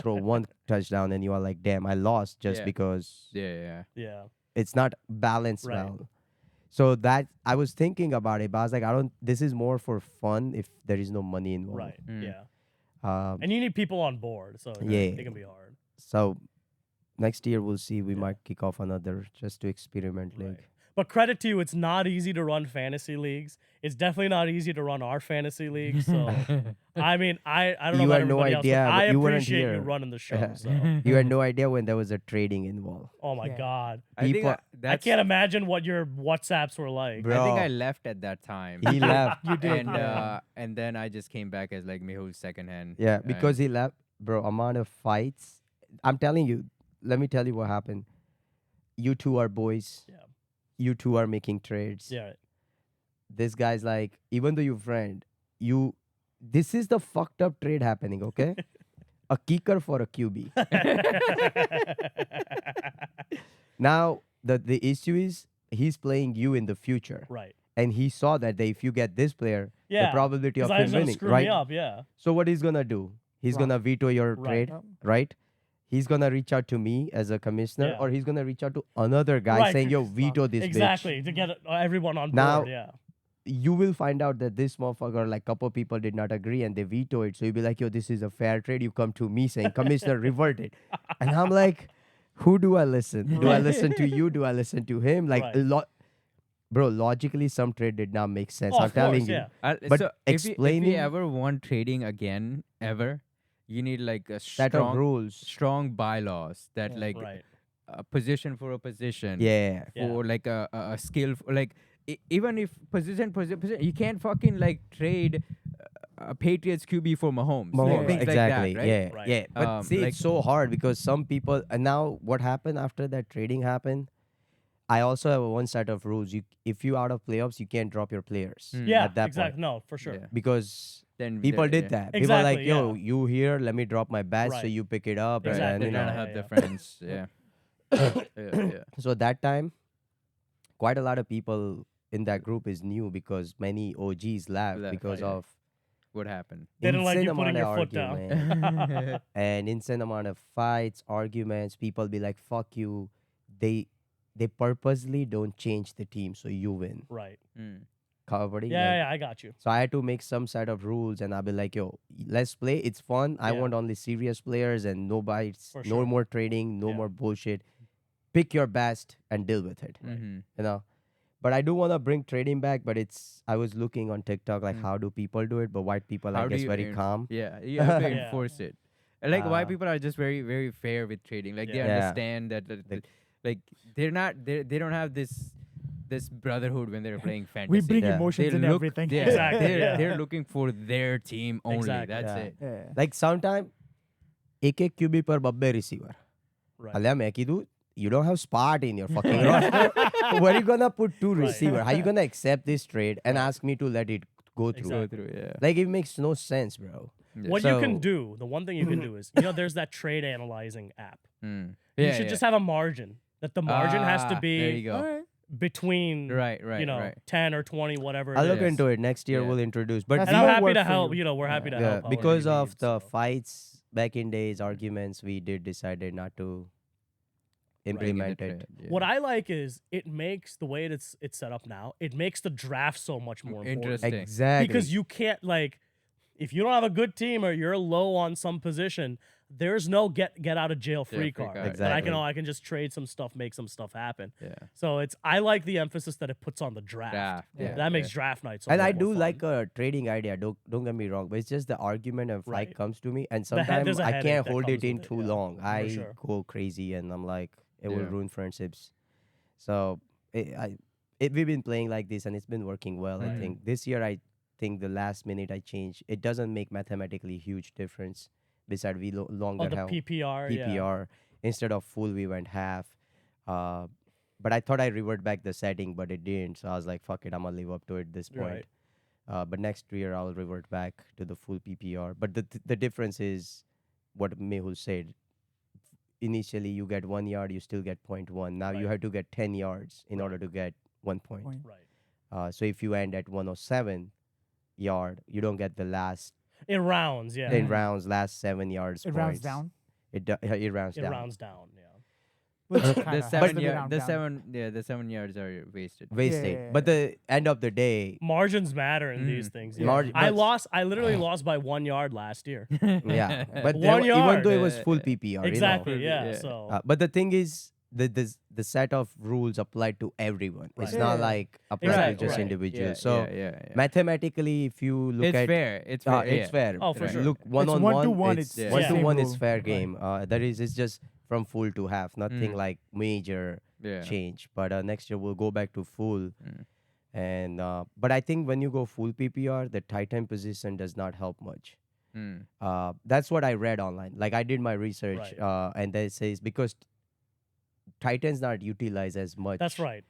throw 1 touchdown and you are like, damn, I lost just Yeah. because Yeah. Yeah. it's not balanced Right. well. So that I was thinking about it, but I was like, I don't. This is more for fun if there is no money involved. Right. Mm. Yeah. Um, And you need people on board, so Yeah. it can be hard. so next year we'll see. We Yeah. might kick off another just to experiment league. Right. But credit to you, it's not easy to run fantasy leagues. It's definitely not easy to run our fantasy league. So I mean, I don't know You about had no everybody else, but idea, I you weren't appreciate you here. running the show. Yeah. So You had no idea when there was a trading involved. oh my Yeah. god, I think People- I, I that's, can't imagine what your WhatsApps were like. Bro. I think I left at that time. He left. You did. and yeah. and then I just came back as like Mehul's second hand. Yeah, because and- he left, bro. Amount of fights. I'm telling you. Let me tell you what happened. You two are boys. Yeah. You two are making trades. Yeah. This guy's like, even though you're friend, this is the fucked up trade happening, okay? A kicker for a QB. Now the issue is he's playing you in the future, Right. and he saw that if you get this player, Yeah. the probability of Because I him was gonna winning, screw right? me up. Yeah. So what he's gonna do? He's Right. gonna veto your Right. trade, Yep. right? He's gonna reach out to me as a commissioner, Yeah. or he's gonna reach out to another guy Right. saying, "Yo, veto this bitch." Exactly to get everyone on Now- board. Yeah. You will find out that this motherfucker, like couple people did not agree and they veto it. So you'll be like, yo, this is a fair trade. You come to me saying, Commissioner, revert it. And I'm like, who do I listen? Do I listen to you? Do I listen to him? Like, Right. bro, logically, some trade did not make sense. Oh, I'm of telling course, you. yeah. But so if you explaining- ever want trading again, ever, you need like a Set of rules. strong bylaws that Yeah. like Right. a position for a position. Yeah. Yeah. For like a skill, like even if position, you can't fucking like trade a Patriots QB for Mahomes. Like, Mahomes, things exactly. Like that, right? Yeah. Right. Yeah. But see, like- it's so hard because some people, and now what happened after that trading happened? I also have one set of rules. If you out of playoffs, you can't drop your players Mm. Yeah. at that Exactly. point No, for sure. Yeah. because Then people yeah, did yeah. that. People are like, Exactly, yo, yeah. you here, let me drop my best so Right. you pick it up. Right. And Exactly, then, They're trying to yeah, help yeah. their friends. Yeah. yeah. So that time, quite a lot of people in that group is new because many OGs left Left, because yeah. of What happened? They didn't like insane you putting amount your of foot down. argument and insane amount of fights, arguments. People be like, fuck you. They purposely don't change the team so you win. Right. Mm. Kabaddi, Yeah, like- yeah, I got you. So I had to make some set of rules, and I'll be like, "Yo, let's play. It's fun. I Yeah. want only serious players and no bites, For no sure. more trading, no Yeah. more bullshit. Pick your best and deal with it. Mm-hmm. You know." But I do want to bring trading back. But I was looking on TikTok like Mm. how do people do it? But white people, How I do guess, you very en- calm. Yeah, you have to Yeah. enforce it. And like white Uh, people are just very, very fair with trading. Like they Yeah. Yeah. understand that, like they're not, they don't have this brotherhood when they're playing fantasy. We bring Yeah. emotions They and look- everything. Yeah, Exactly, They're, yeah. they're looking for their team only. Exactly. That's Yeah. it. Yeah. Like sometime, एक QB per बब्बे receiver. Right. Alia मैं कीधु, you don't have spot in your fucking roster. Where you gonna put two Right. receiver? How you gonna accept this trade and Right. ask me to let it go through? Go Exactly. through. Yeah. Like it makes no sense, bro. Yeah. What you can So- do, the one thing you can do is, there's that trade analyzing app. Mm. You Yeah, should yeah. just have a margin. That the margin has to Ah, There you be go. Alright. between, Right. Right. right. 10 or 20, whatever. I'll it look is. into it next year. Yeah. We'll introduce, but That's And I'm more happy work to for help. you. We're happy to yeah, help. however because you of need, the so. fights back in days, arguments, we did decided not to Bring in the implement it. trade, yeah. What I like is it makes the way it's set up now. It makes the draft so much more important. Interesting. Exactly. Because you can't if you don't have a good team or you're low on some position, there's no get out of jail free free card. card. That Exactly. I can just trade some stuff, make some stuff happen. Yeah. So I like the emphasis that it puts on the draft. Draft. Yeah. That makes draft night so and much I more do fun. like a trading idea. Don't get me wrong, but it's just the argument and fight Right. comes to me, and The head- sometimes there's a I headache can't that hold comes it in with it, too yeah, long. I sure. go crazy, and I'm like, it will Yeah. ruin friendships. So we've been playing like this, and it's been working well. I Right. think this year, I think the last minute I changed. It doesn't make mathematically huge difference. Besides, we longer Oh, the have PPR. Yeah. PPR. Instead of full, we went half. But I thought I revert back the setting, but it didn't. So I was like, fuck it, I'm gonna live up to it this point. Right. But next year I'll revert back to the full PPR. But the difference is what Mehul said. Initially, you get 1 yard, you still get 0.1. Now you Right. have to get 10 yards in order to get 1 point. Point. Right. So if you end at 107 yard, you don't get the last In rounds, yeah. 10 rounds, last 7 yards. It rounds points. down. It rounds It down. rounds down, yeah. Which The kinda has 7 to be yard, round the down. 7, yeah, the 7 yards are wasted. Wasted. Yeah. But the end of the day, Margins matter in these things. Yeah. Marg- I but- lost. I literally lost by 1 yard last year. yeah. But One even yard. though it was full PPR, Exactly. you know. Yeah. Yeah. So But the thing is, the set of rules apply to everyone. It's Right. not Yeah. like applied Exactly, to just right. individuals. So yeah. mathematically, if you look It's at fair. It's fair. it's yeah. fair. Oh, for If you sure. Look one It's on 1-to-1, It's it's one to same one is rule. fair Right. game. That is, it's just from full to half. Nothing like major Yeah. change. But next year we'll go back to full. Mm. And but I think when you go full PPR, the tight end position does not help much. Mm. That's what I read online. Like I did my research, and they says because tight ends not utilized as much. that's right.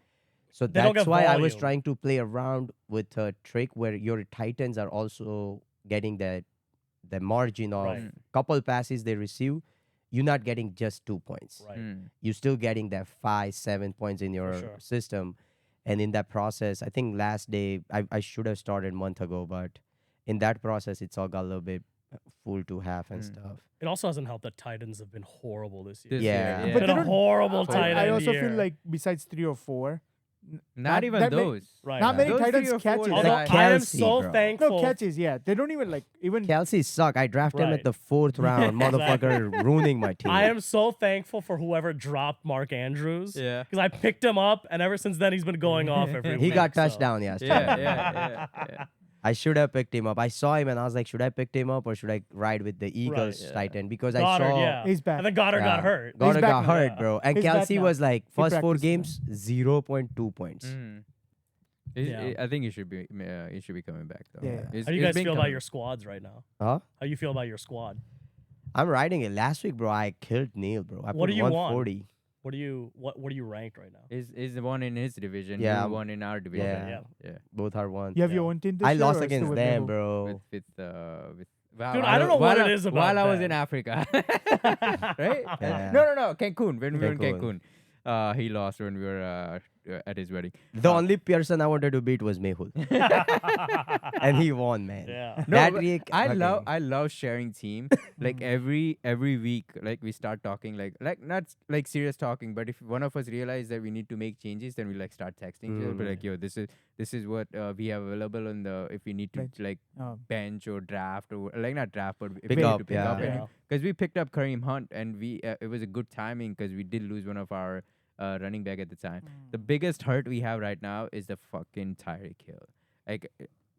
So They don't that's get why I was volume. trying to play around with a trick where your tight ends are also getting the margin of Right. couple passes they receive. You're not getting just 2 points. Right. Mm. You're still getting that 5-7 points in your sure. system. And in that process, I think last day I should have started a month ago, but in that process, it's all got a little bit full to half and stuff. It also hasn't helped that Titans have been horrible this year. This Yeah. year, But It's they been a don't- horrible tight end I also year. feel like besides 3 or 4, Not even that those. right. not many Those tight 3 ends or 4 catches. Although guys- I am Kelsey, so bro. thankful. No catches, yeah. They don't even like even. Kelsey suck. I drafted him Right. at the 4th round. Motherfucker ruining my team. I am so thankful for whoever dropped Mark Andrews. Yeah. Because I picked him up, and ever since then he's been going off every week. He got so- touchdown yesterday. Yeah. I should have picked him up. I saw him and I was like, should I pick him up or should I ride with the Eagles yeah. tight end? Because Goddard, I saw yeah. He's back. And then Goddard got hurt. Goddard back got now. hurt, Yeah. bro. And He's back Kelsey now. was like, first 4 practiced now. games, 0.2 points. Mm. Yeah. I think he should be coming back though. Yeah. It's- How do you it's guys been feel about coming. your squads right now? Huh? How you feel about your squad? I'm riding it. Last week, bro, I killed Neil, bro. I What put do you want? 140. What are you ranked right now? Is the one in his division? Yeah, you one in our division. Yeah. yeah. Both are one. You have Yeah. your own team this I year, lost or against still with them, Mehul? bro. with Dude, I don't know what it is about while I was them. in Africa, right? Yeah. No, Cancun. When we were in Cancun. Cancun, he lost when we were at his wedding. The only person I wanted to beat was Mehul. And he won, man. Yeah. No, That but week, I love sharing team. Like every week, like we start talking like not like serious talking, but if one of us realize that we need to make changes, then we like start texting each other. But like, yo, this is what we have available on the if we need to Bench. like Oh. bench or draft or like not draft, but if Pick we need up, to pick yeah. up. Yeah. Because we picked up Kareem Hunt and we it was a good timing because we did lose one of our running back at the time. The biggest hurt we have right now is the fucking Tyreek Hill. Like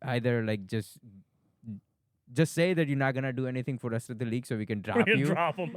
either like just say that you're not gonna do anything for the rest of the league so we can drop We can you drop him.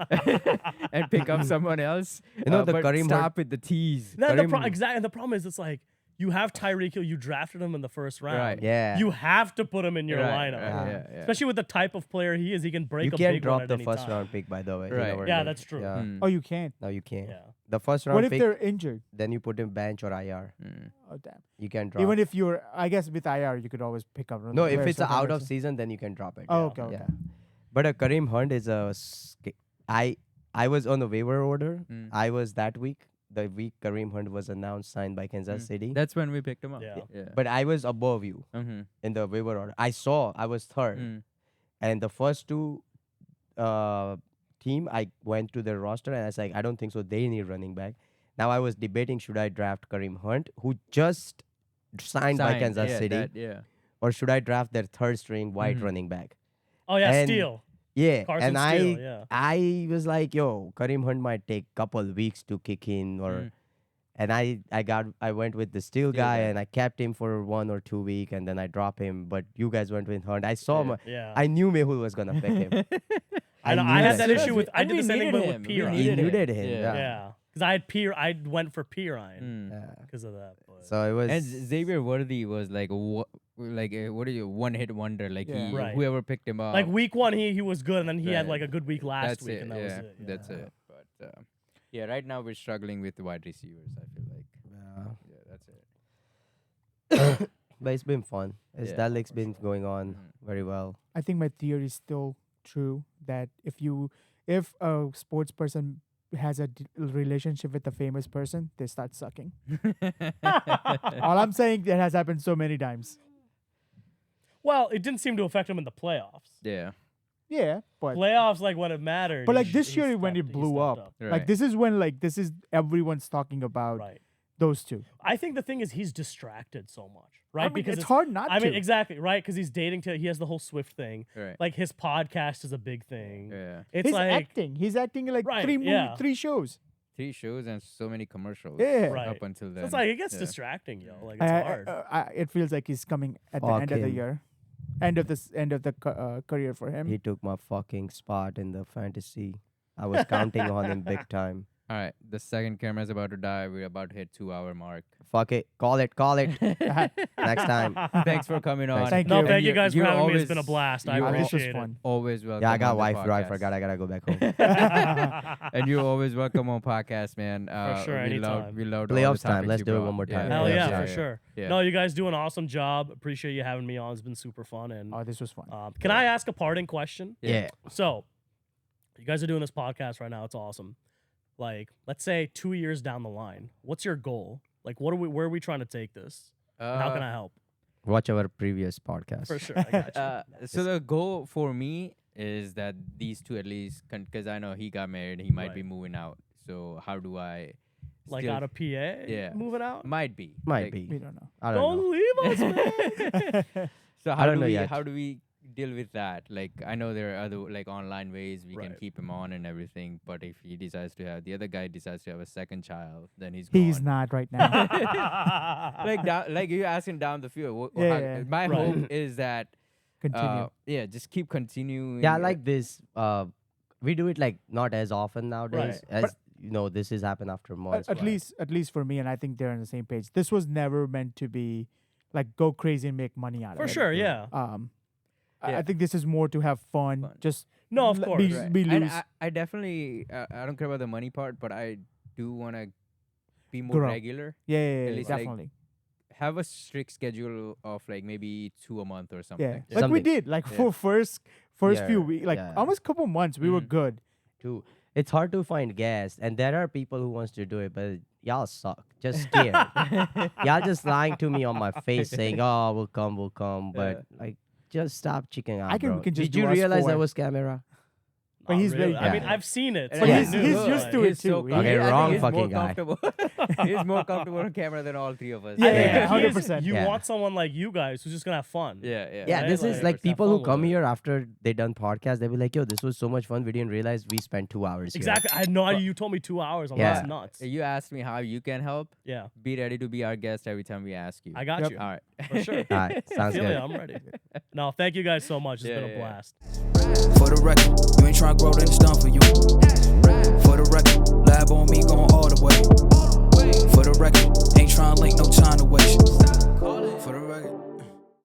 and pick up someone else. You know, the but Kareem stop with the tease. No, Kareem- exactly. And the problem is, it's like you have Tyreek Hill. You drafted him in the first round. Right. Yeah. You have to put him in your Right, lineup. right, Yeah. Especially with the type of player he is, he can break You a can't big drop one at the any first time. round pick, by the way. Right. Never Yeah, did. that's true. Yeah. Mm. Oh, you can't. No, you can't. Yeah. The first round What if pick, they're injured? then you put him bench or IR. Mm. Oh damn. You can drop. Even if you're, I guess with IR you could always pick up. no, if players it's a from out of others. season, then you can drop it. Oh, okay. okay. Yeah. But Kareem Hunt is I was on the waiver order. Mm. I was that week. The week Kareem Hunt was announced signed by Kansas Mm. City. That's when we picked him up. Yeah. Yeah. But I was above you Mm-hmm. in the waiver order. I was third. Mm. And the first two team, I went to their roster and I was like, I don't think so. They need running back. Now I was debating should I draft Kareem Hunt, who just signed by Kansas yeah, City, yeah. or should I draft their third string white Mhm. running back? Oh yeah, And- Steele. Yeah, Carson and Steele. Yeah. I was like, yo, Kareem Hunt might take couple weeks to kick in, or Mm. and I went with the Steel Steele guy guy. and I kept him for 1 or 2 weeks and then I dropped him. But you guys went with Hunt. I saw Yeah. my, Yeah. I knew Mehul was gonna pick him. I know, knew I had that shit. issue with. I And did we the same thing needed with him. We Pirine. You needed needed him, Yeah. Yeah, because I had I went for Pirine Mm. Yeah. because of that. But So it was. And Xavier Worthy was like what are you one hit wonder like Yeah. he Right. whoever picked him up like week one, he was good, and then he had Right. like a good week last that's week, it and that yeah was it. Yeah. that's it but yeah right now we're struggling with the wide receivers I feel like yeah that's it But it's been fun. Yeah, That league's for been sure. going on very well. I think my theory is still true that if a sports person has a relationship with a famous person, they start sucking. All I'm saying, that has happened so many times. Well, it didn't seem to affect him in the playoffs. Yeah. Yeah, but Playoffs, like when it mattered. like he- this he year when stepped- it he blew stepped up, Right. like this is when this is everyone's talking about Right. those two. I think the thing is he's distracted so much, right? I mean, because it's hard not I to. mean, exactly, right? Because he's dating to. He has the whole Swift thing. Right. Like his podcast is a big thing. Yeah. It's He's like acting. He's acting in like Right, three yeah. 3 shows. 3 shows and so many commercials. Yeah. Right. Up until so then. it's like it gets yeah. distracting, yo. Like it's hard. It feels like he's coming at the Fuck end of the him. year, end of the career for him. He took my fucking spot in the fantasy. I was counting on him big time. All right. The second camera's about to die. We're about to hit 2-hour mark. Fuck it. Call it. Next time. Thanks for coming on. Thank No, you. thank you guys for You're having me. It's always- been a blast. I you're This was appreciate it. fun. Always welcome. Yeah, I got on the wife. Right, podcast. forgot. I gotta go back home. And you're always welcome on podcast, man. sure, we love anytime. we loved all Playoffs the time. topics Let's you do it brought. one more time. Hell Yeah, yeah, yeah, for sure. Yeah. No, you guys do an awesome job. Appreciate you having me on. It's been super fun. And Oh, this was fun. can I ask a parting question? Yeah. So, you guys are doing this podcast right now. It's awesome. Like, let's say 2 years down the line, what's your goal? Like, where are we trying to take this? And how can I help? Watch our previous podcast. For sure, I got you. So the goal for me is that these two at least, because I know he got married, he might be Right. moving out. So how do I? Like still- out of PA, Yeah. moving out. Might be. Might Like, be. We don't know. I don't know. Don't leave us, man. So I how don't do know we yet. how do we deal with that? Like I know there are other like online ways we can Right. keep him on and everything, but if he decides to have the other guy decides to have a second child, then he's He's gone. not right now. like you're asking down the field. Yeah. My Right. hope is that Continue. yeah, just keep continuing. Yeah, I like this. We do it like not as often nowadays. Right. As you know, this has happened after months. At least for me, and I think they're on the same page. This was never meant to be like go crazy and make money out For of it. sure, yeah. I Yeah. think this is more to have fun. Fun. Just No, of l- course. be, Right. be And loose. I definitely I don't care about the money part, but I do want to be more Grow. regular. yeah, at least, like, definitely. Have a strict schedule of like maybe 2 a month or something. Yeah, Yeah. like we Something. did. Like Yeah. for first Yeah, few weeks, like yeah. almost couple months, we were Mhm. good. Too. It's hard to find guests, and there are people who wants to do it, but y'all suck. Just scared. Y'all just lying to me on my face, saying, "Oh, we'll come," but like, just stop chicking out. I can- bro. we can just Did you do us realize there four. was camera? But Not he's very really. I mean, good. I've seen it. And so But I he's- knew, he's used to like- it He's so too. comfortable. Okay, I think wrong he's more fucking guy. comfortable. He's more comfortable on camera than all three of us. Yeah, I think yeah, the key is 100%. You Yeah. want someone like you guys who's just gonna have fun. Yeah, yeah. Yeah, Right? this is Like, like have people fun who with come it. here after they done podcast. They be like, "Yo, this was so much fun. We didn't realize we spent 2 hours here." Exactly. I had no idea. You told me 2 hours. I'm Yeah. that's nuts. You asked me how you can help. Yeah, Be ready to be our guest every time we ask you. I got Yep. you. All right. For sure. All right, sounds Feel good. it. I'm ready. No, thank you guys so much. It's Yeah, been a yeah, yeah. blast. For the record, you ain't trying to grow, then it's done for you.